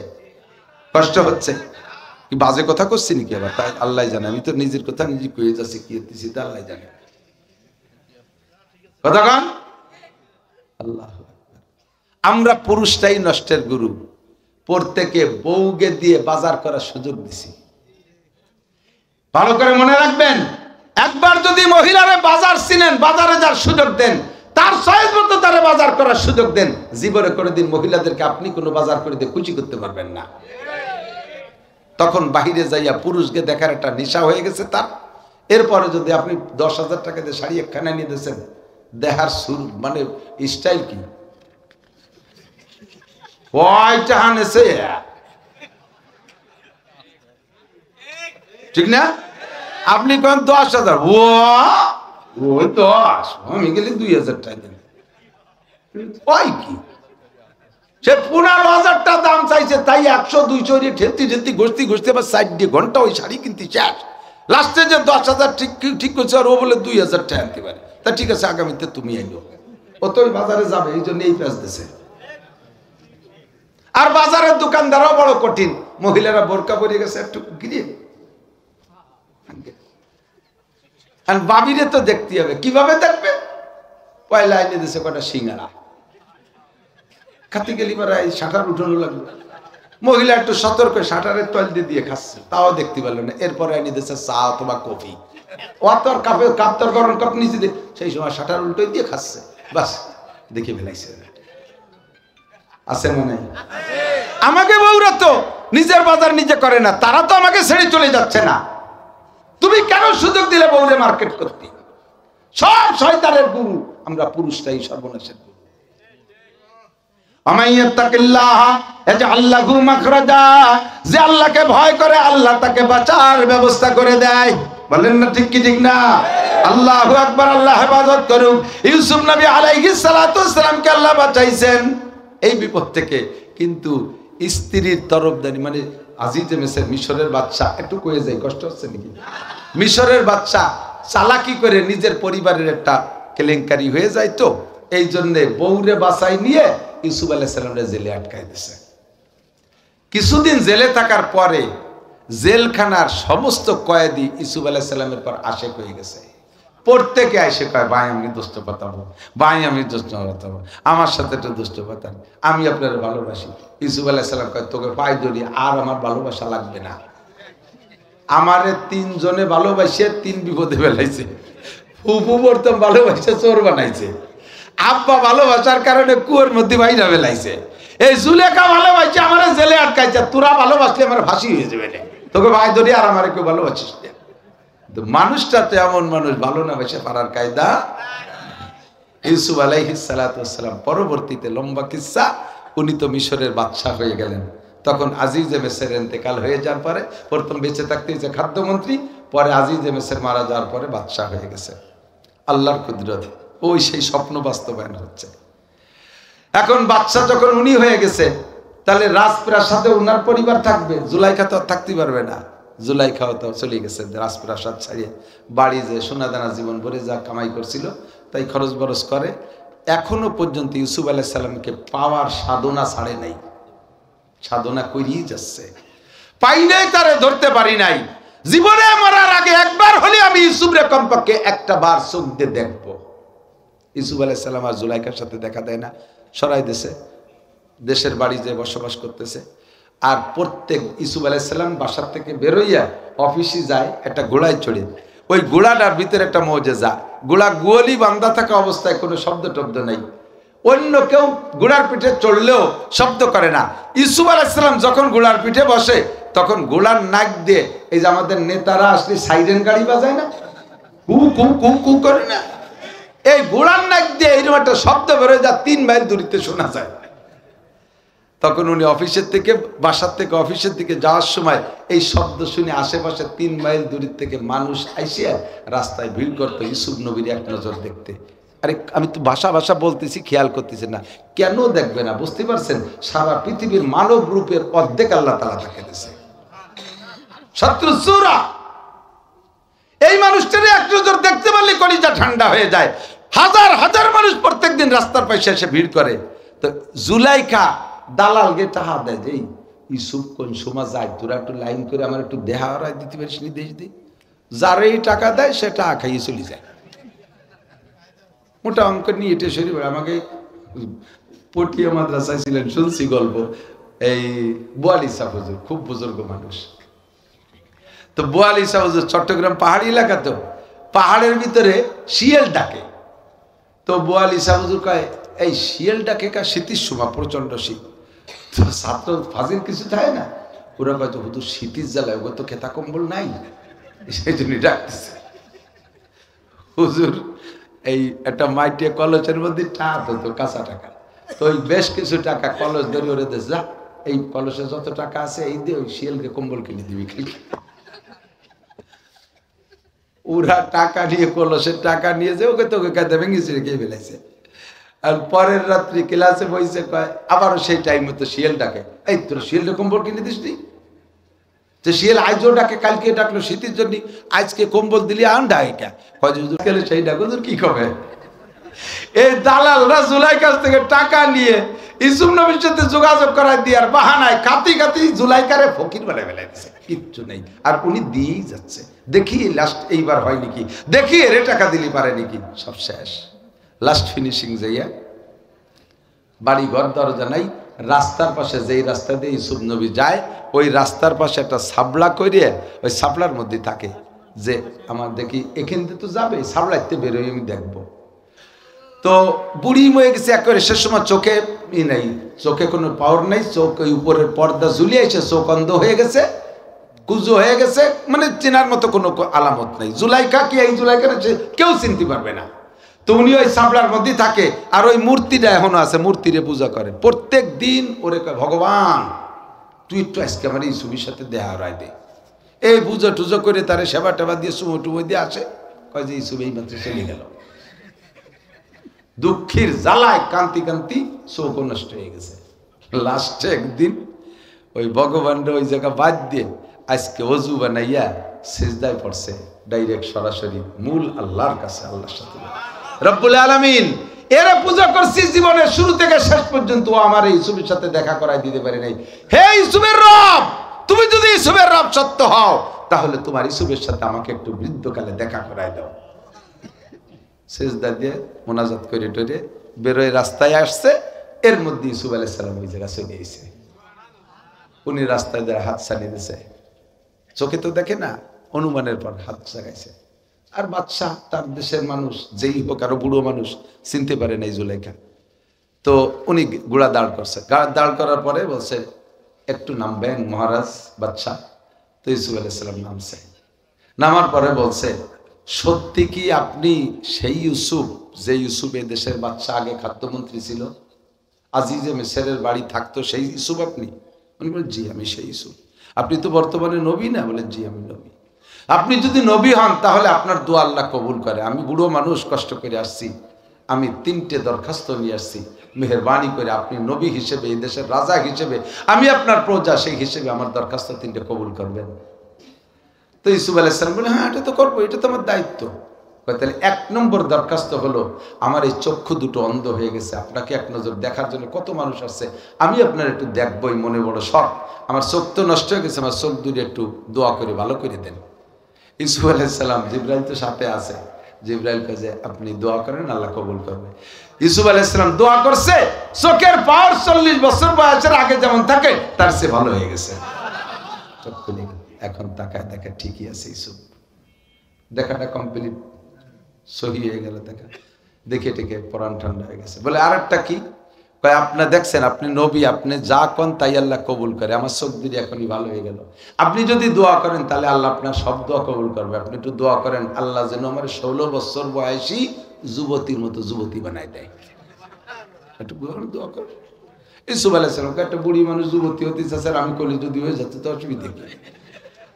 কষ্ট হচ্ছে। কি বাজে কথা করছি নাকি আবার? তাই আল্লাহ জানে, আমি তো নিজের কথা নিজে কয়ে যাচ্ছি, কি দিচ্ছি তা আল্লাহ জানে। কথা কন আল্লাহ। আমরা পুরুষটাই নষ্টের গুরু। প্রত্যেকে বউকে দিয়ে বাজার করার সুযোগ দিছি। ভালো করে মনে রাখবেন, একবার যদি মহিলারে বাজার চিনেন, বাজারে যার সুযোগ দেন, তার চয়েস মতো তারে বাজার করার সুযোগ দেন, জীবনে কোনোদিন মহিলাদেরকে আপনি কোনো বাজার করে দিয়ে খুশি করতে পারবেন না। তখন বাহিরে যাইয়া পুরুষকে দেখার একটা নেশা হয়ে গেছে তার। এরপরে যদি আপনি 10,000 টাকা দিয়ে শাড়ি একখানা নিয়ে দিয়েছেন, দেখার সুর মানে স্টাইল কি ঠিক না? আপনি কেন 10,000? ওই 10, আমি গেলে 2,000 টাকা দেন। কি সে 15,000 দাম চাইছে, তাই 100-200 ঠেলতে ঠেলতে ঘষতে ঘষতে আবার 60 ঘন্টা ওই শাড়ি কিনতে চাস। লাস্টে যে 10,000 ঠিক করছে, আর ও বলে 2,000 টাকা আনতে পারে। তা ঠিক আছে, আগামীতে তুমি আইলো। ও তো ওই বাজারে যাবে, এই জন্য এই প্যাঁচ দিছে। আর বাজারের দোকানদারও বড় কঠিন, মহিলারা বোরকা পরে গেছে একটু গিরিয়ে, আর বাবিরে তো দেখতে হবে। কিভাবে দেখবে? পয়লা এনে দিছে কটা সিঙ্গারা, খাতে গেলি পরে শাটার উঠানো লাগলো। মহিলা একটু সতর্ক, শাটারের তল দিয়ে খাচ্ছে, তাও দেখতে পারলো না। এরপরে এনে দিচ্ছে চা অথবা কফি। ও তো আর কাপ তোর গরম কাপ নিচে দিয়ে সেই সময় শাটার উল্টো দিয়ে খাচ্ছে, বাস দেখে ফেলাইছে। আছে মনে? আমাকে বউরা তো নিজের বাজার নিজে করে না, তারা তো আমাকে ছেড়ে চলে যাচ্ছে না। তুমি কেন সুযোগ দিলে বউরে মার্কেট করতে? সব শয়তানের গুরু আমরা, পুরুষটাই সর্বনাশের গুরু। যে আল্লাহকে ভয় করে আল্লাহ তাকে বাঁচার ব্যবস্থা করে দেয়। বলেন না ঠিক কি ঠিক না? আল্লাহু আকবার, আল্লাহ হেফাজত করুক। ইউসুফ নবী আলাইহিস সালাতু ওয়াস সালামকে আল্লাহ বাঁচাইছেন এই বিপদ থেকে, কিন্তু স্ত্রীর তরফদারি মানে আজিজে মিসর, মিশরের বাদশা, একটু কয়ে যায়, কষ্ট হচ্ছে নাকি? মিশরের বাদশা চালাকি করে নিজের পরিবারের একটা কেলেঙ্কারি হয়ে যায়, তো এই জন্যে বউরে বাঁচাই নিয়ে ইউসুফ আলাইহিস সালামরে জেলে আটকাই দিছে। কিছুদিন জেলে থাকার পরে জেলখানার সমস্ত কয়েদি ইউসুফ আলাইহিস সালামের পর আশেক হয়ে গেছে। প্রত্যেকে এসে কয়, ভাই আমি দুষ্ট পাতাবো, ভাই আমি দুষ্ট পাতাবো, আমার সাথে একটু দুষ্ট পাতান, আমি আপনার ভালোবাসি। ইউসুফ আলাইহিস সালাম কয়, তোকে পাই ধরি, আর আমার ভালোবাসা লাগবে না। আমারে 3 জনে ভালোবাসিয়ে 3 বিপদে ফেলাইছে। ফুফু প্রথম ভালোবাসে চোর বানাইছে, আব্বা ভালোবাসার কারণে কুয়োর মধ্যে বাইরা ফেলাইছে, এই জুলেখা ভালোবাসছে আমার জেলে আটকাইছে, তোরা ভালোবাসলে আমার ফাঁসি হয়ে যাবে না, তোকে ভাই ধরি আর আমার কেউ ভালোবাসিস না। মানুষটা তো এমন মানুষ, ভালো না বেসে পারার কায়দা। ইউসুফ আলাইহিস সালাতু ওয়াস সালাম পরবর্তীতে লম্বা কিসসা, উনি তো মিশরের বাদশাহ হয়ে গেলেন। তখন আজিজে মিসর ইন্তেকাল হয়ে যাওয়ার পরে প্রথম বেঁচে থাকতে হয়েছে খাদ্যমন্ত্রী, পরে আজিজে মিসর মারা যাওয়ার পরে বাদশাহ হয়ে গেছে। আল্লাহর কুদরত, ওই সেই স্বপ্ন বাস্তবায়ন হচ্ছে। এখন বাদশাহ যখন উনি হয়ে গেছে, তাহলে রাজপ্রাসাদে উনার পরিবার থাকবে, জুলাইখা তো থাকতে পারবে না। জুলাইখাও তো চলে গেছে রাজপ্রাসাদ ছাড়িয়ে, বাড়ি যে সোনাদানা জীবন ভরে যা কামাই করছিল তাই খরচ বরচ করে। এখনো পর্যন্ত ইউসুফ আলাইহিস সালামকে পাওয়ার সাধনা ছাড়ে নাই, সাধনা করিয়ে যাচ্ছে, পাই নাই, তারে ধরতে পারি নাই। জীবনে মরার আগে একবার হলে আমি ইউসুফরে কমপক্ষে একটা বার চোখ দিয়ে দেখবো। ইউসুফ আলাইহিস সালাম আর জুলাইখার সাথে দেখা দেয় না, সরাই দেশে, দেশের বাড়ি যে বসবাস করতেছে। আর প্রত্যেক ইউসুফ আলাইহিস সালাম বাসার থেকে বেরোইয়া অফিসে যায় একটা ঘোড়ায় চড়ে, ওই ঘোড়াটার ভিতরে একটা মৌজেজা, ঘোড়া গোয়ালি বান্ধা থাকা অবস্থায় কোনো শব্দ টব্দ নেই, অন্য কেউ ঘোড়ার পিঠে চড়লেও শব্দ করে না। ইউসুফ আলাইহিস সালাম যখন ঘোড়ার পিঠে বসে, তখন ঘোড়ার নাক দিয়ে, এই যে আমাদের নেতারা আসলে সাইরেন গাড়ি বাজায় না, কু কু কু কু করে না, এই ঘোড়ার নাক দিয়ে এইরকম একটা শব্দ বেরোয় যা 3 মাইল দূরত্বে শোনা যায়। তখন উনি অফিসের থেকে, বাসার থেকে অফিসের দিকে যাওয়ার সময় এই শব্দ শুনে আশেপাশে 3 মাইল দূরের থেকে মানুষ আইসিয়া রাস্তায় ভিড় করতো ইউসুফ নবীর এক নজর দেখতে। আরে আমি তো ভাষা বলতেছি, খেয়াল করতেছি না, কেন দেখবে না? বুঝতে পারছেন, সারা পৃথিবীর মানব রূপের অর্ধেক আল্লাহ তাআলা তাকে দিয়েছে। শত্রু সূরা, এই মানুষটারে এক নজর দেখতে পারলে কলিজা ঠান্ডা হয়ে যায়। হাজার হাজার মানুষ প্রত্যেকদিন রাস্তার পাশে এসে ভিড় করে। তো জুলাইখা দালালকে টাকা দেয় যে ইউসুফ কোন সময় যায়, তোরা একটু লাইন করে আমার একটু দেহা হারাই দিতে পারিস নি, দেশ দিই। যার এই টাকা দেয় সে টাকা খাইয়ে চলে যায়। মোটা অঙ্ক নিয়ে এটা শরীর আমাকে পটিয়া মাদ্রাসায় ছিলেন, শুনছি গল্প। এই বোয়ালি সাহ হুজুর খুব বুজুর্গ মানুষ, তো বোয়ালি সাহ হুজুর চট্টগ্রাম পাহাড়ি এলাকা, তো পাহাড়ের ভিতরে শিয়াল ডাকে। তো বোয়ালি সাহ হুজুর কয়, এই শিয়াল ডাকে কা শীতের সময় প্রচন্ড শীত, তো ছাত্র ফাজিল কিছু থাকে না, ওরা কয় হুজুর শীতের জ্বালায় ওগো তো খেতা কম্বল নাই, সেই জন্যই ডাকতেছে। হুজুর এই একটা মাইটে কলসের মধ্যে টাকা হতো, কাঁচা টাকা, তো ওই বেশ কিছু টাকা কলস ধরে ওরে দেশ, যা এই কলসে যত টাকা আছে এই দিয়ে ওই শিয়ালকে কম্বল কিনে দিবি। ওরা টাকা নিয়ে, কলসের টাকা নিয়ে যে ওকে তোকে কাঁদে ভেঙেছে রেখে ফেলাইছে। আর পরের রাত্রি ক্লাসে বইছে, কয় আবারও সেই টাইম মতো শিয়াল ডাকে, এই তোর শিয়ালকে কম্বল কিনে দিস নি? যে শিয়াল আজও ডাকে, কালকে ডাকলো শীতের জন্য, আজকে কম্বল দিলি আন ডাকে গেলে সেই ডাক কি কবে? এই দালালরা জুলাইকার থেকে টাকা নিয়ে ইউসুফ নবীর সাথে যোগাযোগ করায় দিয়ে আর বাহানায় কাতি জুলাইকারে ফকির বানায় ফেলাই দিচ্ছে, কিচ্ছু নেই। আর উনি দিয়েই যাচ্ছে, দেখি লাস্ট এইবার হয় নাকি, দেখি এরে টাকা দিলি পারে নাকি, সব শেষ। লাস্ট ফিনিশিং যাইয়া বাড়ি ঘর দরজা নাই, রাস্তার পাশে যেই রাস্তা দিয়ে ইউসুফ নবী যায়, ওই রাস্তার পাশে একটা সাবলা করিয়ে ওই সাবলার মধ্যে থাকে, যে আমার দেখি এখান থেকে তো যাবে, সাবলাইতে বেরোয় আমি দেখবো। তো বুড়ি হয়ে গেছে একেবারে, সে সময় চোখে নেই, চোখে কোনো পাওয়ার নেই, চোখ ওই উপরের পর্দা ঝুলিয়ে এসে চোখ অন্ধ হয়ে গেছে, কুজো হয়ে গেছে, মানে চেনার মতো কোনো আলামত নেই। জুলাইখা কি এই জুলাইখা কেউ চিনতে পারবে না। তো উনি ওই সাবলার মধ্যে থাকে, আর ওই মূর্তিটা এখনো আছে, মূর্তিরে পূজা করে প্রত্যেক দিন। ওরে কয়, ভগবান তুই একটু আজকে আমার এই ছবির সাথে দেহা রায় দে, এই পুজো টুজো করে তারে সেবা টেবা দিয়ে সুমো টুমো দিয়ে আসে, কয় যে এই ছবি এই মাত্র চলে গেল। দুঃখের জ্বালায় কান্তি চোখ নষ্ট হয়ে গেছে। লাস্টে একদিন ওই ভগবানরা ওই জায়গা বাদ দিয়ে আজকে অজু বানাইয়া সিজদায় পড়ছে, ডাইরেক্ট সরাসরি মূল আল্লাহর কাছে, আল্লাহর সাথে। রব্বুল আলামিন এরা পূজা করছি জীবনের শুরু থেকে শেষ পর্যন্ত, ও আমার এই ইউসুফের সাথে দেখা করাই দিতে পারে নাই। হে ইউসুফের রব, তুমি যদি ইউসুফের রব সত্য হও, তাহলে তোমার ইউসুফের সাথে আমাকে একটু বৃদ্ধকালে দেখা করাই দাও। সেজদা দিয়ে মোনাজাত করে টরে বেরোয় রাস্তায় আসছে, এর মধ্যে ইউসুফ আলাইহিস সালাম ওই জায়গা চলে গেছে। উনি রাস্তায় দ্বারা হাত চালিয়ে দিয়েছে, চোখে তো দেখে না, অনুমানের পর হাত চাগাইছে। আর বাদশা তার দেশের মানুষ, যেই হোক, আরো বুড়ো মানুষ, চিনতে পারে নাই জুলাইখা। তো উনি গুড়া দাঁড় করছে, দাঁড় করার পরে বলছে একটু নামবেন মহারাজ বাদশা। তো ইউসুফ আলাইহিস সালাম নামছে, নামার পরে বলছে সত্যি কি আপনি সেই ইউসুফ, যে ইউসুফ এই দেশের বাদশা, আগে খাদ্যমন্ত্রী ছিল, আজিজে মিসরের বাড়ি থাকতো, সেই ইউসুফ আপনি? উনি বলেন জি আমি সেই ইউসুফ। আপনি তো বর্তমানে নবী না? বলেন জি আমি নবী। আপনি যদি নবী হন তাহলে আপনার দোয়া আল্লাহ কবুল করে। আমি বুড়ো মানুষ, কষ্ট করে আসছি, আমি 3টে দরখাস্ত নিয়ে আসছি, মেহেরবানি করে আপনি নবী হিসেবে, এই দেশের রাজা হিসেবে, আমি আপনার প্রজা, সেই হিসেবে আমার দরখাস্ত 3টে কবুল করবেন। তো ইউসুফ আলাইহিস সালাম বলে হ্যাঁ এটা তো করবো, এটা তো আমার দায়িত্ব। তাহলে 1 নম্বর দরখাস্ত হলো, আমার এই চক্ষু দুটো অন্ধ হয়ে গেছে, আপনাকে এক নজর দেখার জন্য কত মানুষ আসছে, আমি আপনার একটু দেখবই, মনে বড় শখ, আমার চোখ তো নষ্ট হয়ে গেছে, আমার চোখ দুটো একটু দোয়া করে ভালো করে দেন। ইউসুফ আলাইহিস সালাম, জিবরাইল তো সাথে আছে, জিবরাইল কাজে আপনি দোয়া করেন, আল্লাহ কবুল করবে। ইউসুফ আলাইহিস সালাম দোয়া করছে, চোখের পাওয়ার 40 বছর বয়সের আগে যেমন থাকে তার চেয়ে ভালো হয়ে গেছে। চক্ষু নেই, এখন তাকায় দেখে ঠিকই আছে ইউসুফ, দেখাটা কমপ্লিট সহি হয়ে গেল। দেখা দেখে টেকে পরাণ ঠান্ডা হয়ে গেছে। বলে আরেকটা কি? কয় আপনি দেখছেন আপনি নবী, আপনি যা কন তাই আল্লাহ কবুল করে, আমার চোখ দিয়ে এখনই ভালো হয়ে গেল। আপনি যদি দোয়া করেন তাহলে আল্লাহ আপনার সব দোয়া কবুল করবে। আপনি একটু দোয়া করেন আল্লাহ যেন আমার 16 বছর বয়সী যুবতীর মতো যুবতী বানাই দেয়, একটু দোয়া কর। ইউসুফ আলাইহিস সালাম একটা বুড়ি মানুষ যুবতী হতে চাচ্ছে, আমি কলি যদি হয়ে যাচ্ছে তো অসুবিধা কি?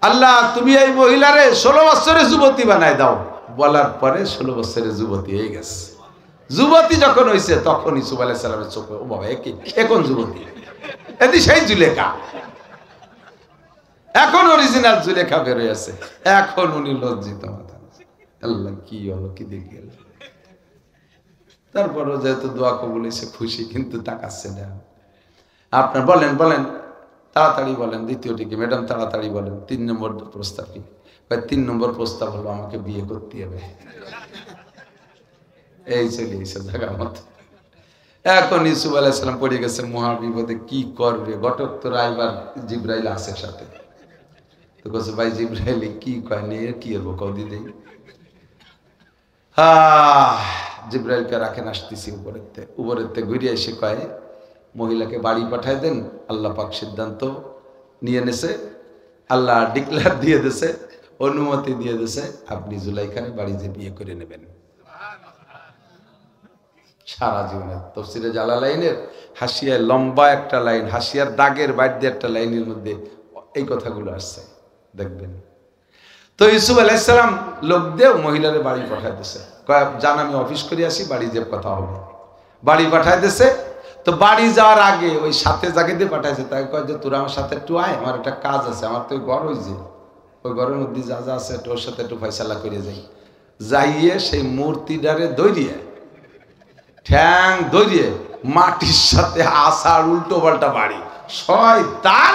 আল্লাহ তুমি এই মহিলারে 16 বছরের যুবতী বানাই দাও। বলার পরে 16 বছরের যুবতী হয়ে গেছে। যুবতী যখন হয়েছে তখন ইউসুফ আলাইহিস সালামের চোখে ও বাবা একই, এখন যুবতী, এদি সেই জুলেখা, এখন অরিজিনাল জুলেখা বের হয়ে আছে। এখন উনি লজ্জিত মাথা, আল্লাহ কি হলো, কি দেখে গেল। তারপরও যেহেতু দোয়া কবুল হয়েছে খুশি, কিন্তু তাকাচ্ছে না। আপনার বলেন বলেন তাড়াতাড়ি বলেন, দ্বিতীয়টি কি ম্যাডাম তাড়াতাড়ি বলেন, 3 নম্বর প্রস্তাব কি? 3 নম্বর প্রস্তাব হলো আমাকে বিয়ে করতে হবে। এই চলে এসে জায়গা মতো। এখন ইউসুফ আলাইহিস সালাম পড়ে গেছে মহা বিপদে, কি করবে? ঘটক তো রাইবার জিবরাইল আছে সাথে, তো বলছে ভাই জিবরাইল কি কয় নিয়ে কি হবো কদি দেই। জিবরাইলকে রাখেন, আসতেছি উপরেতে ঘুরিয়ে এসে কয় মহিলাকে বাড়ি পাঠায় দেন। আল্লাহ পাক সিদ্ধান্ত নিয়ে নেছে, আল্লাহ ডিক্লেয়ার দিয়ে দিয়েছে, অনুমতি দিয়ে দিয়েছে, আপনি জুলাইখানে বাড়ি যে বিয়ে করে নেবেন। সারা জীবনের তাফসীরে জালালাইনের হাসিয়ায় লম্বা একটা লাইন, হাসিয়ার দাগের বাইর দিয়ে একটা লাইনের মধ্যে এই কথাগুলো আসছে, দেখবেন। তো ইউসুফ আলাইহিস সালাম লোক দিয়ে মহিলারে বাড়ি পাঠায় দিয়েছে, জান আমি অফিস করে আসি, বাড়ি যে কথা হবে। বাড়ি পাঠায় দিয়েছে। তো বাড়ি যাওয়ার আগে ওই সাথে যাকে দিয়ে পাঠাইছে তাকে কয় যে তোরা আমার সাথে একটু আয়, আমার একটা কাজ আছে, আমার তো ঘর হয়েছে, ওই ঘরের মধ্যে যা যা আছে ওর সাথে একটু ফয়সালা করে যাই। যাইয়ে সেই মূর্তিটারে দৌড়িয়ে, ঠ্যাং দৌড়িয়ে মাটির সাথে আসার উল্টো পাল্টা বাড়ি। শয়তান,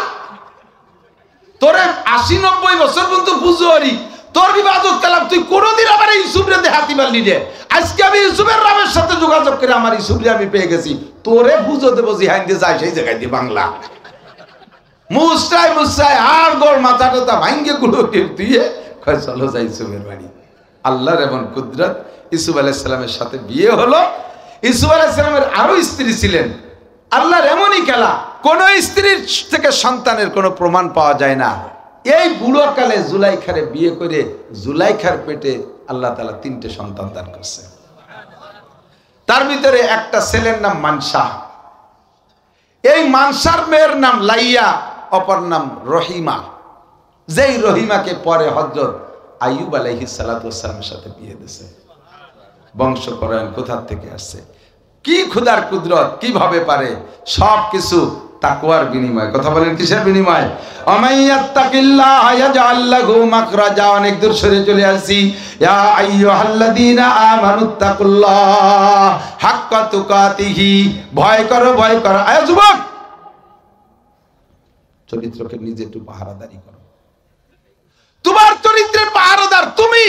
তোরে 80-90 বছর পর্যন্ত বুঝো আরি, তোর ইবাদত কালাম তুই কোনোদিন আমার ইউসুফরে দেখাতে পারলি রে। আজকে আমি ইউসুফের রামের সাথে যোগাযোগ করে আমার ইউসুফরে আমি পেয়ে গেছি, তোরে বুঝো দেবো জিহান দিয়ে যায় সেই জায়গায় দিয়ে বাংলা মুসরাই মুসরাই হাড় গোড় মাথা টাথা ভাঙ্গে গুলো দিয়ে কয় চলো যাই ইউসুফের বাড়ি। আল্লাহর এমন কুদরত, ইউসুফ আলাইহিস সালামের সাথে বিয়ে হলো। ইউসুফ আলাইহিস সালামের আরো স্ত্রী ছিলেন। আল্লাহর এমনই খেলা, কোন স্ত্রীর থেকে সন্তানের কোনো প্রমাণ পাওয়া যায় না। এই বুড়ো কালে জুলাইখারে বিয়ে করে জুলাইখার পেটে আল্লাহ তাআলা 3টে সন্তান দান করছে। তার ভিতরে একটা ছেলের নাম মানসা, এই মানসার মেয়ের নাম লাইয়া, অপর নাম রহিমা। যেই রহিমাকে পরে হযরত আইয়ুব আলাইহিস সালাতু ওয়াস সালামের সাথে বিয়ে দিয়েছে। বংশপরায়ণ কোথা থেকে আসছে, কি খোদার কুদরত, কিভাবে পারে সব কিছু তাকওয়ার বিনিময়। কথা বলেন কিসের বিনিময়? আমাইয়াত্তাকিল্লাহ ইয়াজআল লাহু মাখরাজা। অনেক দূর সরে চলে আসি। ইয়া আইয়ুহাল্লাযীনা আমানুত্তাকুল্লাহ হাক্কা তুকাতিহি। ভয় করো, ভয় করো। আয় যুবক, চরিত্রকে নিজে একটু পাহারাদারি করো। তোমার চরিত্রের পাহারাদার তুমি।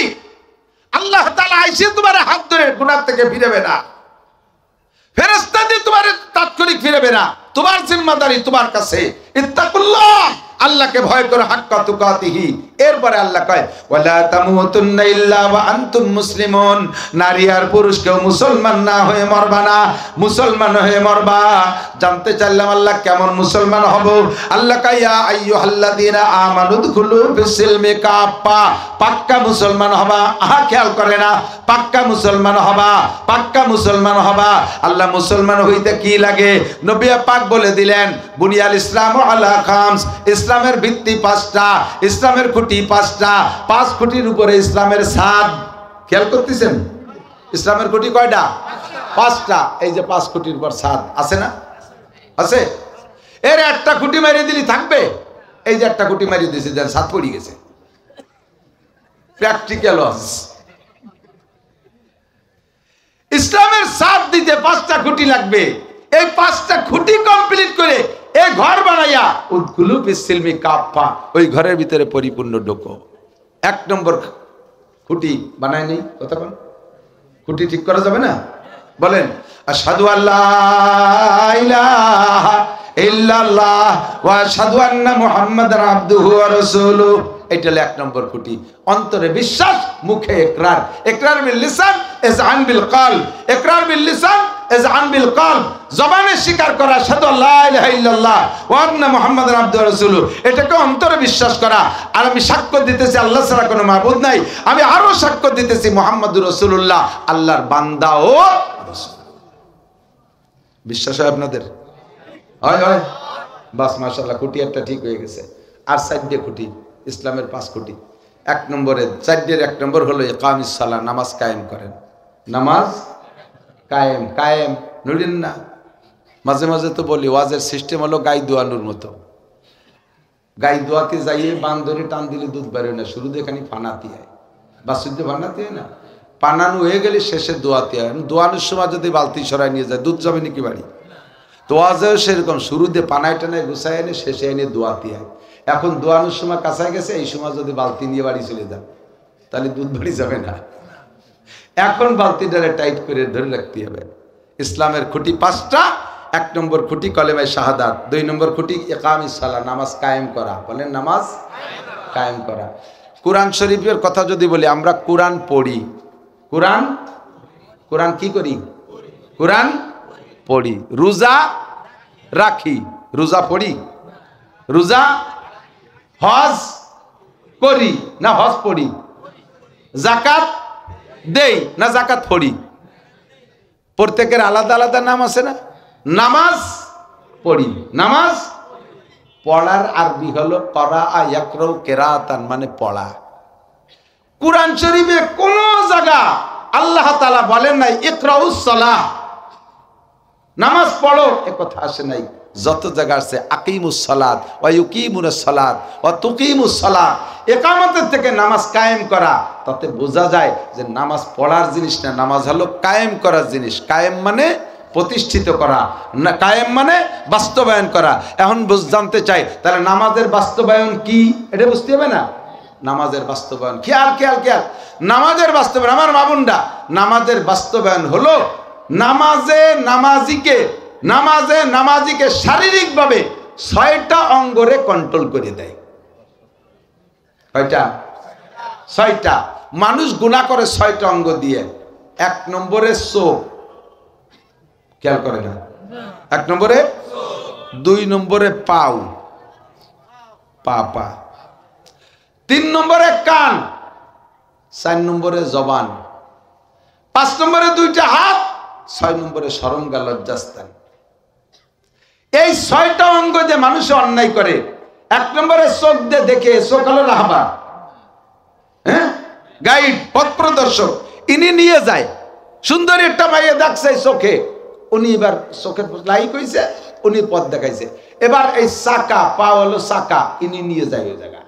আল্লাহ তাআলা আইসে তোমার হাত ধরে গুনাহ থেকে ফিরাবে না, ফেরেশতা দিয়ে তোমার তাৎক্ষণিক ফিরাবে না। তোমার জিম্মাদারি তোমার কাছে। ইত্তাকুল্লাহ, আল্লাহকে ভয় করো, হাক্কা তুকাতিহি। এরপরে আল্লাহ কয় ওয়ালা তামুতুন্না ইল্লা ওয়া আনতুম মুসলিমুন। নারী আর পুরুষ কেউ মুসলমান না হয়ে মরবা না, মুসলমান হয়ে মরবা। জানতে চাইলাম আল্লাহ কেমন মুসলমান হব? আল্লাহ কয় ইয়া আইয়ুহাল্লাযীনা আমানু দুখুলু ফিস-সিলমি কাফা। পাক্কা মুসলমান হবা। আহা, খেয়াল করে না, পাক্কা মুসলমান হবা, পাক্কা মুসলমান হবা। আল্লাহ মুসলমান হইতে কি লাগে? নবী পাক বলে দিলেন বুনিয়াল ইসলামু আলা খামস। ইসলামের ভিত্তি 5টা, ইসলামের খুঁটি 5টা। 5 খুঁটির উপরে ইসলামের ছাদ। খেয়াল করতেছেন? ইসলামের খুঁটি কয়টা? 5টা। এই যে 5 খুঁটির উপর ছাদ আছে না? আছে। এর একটা খুঁটি মারিয়ে দিলি থাকবে? এই যে একটা খুঁটি মারিয়ে দিয়েছে, যেন ছাদ পড়ে গেছে। প্র্যাকটিক্যাল ওয়াজ। ইসলামের ছাদ দিতে 5টা খুঁটি লাগবে। এই 5টা খুঁটি কমপ্লিট করে এই ঘর বানাইয়া উদখুলু ফিস-সিলমি কাফা, ওই ঘরের ভিতরে পরিপূর্ণ ঢোকো। 1 নম্বর খুঁটি বানায় নেই। কথা বল, খুঁটি ঠিক করা যাবে না? বলেন আশহাদু আল্লা ইলাহা ইল্লাল্লাহ ওয়া আশহাদু আন্না মুহাম্মাদান আবদুহু ওয়া রাসূলুহু। এটা হলো 1 নম্বর খুঁটি। অন্তরে বিশ্বাস, মুখে ইকরার। ইকরার বিল লিসান ইজআন বিল কলব। ইকরার বিল লিসান ইজআন বিল কলব। জবানে স্বীকার করা আশহাদু আল্লা ইলাহা ইল্লাল্লাহ ওয়া আন্না মুহাম্মাদান আবদুহু ওয়া রাসূলুহু। এটাকে অন্তরে বিশ্বাস করা। আর আমি সাক্ষ্য দিতেছি আল্লাহ ছাড়া কোনো মাবুদ নাই। আমি আরো সাক্ষ্য দিতেছি মুহাম্মদুর রাসূলুল্লাহ আল্লাহর বান্দা ও রাসূল। বিশ্বাস হয় আপনাদের? হয় হয়। বাস মাশাআল্লাহ, খুঁটি একটা ঠিক হয়ে গেছে। আর 4টে খুঁটি, ইসলামের 5 খুঁটি। 1 নম্বরে 4টের 1 নম্বর হলো ইকামিস সালাহ, নামাজ কায়েম করেন। নামাজ কায়েম। কায়েম নুরেন না। মাঝে মাঝে তো বলি ওয়াজের সিস্টেম হলো গাই দোয়ানোর মতো। গাই দোয়াতে যাইয়ে বান্দরে টান দিলে দুধ বেরোয় না, শুরু দিয়ে খানি ফানাতে হয়। বাসুদ্ধে ফানাতে হয় না, পানানো হয়ে গেলে শেষে দোয়াতে হয়। দোয়ানোর সময় যদি বালতি সরাই নিয়ে যায় দুধ যাবে নাকি বাড়ি? তো ওয়াজেও সেরকম, শুরু দিয়ে পানায় টানায় গুছায় এনে শেষে এনে দোয়াতে হয়। এখন দোয়ানোর সময় কাছায় গেছে, এই সময় যদি বালতি নিয়ে বাড়ি চলে যান তাহলে দুধ বাড়ি যাবে না। এখন বালতিটারে টাইট করে ধরে রাখতে হবে। ইসলামের খুঁটি 5টা। 1 নম্বর খুঁটি কলেমায়ে শাহাদাত। 2 নম্বর খুঁটি ইকামিস সালাহ, নামাজ কায়েম করা। বলেন নামাজ কায়েম করা। কোরআন শরীফের কথা যদি বলি, আমরা কোরআন পড়ি। কোরআন কি করি? কোরআন পড়ি। রোজা রাখি। রোজা পড়ি? রোজা হজ করি না হজ পড়ি? যাকাত দেই না যাকাত পড়ি? প্রত্যেকের আলাদা আলাদা নাম আছে না? নামাজ পড়ি। নামাজ পড়ার আরবি হলো করা ইয়াকরাউ কিরাআতান, মানে পড়া। কুরআন শরীফে কোন জায়গা আল্লাহ তাআলা বলেন নাই ইকরাউস সালাহ, নামাজ পড়ো, এ কথা আসে নাই। যত জায়গা আছে আকিমুস সালাত ওয়া ইউকিমুনাস সালাত ওয়া তুকিমুস সালাত, ইকামতের থেকে নামাজ কায়েম করা, তাতে বোঝা যায় যে নামাজ পড়ার জিনিস না, নামাজ হলো কায়েম করার জিনিস। কায়েম মানে প্রতিষ্ঠিত করা, না কায়েম মানে বাস্তবায়ন করা। এখন জানতে চাই তাহলে নামাজের বাস্তবায়ন কি, এটা বুঝতে হবে না? নামাজের বাস্তবায়ন, খেয়াল খেয়াল খেয়াল, নামাজের বাস্তবায়ন আমার মামুন্ডা, নামাজের বাস্তবায়ন হলো নামাজিকে শারীরিকভাবে 6টা অঙ্গরে কন্ট্রোল করে দেয়। কয়টা? 6টা। মানুষ গুনাহ করে 6টা অঙ্গ দিয়ে। 1 নম্বরে চোখ, খেয়াল করে না? 1 নম্বরে। 2 নম্বরে পাও, পা। 3 নম্বরে কান, 4 নম্বরে জবান, 5 নম্বরে 2টা হাত, 6 নম্বরে শরমগা লজ্জাস্থান। এই 6টা অঙ্গ যে মানুষ অন্যায় করে। 1 নম্বরে চোখ দিয়ে দেখে, চোখ হলো রাহবার, হ্যাঁ, গাইড, পথ প্রদর্শক। ইনি নিয়ে যায়, সুন্দর একটা মাইয়া দেখছে চোখে, উনি এবার চোখের লাইক হয়েছে, উনি পথ দেখাইছে। এবার এই চাকা, পা হলো চাকা, ইনি নিয়ে যায় ওই জায়গা।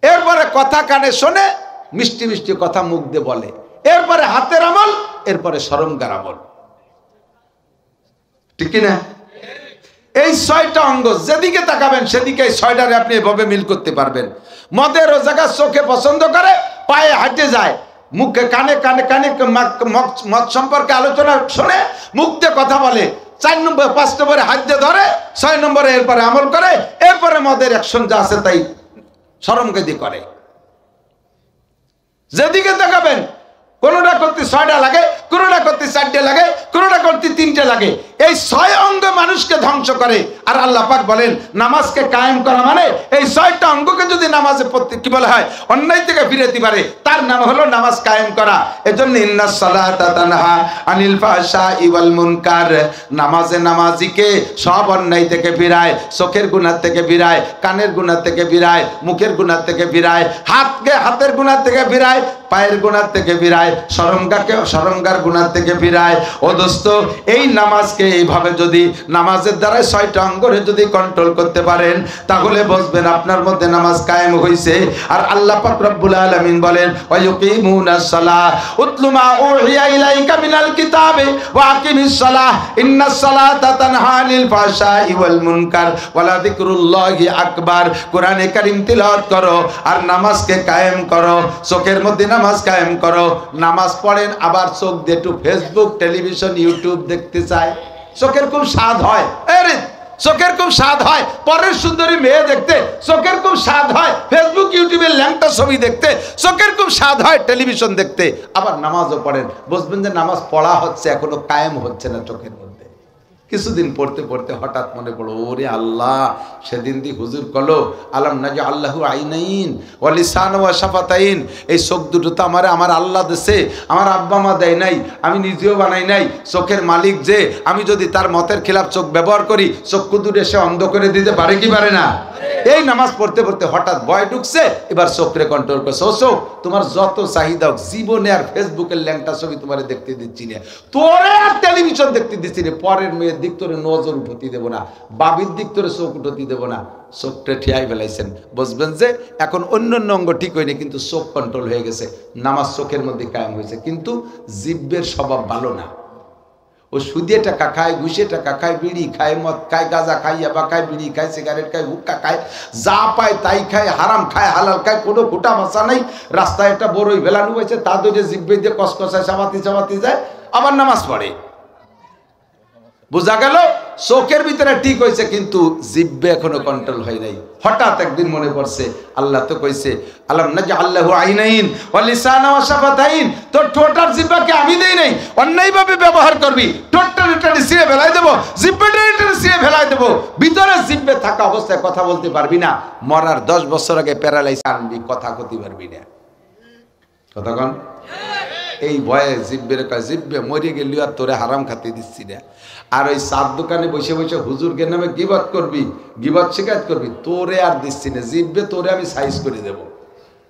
এরপরে কথা কানে শোনে, মিষ্টি মিষ্টি কথা মুখ দিয়ে বলে, এরপরে হাতের আমল, এরপরে শরমগার আমল, ঠিক না? এই 6টা অঙ্গ যেদিকে তাকাবেন সেদিকে এই 6টারে আপনি এভাবে মিল করতে পারবেন। মদের ও জায়গা চোখে পছন্দ করে, পায়ে হাঁটে যায়, মুখে কানে কানে কানে মদ সম্পর্কে আলোচনা শোনে, মুখ দিয়ে কথা বলে, 4 নম্বর 5 নম্বরে হাত দিয়ে ধরে, 6 নম্বরে এরপরে আমল করে, এরপরে মদের অ্যাকশন যা আছে তাই শরমগাদি করে। যেদিকে তাকাবেন কোনোটা করতে 6টা লাগে, কোনোটা করতে 4টে লাগে, কোনোটা করতে 3টে লাগে। এই 6 অঙ্গ মানুষকে ধ্বংস করে। আর আল্লাহ পাক বলেন নামাজকে কায়েম করা মানে এই 6টা অঙ্গকে যদি নামাজে কি বলা হয় অন্যায় থেকে ফিরাতে পারে, তার নাম হলো নামাজ কায়েম করা। এজন্য ইন্নাস সালাতা তানহা আনিল ফাহশাই ওয়াল মুনকার, নামাজে নামাজিকে সব অন্যায় থেকে ফিরায়, চোখের গুনাহ থেকে ফিরায়, কানের গুনাহ থেকে ফিরায়, মুখের গুনাহ থেকে ফিরায়, হাতের গুনাহ থেকে ফিরায়, পায়ের গুনাহ থেকে ফিরায়, শরমগার গুনাহ থেকে ফিরায়। ও দোস্ত, এই নামাজকে এইভাবে যদি নামাজের দ্বারা 6টা অঙ্গরে যদি কন্ট্রোল করতে পারেন, তাহলে বুঝবেন আপনার মধ্যে নামাজ কায়েম হইছে। আর আল্লাহ পাক রব্বুল আলামিন বলেন ওয়া ইউকিমুনাস সালাহ উতলু মা উহিয়া ইলাইকা মিনাল কিতাবে ওয়া আকিমিস সালাহ ইন্নাস সালাতা তানহা আনিল ফাহশাই ওয়াল মুনকার ওয়া লা যিকরুল্লাহি আকবার। কোরআনে কারীম তিলাওয়াত করো আর নামাজকে কায়েম করো, চোখের মধ্যে নামাজ কায়েম করো। নামাজ পড়েন আবার চোখ দিয়ে একটু ফেসবুক, টেলিভিশন, ইউটিউব দেখতে চায়, চোখের খুব স্বাদ হয়, চোখের খুব স্বাদ হয় পরের সুন্দরী মেয়ে দেখতে, চোখের খুব স্বাদ হয় ফেসবুক ইউটিউবের ল্যাংটা ছবি দেখতে, চোখের খুব স্বাদ হয় টেলিভিশন দেখতে। আবার নামাজও পড়েন, বুঝবেন যে নামাজ পড়া হচ্ছে, এখনো কায়েম হচ্ছে না চোখের মধ্যে। কিছুদিন পড়তে পড়তে হঠাৎ মনে পড়ো, ওরে আল্লাহ, সেদিন দি হুজুর কলো আলাম নাজি আল্লাহু আইনাইন ওয়া লিসান ওয়া শাফাতাইন, এই চোখ দুটো তো আমার আল্লাহ দেশে, আমার আব্বা মা দেয় নাই, আমি নিজেও বানাই নাই। চোখের মালিক যে, আমি যদি তার মতের খিলাফ চোখ ব্যবহার করি, চক্ষু দুটো সে অন্ধ করে দিতে পারে কি পারে না? এই নামাজ পড়তে পড়তে হঠাৎ ভয় ঢুকছে, এবার চোখরে কন্ট্রোল করছে। ও চোখ, তোমার যত চাহিদা হোক, জীবনে আর ফেসবুকের ল্যাংটা ছবি তোমার দেখতে দিচ্ছি না, তোরে আর টেলিভিশন দেখতে দিচ্ছি না, পরের মেয়ের দিক তোরে নজর উঠতে দেবো না, বাবির দিক তোরে চোখ উঠতে দেবো না। চোখটা ঠিয়াই ফেলাইছেন, বুঝবেন যে এখন অন্য অঙ্গ ঠিক হয়নি, কিন্তু চোখ কন্ট্রোল হয়ে গেছে, নামাজ চোখের মধ্যে কায়েম হয়েছে। কিন্তু জিহ্বের স্বভাব ভালো না, ও সুদে টাকা খায়, ঘুষে টাকা খায়, বিড়ি খায়, মদ খায়, গাঁজা খায়, ইয়াবা খায়, বিড়ি খায়, সিগারেট খায়, হুক্কা খায়, যা পায় তাই খায়, হারাম খায়, হালাল খায়, কোনো ফুটা মাছা নাই। রাস্তায় একটা বড়ই ভেলানো হয়েছে, তা ধরে জিব্বে দিয়ে কসকসায় চাবাতি যায়, আবার নামাজ পড়ে। বোঝা গেল চোখের ভিতরে ঠিক হয়েছে, কিন্তু জিহ্বে এখনো কন্ট্রোল হয় নাই। হঠাৎ একদিন মনে পড়ছে, আল্লাহ তো কইছে আলাম নাজি আল্লাহু আইনাইন ওয়া লিসানা ওয়া শাফাতাইন, তোর ঠোঁট আর জিহ্বাকে আমি দেই নাই, অন্যায়ভাবে ব্যবহার করবি, ঠোঁটটা রিটারে ছিঁড়ে ফেলাই দেবো, জিহ্বাটা রিটারে ছিঁড়ে ফেলাই দেবো। ভিতরে জিহ্বে থাকা অবস্থায় কথা বলতে পারবি না, মরার 10 বছর আগে প্যারালাইজ আনবি, কথা কইতে পারবি না। কথা কন, এই ভয়ে জিব্বের কয় জিব্বে মরে গেলি আর তোরে হারাম খাতে দিচ্ছি না। আর ওই চার দোকানে বসে বসে হুজুরকে নামে গিবত করবি, গিবত শিকায়ত করবি, তোরে আর দিচ্ছি না, জিব্বে তোরে আমি সাইজ করে দেবো।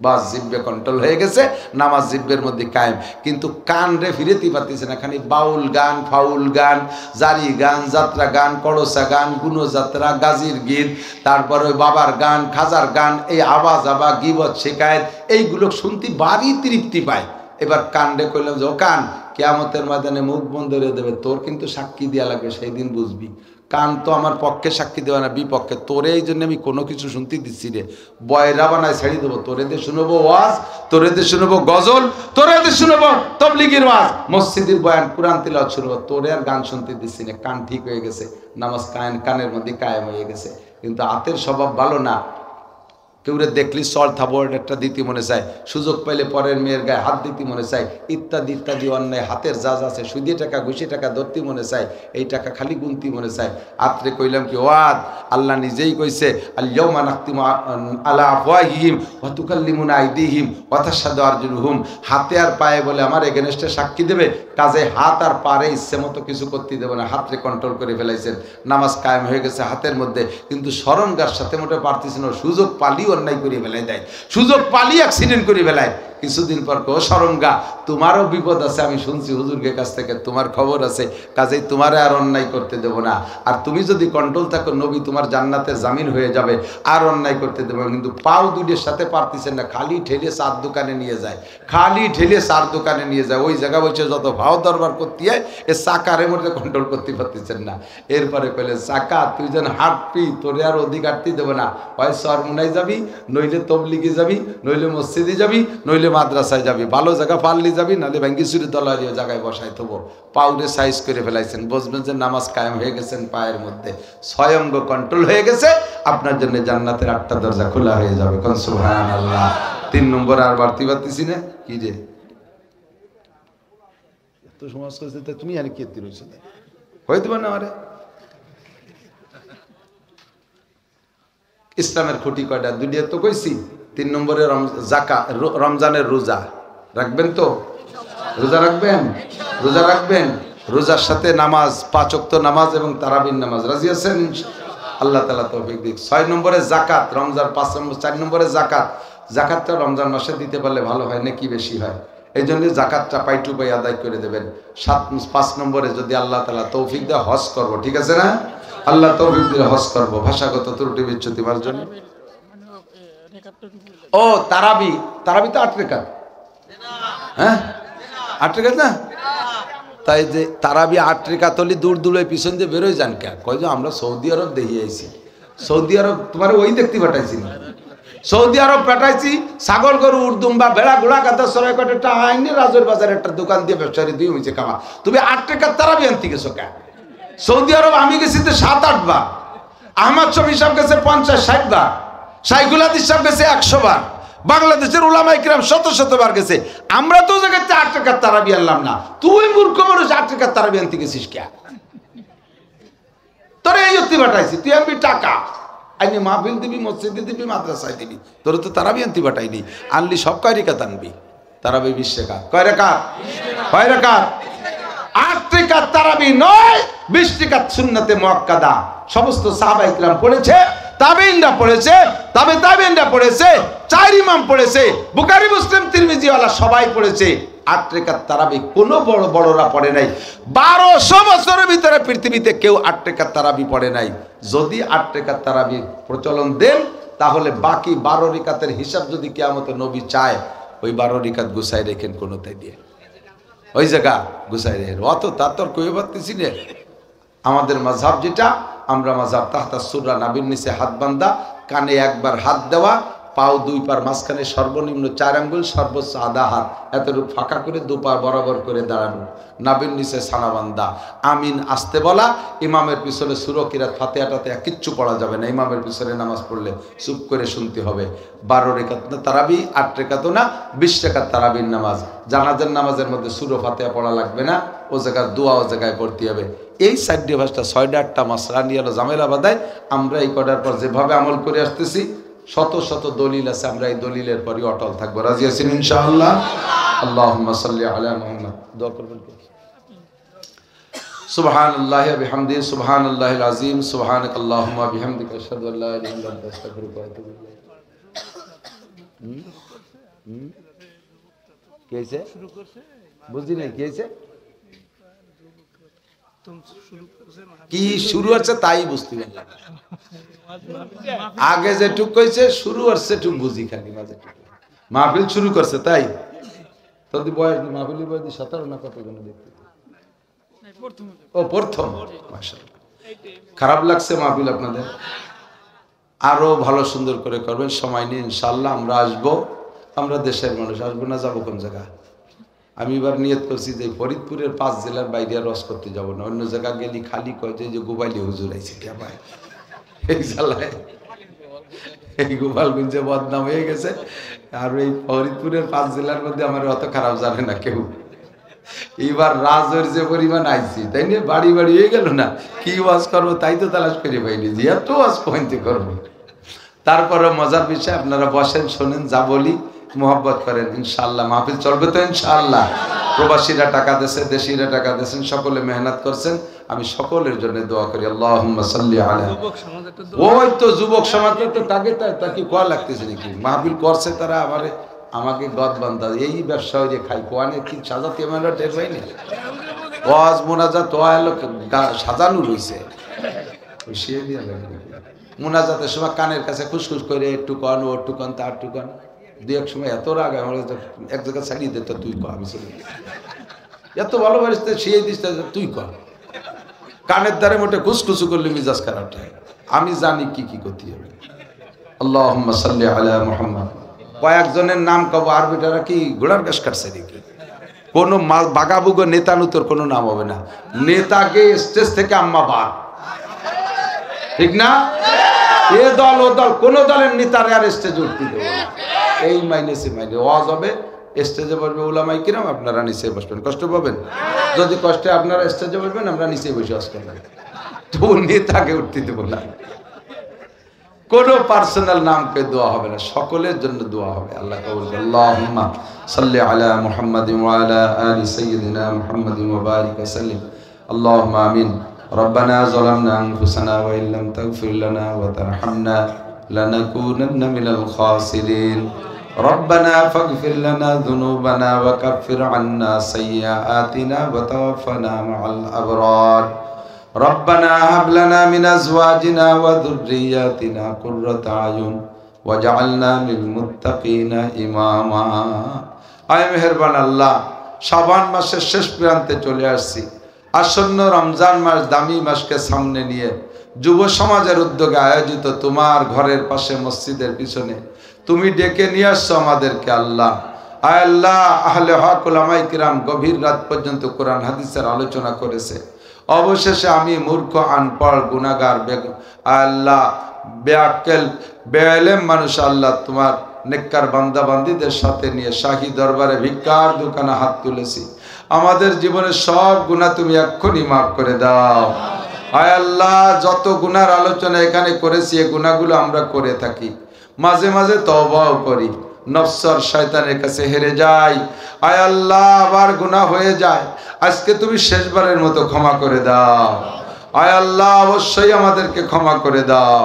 বাস, জিব্বে কন্ট্রোল হয়ে গেছে, নামাজ জিব্বের মধ্যে কায়েম। কিন্তু কান রে ফিরেতে পারতেছে না, খালি বাউল গান, ফাউল গান, জারি গান, যাত্রা গান, কড়সা গান, গুণযাত্রা, গাজীর গীত, তারপর ওই বাবার গান, খাজার গান, এই আওয়াজ আবা গিবত শিকায়ত, এইগুলো শুনতে বাড়ি তৃপ্তি পায়। এবার কান রে কইলাম যে ও কান, কিয়ামতের ময়দানে মুখ বন্ধ করে দেবে, তোর কিন্তু সাক্ষী দেওয়া লাগবে, সেই দিন বুঝবি। কান তো আমার পক্ষে সাক্ষী দেওয়া না, বিপক্ষে। তোরে এই জন্য আমি কোনো কিছু শুনতে দিচ্ছি রে, বয়রা বানায় ছেড়ে দেবো, তোরে দিয়ে শুনবো ওয়াজ, তোরে দিয়ে শুনবো গজল, তোরে দিয়ে শুনবো তবলিগের ওয়াজ, মসজিদের বয়ান, কুরআন তিলাওয়াত শুনবো, তোরে আর গান শুনতে দিচ্ছি না। কান ঠিক হয়ে গেছে, নামাজ কানের মধ্যে কায়েম হয়ে গেছে। কিন্তু হাতের স্বভাব ভালো না, কেউরে দেখলি সল থাবড় একটা দিতে মনে চায়, সুযোগ পাইলে পরের মেয়ের গায়ে হাত দিতে মনে চায়, ইত্যাদি ইত্যাদি অন্যায় হাতের যা আছে, সুদে টাকা ঘুষে টাকা ধরতে মনে চায়, এই টাকা খালি গুনতি মনে চায়। আত্রে কইলাম কি ওয়াদ, আল্লাহ নিজেই কইছে আল-ইয়াউমা নাখতিমু আলা আফওয়াহিহিম ওয়া তুকাল্লিমুনা আইদিহিম ওয়া তাশহাদু আরজুলুহুম, হাতে আর পায়ে বলে আমার এগেনস্টে সাক্ষী দেবে, কাজে হাত আর পারে ইচ্ছে মতো কিছু করতে দেবে না, হাতরে কন্ট্রোল করে ফেলাইছেন। নামাজ কায়েম হয়ে গেছে হাতের মধ্যে, কিন্তু শরমগার সাথে মোটে পারতেছেন, সুযোগ পালিও অন্যায় করে ফেলাই দেয়, সুযোগ পালিয়ে অ্যাক্সিডেন্ট করে ফেলায়। কিছুদিন পর কো শরমগা তোমারও বিপদ আছে, আমি শুনছি হুজুরকে কাছ থেকে, তোমার খবর আছে, কাজেই তোমারে আর অন্যায় করতে দেব না। আর তুমি যদি কন্ট্রোল থাকো নবী তোমার জান্নাতের জামিন হয়ে যাবে, আর অন্যায় করতে দেবো না। কিন্তু পাও দুইয়ের সাথে পারতেছেন না, খালি ঠেলে চার দোকানে নিয়ে যায়, খালি ঠেলে চার দোকানে নিয়ে যায়। ওই জায়গা বসে যত ভাও দরবার করতে হয় এ চাকারের মধ্যে কন্ট্রোল করতে পারতেছেন না। এরপরে কইলে চাকা তুই যেন হাঁটবি, তোরে আর অধিকারটি দেবো না, হয় সরমুনায় যাবি, নইলে তবলিগে যাবি, নইলে মসজিদে যাবি, নইলে মাদ্রাসায় যাবি, ভালো জায়গা পারলি যাবি, নাহলে ভেঙ্গি চুরি তলারিও জায়গায় বসাই থবো। পাউরে সাইজ করে ফেলাইছেন, বুঝবেন যে নামাজ কায়েম হয়ে গেছেন, পায়ের মধ্যে স্বয়ংগ কন্ট্রোল হয়ে গেছে, আপনার জন্য জান্নাতের 8টা দরজা খোলা হয়ে যাবে। কোন সুবহানাল্লাহ। 3 নম্বর আর বাড়তি পারতেছি না কি রে তো সমাজ করছে, তুমি আর কি রয়েছে হইতে পারে না আরে। ইসলামের খুঁটি কয়টা? 2টা তো কইছি। 3 নম্বরে রমজানের রোজা রাখবেন তো? রোজা রাখবেন? রোজা রাখবেন। রোজার সাথে নামাজ, 5 ওয়াক্ত নামাজ এবং তারাবির নামাজ। রাজি আছেন? আল্লাহ তাআলা তৌফিক দিক। 6 নম্বরে যাকাত, রমজান 5 নম্বর। 4 নম্বরে যাকাত। যাকাতটা রমজান মাসে দিতে পারলে ভালো হয়, নাকি বেশি হয়, এই জন্য যাকাতটা পাই টু পাই আদায় করে দেবেন। 5 নম্বরে যদি আল্লাহ তাআলা তৌফিক দেয় হজ করব, ঠিক আছে না? আল্লাহ তৌফিক দিলে হজ করব, ভাষাগত ত্রুটি বিচ্যুতি মার্জন। ও তারাবি, তারাবি তো 8 রাকাত। হ্যাঁ 8 রাকাত না? তাই যে তারাবি 8 রাকাত হলে দূর দূরে পিছন দিয়ে বেরোয় যান কে? কয় যে আমরা সৌদি আরব দেখে আইছি। সৌদি আরব তোমার ওই দেখতে পাঠাইছি না, সৌদি আরব পাঠাইছি। ছাগল গরু উর্দুম্বা ভেড়া ঘোড়া গাদা সরাই কটা আইনে রাজের বাজারে একটা দোকান দিয়ে ব্যবসায়ী 2 হয়েছে কামা। তুমি 8 রাকাত তারাবি আনতে গেছো কে? সৌদি আরব আমি গেছি তো 7-8 বার, আহমদ শফি সাহেব গেছে 50-60 বার, শাইখুল হাদিস সাহেব গেছে 100 বার, বাংলাদেশের উলামায়ে কিরাম শত বার গেছে। আমরা তো জায়গাতে 8 রাকাত তারাবি আনলাম না। তুই মূর্খ মানুষ 8 রাকাত তারাবি আনতে গেছিস কে? তোরে এই অতি পাঠাইছি, তুই আনবি টাকা, আইনি মাহফিল দিবি, মসজিদে দিবি, মাদ্রাসায় দিবি, তোর তো তারাবি আনতে পাঠাইনি। আনলি সব কয় রাকাত আনবি? তারাবি 20 রাকাত। কয় রাকাত? কয় রাকাত? 8 রাকাত তারাবি নয়, 20 রাকাত সুন্নতে মুআক্কাদা। সমস্ত সাহাবায়ে কিরাম পড়েছে, তাবেঈনরা পড়েছে, তাবেঈনরা পড়েছে, 4 ইমাম পড়েছে, বুখারী মুসলিম তিরমিজি ওয়ালা সবাই পড়েছে। 8 রাকাত তারাবি কোনো বড়রা পড়ে নাই। 1200 বছরের ভিতরে পৃথিবীতে কেউ 8 রাকাত তারাবি পড়ে নাই। যদি 8 রাকাত তারাবি প্রচলন দেন, তাহলে বাকি 12 রাকাতের হিসাব যদি কিয়ামতে নবী চায়, ওই 12 রাকাত গুছাই রেখেন কোনটাই দিয়ে, ওই জায়গা গুছাই রেখেন। অত তার কই পারতেছি না। আমাদের মাযহাব যেটা, আমরা মাযহাব তাহতা সুররা, নাভির নিচে হাত বান্ধা, কানে একবার হাত দেওয়া, পাও 2 পার মাঝখানে সর্বনিম্ন 4 আঙ্গুল, সর্বোচ্চ আধা হাত এতটুকু ফাঁকা করে 2 পা বরাবর করে দাঁড়ানো, নাভির নিচে ছানা বান্ধা, আমিন আসতে বলা। ইমামের পিছনে সূরা কিরাত, ফাতিহাটাতে কিচ্ছু পড়া যাবে না। ইমামের পিছনে নামাজ পড়লে চুপ করে শুনতে হবে। 12 রাকাত না তারাবি, 8 রাকাত না, 20 রাকাত তারাবির নামাজ। জানাজার নামাজের মধ্যে সূরা ফাতিহা পড়া লাগবে না, ও জায়গায় দোয়া ও জায়গায় পড়তে হবে। এই 4 ভাষটা 6-8টা মাসলা নিয়ে ঝামেলা বাঁধায়। আমরা এই কটার পর যেভাবে আমল করে আসতেছি, শত দলিল আছে, আমরা এই দলিলের পরই অটল থাকবো। রাজি আছেন ইনশাআল্লাহ? আল্লাহুম্মা সাল্লি আলা মুহাম্মদ। দোয়া করবেন। সুবহানাল্লাহি ওয়া বিহামদিহি, সুবহানাল্লাহিল আযীম, সুবহানাকাল্লাহুম্মা ওয়া বিহামদিকা, আশহাদু আল্লা ইলাহা ইল্লা আনতা, আস্তাগফিরুকা ওয়া আতুবু ইলাইক। কি হইছে? বুঝি নাই কি হইছে? কি শুরু হচ্ছে তাই বুঝতে পারলাম। আগে যেটুক কইছে শুরু হচ্ছে টুক বুঝি, খালি মাঝে মাহফিল শুরু করছে তাই। তোদের বয়স মাহফিলের বয়স 17 না কত জন দেখতে? ও প্রথম। মাশাআল্লাহ, খারাপ লাগছে মাহফিল আপনাদের? আরো ভালো সুন্দর করে করবেন, সময় নিয়ে ইনশাআল্লাহ আমরা আসবো। আমরা দেশের মানুষ, আসবো না যাবো কোন জায়গা? আমি এবার নিয়ত করছি যে ফরিদপুরের 5 জেলার বাইরে রস করতে যাব না। অন্য জায়গা গেলি খালি কয় যে গোপালি হুজুর আইছে কে ভাই, এই জ্বালায় এই গোপালগঞ্জে বদনাম হয়ে গেছে। আর এই ফরিদপুরের 5 জেলার মধ্যে আমার অত খারাপ জানে না কেউ। এবার রাজের যে পরিমাণ আইছি, তাই নিয়ে বাড়ি হয়ে গেল না। কি ওয়াজ করবো তাই তো তালাশ করে পাইনি, যে এত ওয়াজ পয়েন্টে করবো। তারপরে মজার বিষয়, আপনারা বসেন, শোনেন, যা বলি মোহাব্বত করেন, ইনশাআল্লাহ মাহফিল চলবে তো ইনশাআল্লাহ। প্রবাসীরা টাকা দিয়েছে, দেশিরা টাকা দিয়েছেন, সকলে মেহনত করছেন। আমি সকলের জন্য দোয়া করি, আল্লাহুম্মা সাল্লি আলা। ওই তো যুবক সমাজের তো তাকে তা কি কোয়া লাগতেছে নাকি? মাহফিল করছে তারা, আমাকে গদ বান্ধা এই ব্যবসা হয়ে যে খাই কোয়ানে কি সাজাতে আমরা টের পাইনি ওয়াজ মোনাজাত সাজানো রয়েছে খুশিয়ে দিয়ে মোনাজাতের সময় কানের কাছে খুশখুশ করে একটু কন ও একটু কন তার একটু কন দু এক সময় এত রাগ আমার এক জায়গায় ছাড়িয়ে দিত তুই ক আমি চলে এত ভালোবাসিস শিয়ে দিস তুই কর কানের দ্বারে মোটে খুশখুশু করলে মিজাজ খারাপটা আমি জানি কি কি করতে হবে আল্লাহুম্মা সাল্লি আলা মুহাম্মদ কয়েকজনের নাম কব আরবিটারা কি ঘোড়ার গাছ কাটছে নাকি কোনো বাগাবুগো নেতা নুতোর কোনো নাম হবে না নেতাকে স্টেজ থেকে আম্মা বার ঠিক না এ দল ও দল কোন দলের নেতারে আর স্টেজে উঠতে দেবো না এই মাইনে ওয়াজ হবে স্টেজে বসবে উলামায়ে কিরাম আপনারা নিচে বসবেন কষ্ট পাবেন যদি কষ্টে আপনারা স্টেজে বসবেন আমরা নিচে বসে ওয়াজ করব তো নেতাকে উঠতে দেবো না কোনো পার্সোনাল নামকে দোয়া হবে না সকলের জন্য দোয়া হবে আল্লাহ কবুল করুন আল্লাহুম্মা সাল্লি আলা মুহাম্মাদিন ওয়া আলা আলি সাইয়্যিদিনা মুহাম্মাদিন ওয়া বারিক ওয়া সাল্লিম আল্লাহুম্মা আমিন ربنا ظلمنا أنفسنا وإن لم تغفر لنا وترحمنا لنكونن من الخاسرين ربنا فاغفر لنا ذنوبنا وكفر عنا سيئاتنا وتوفنا مع الأبرار ربنا هب لنا من أزواجنا وذرياتنا قرة أعين وجعلنا للمتقين إماما আয় মেহেরবান আল্লাহ শাবান মাসের শেষ প্রান্তে চলে আসছি আসন্ন রমজান মাস দামি মাসকে সামনে নিয়ে যুব সমাজের উদ্যোগে আয়োজিত তোমার ঘরের পাশে মসজিদের পিছনে তুমি ডেকে নিয়ে আসছো আমাদেরকে আল্লাহ আয় আল্লাহ আহলে হক উলামায়ে কিরাম গভীর রাত পর্যন্ত কোরআন হাদিসের আলোচনা করেছে অবশেষে আমি মূর্খ আনপড় গুনাহগার আল্লাহ বেআক্কেল বেইলম মানুষ আল্লাহ তোমার নেককার বান্দা বান্দীদের সাথে নিয়ে শাহী দরবারে ভিক্ষার দোকানে হাত তুলেছি আমাদের জীবনের সব গুনাহ তুমি এক্ষুনি মাফ করে দাও আয় আল্লাহ যত গুনার আলোচনা এখানে করেছি এই গুনাহগুলো আমরা করে থাকি মাঝে মাঝে তওবাও করি নফসর শয়তানের কাছে হেরে যাই আয় আল্লাহ আবার গুনাহ হয়ে যায় আজকে তুমি শেষবারের মতো ক্ষমা করে দাও আয় আল্লাহ অবশ্যই আমাদেরকে ক্ষমা করে দাও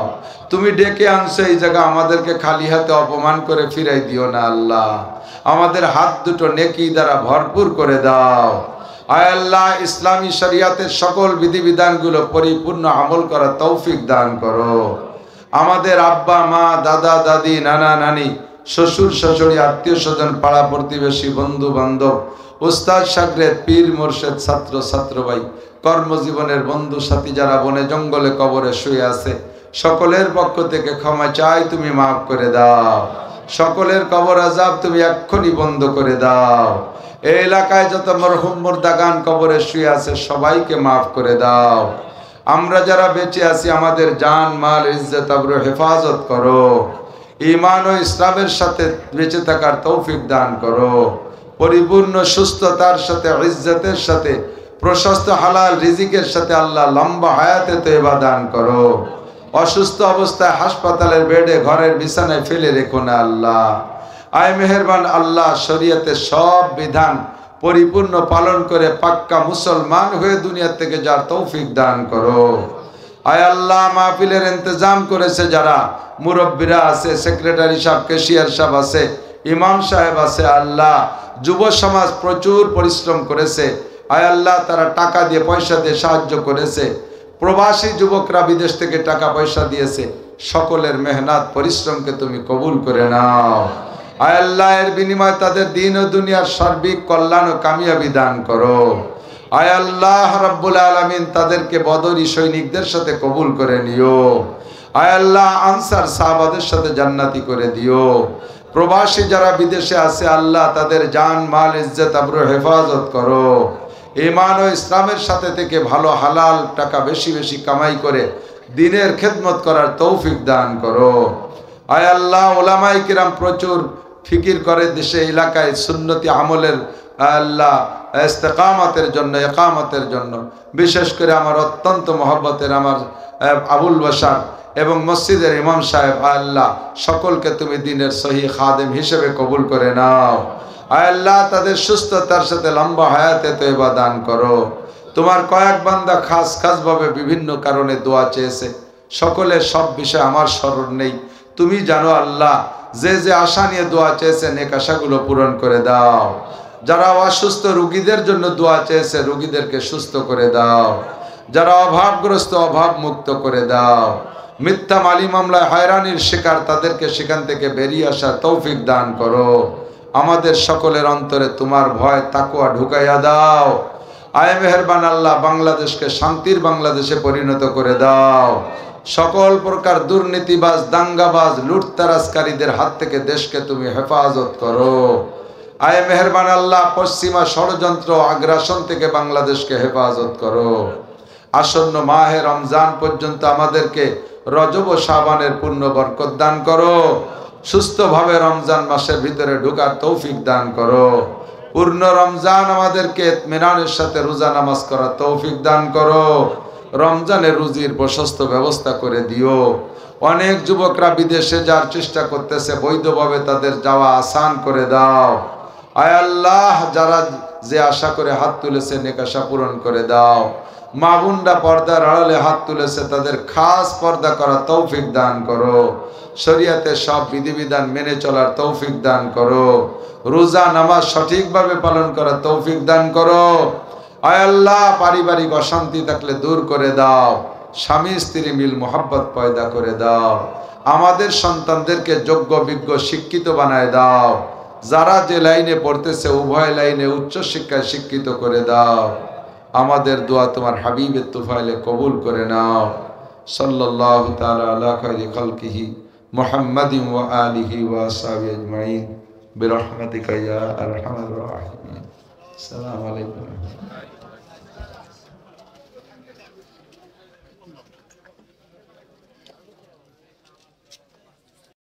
তুমি ডেকে আনছো এই জায়গা আমাদেরকে খালি হাতে অপমান করে ফিরাই দিও না আল্লাহ আমাদের হাত দুটো নেকি দ্বারা ভরপুর করে দাও আয় আল্লাহ ইসলামী শরিয়াতের সকল বিধিবিধানগুলো পরিপূর্ণ আমল করার তৌফিক দান করো আমাদের আব্বা মা দাদা দাদি নানা নানি শ্বশুর শাশুড়ি আত্মীয় স্বজন পাড়া প্রতিবেশী বন্ধু বান্ধব উস্তাদ শাগরেদ পীর মুর্শিদ ছাত্র ছাত্রভাই কর্মজীবনের বন্ধু সাথী যারা বনে জঙ্গলে কবরে শুয়ে আছে সকলের পক্ষ থেকে ক্ষমা চাই তুমি মাফ করে দাও সকলের কবর আযাব তুমি এক্ষুনি বন্ধ করে দাও এই এলাকায় যত মরহুম মুর্দাগান কবরে শুয়ে আছে সবাইকে মাফ করে দাও আমরা যারা বেঁচে আছি আমাদের জান মাল ইজ্জত আবরু হেফাজত করো ঈমান ও ইসলামের সাথে বেঁচে থাকার তৌফিক দান করো পরিপূর্ণ সুস্থতার সাথে ইজ্জতের সাথে প্রশস্ত হালাল রিজিকের সাথে আল্লাহ লম্বা হায়াতে তয়বা দান করো অসুস্থ অবস্থায় হাসপাতালের বেডে ঘরের বিছানায় ফেলে রেখো না আল্লাহ আয় মেহেরবান আল্লাহ শরীয়তের সব বিধান পরিপূর্ণ পালন করে পাক্কা মুসলমান হয়ে দুনিয়া থেকে যার তৌফিক দান করো আয় আল্লাহ মাহফিলের ইন্তজাম করেছে যারা মুরব্বীরা আছে সেক্রেটারি সাহেব ক্যাশিয়ার সাহেব আছে ইমাম সাহেব আছে আল্লাহ যুব সমাজ প্রচুর পরিশ্রম করেছে আয় আল্লাহ তারা টাকা দিয়ে পয়সা দিয়ে সাহায্য করেছে প্রবাসী যুবকরা বিদেশ থেকে টাকা পয়সা দিয়েছে সকলের মেহনত পরিশ্রমকে তুমি কবুল করে নাও আয় আল্লাহ এর বিনিময়ে তাদের দিন ও দুনিয়ার সার্বিক কল্যাণ ও কামিয়াবি দান করো আয় আল্লাহ রাব্বুল আলামিন তাদেরকে বদরি সৈনিকদের সাথে কবুল করে নিও আয় আল্লাহ আনসার সাহাবাদের সাথে জান্নাতি করে দিও প্রবাসী যারা বিদেশে আছে আল্লাহ তাদের জান মাল ইজ্জত আবরু হেফাজত করো ঈমান ও ইসলামের সাথে থেকে ভালো হালাল টাকা বেশি বেশি কামাই করে দ্বীনের খেদমত করার তৌফিক দান করো আয় আল্লাহ উলামায়ে কিরাম প্রচুর ফিকির করে দেশে এলাকায় সুন্নতি আমলের আল্লাহ ইস্তেকামতের জন্য ইকামতের জন্য বিশেষ করে আমার অত্যন্ত মহব্বতের আমার আবুল বাশার এবং মসজিদের ইমাম সাহেব আল্লাহ সকলকে তুমি দ্বীনের সহি খাদেম হিসেবে কবুল করে নাও আয় আল্লাহ তাদের সুস্থতার সাথে লম্বা হায়াতে তয়বা দান করো তোমার কয়েক বান্দা খাস খাস ভাবে বিভিন্ন কারণে দোয়া চেয়েছে সকলের সব বিষয় আমার স্মরণ নেই তুমি জানো আল্লাহ যে যে আশা নিয়ে দোয়া চেয়েছে নেক আশাগুলো পূরণ করে দাও। যারা অসুস্থ রোগীদের জন্য দোয়া চেয়েছে রোগীদেরকে সুস্থ করে দাও। যারা অভাবগ্রস্ত অভাব মুক্ত করে দাও। মিথ্যা মালি মামলায় হয়রানির শিকার তাদেরকে সেখান থেকে বেরিয়ে আসার তৌফিক দান করো। আমাদের সকলের অন্তরে তোমার ভয় তাকওয়া ঢুকাইয়া দাও। আয় মেহেরবান আল্লাহ, বাংলাদেশকে শান্তির বাংলাদেশে পরিণত করে দাও। সকল প্রকার দুর্নীতিবাজ, দাঙ্গাবাজ, লুটতারাজকারীদের হাত থেকে দেশকে তুমি হেফাজত করো। আয় মেহেরবান আল্লাহ, পশ্চিমা ষড়যন্ত্র আগ্রাসন থেকে বাংলাদেশকে হেফাজত করো। আসন্ন মাহে রমজান পর্যন্ত আমাদেরকে রজব ও শাবানের পূর্ণ বরকত দান করো। সুস্থভাবে রমজান মাসের ভিতরে ঢোকার তৌফিক দান করো। পূর্ণ রমজান আমাদেরকে ইতমিনানের সাথে রোজা নামাজ করার তৌফিক দান করো। রমজানের রুজির প্রশস্ত ব্যবস্থা করে দিও। অনেক যুবকরা বিদেশে যাওয়ার চেষ্টা করতেছে, বৈধভাবে তাদের যাওয়া আসান করে দাও। আয় আল্লাহ, যারা যে আশা করে হাত তুলেছে নেক আশা পূরণ করে দাও। মা বোনরা পর্দার আড়ালে হাত তুলেছে, তাদের খাস পর্দা করার তৌফিক দান করো। শরীয়তের সব বিধিবিধান মেনে চলার তৌফিক দান করো। রোজা নামাজ সঠিকভাবে পালন করার তৌফিক দান করো। আয় আল্লাহ, পারিবারিক অশান্তি থাকলে দূর করে দাও। স্বামী স্ত্রী মিল মোহাব্বত পয়দা করে দাও। আমাদের সন্তানদেরকে যোগ্য বিজ্ঞ শিক্ষিত বানায় দাও। যারা যে লাইনে পড়তেছে উভয় লাইনে উচ্চ শিক্ষায় শিক্ষিত করে দাও। আমাদের দোয়া তোমার হাবিবের তুফাইলে কবুল করে নাও। সাল্লাল্লাহু তাআলা আলা খায়রি খালকিহি মুহাম্মাদিন ওয়া আলিহি ওয়া আসহাবিহি আজমাইন বিরহমাতিকা ইয়া আরহামার রাহিমিন। আসসালামু আলাইকুম।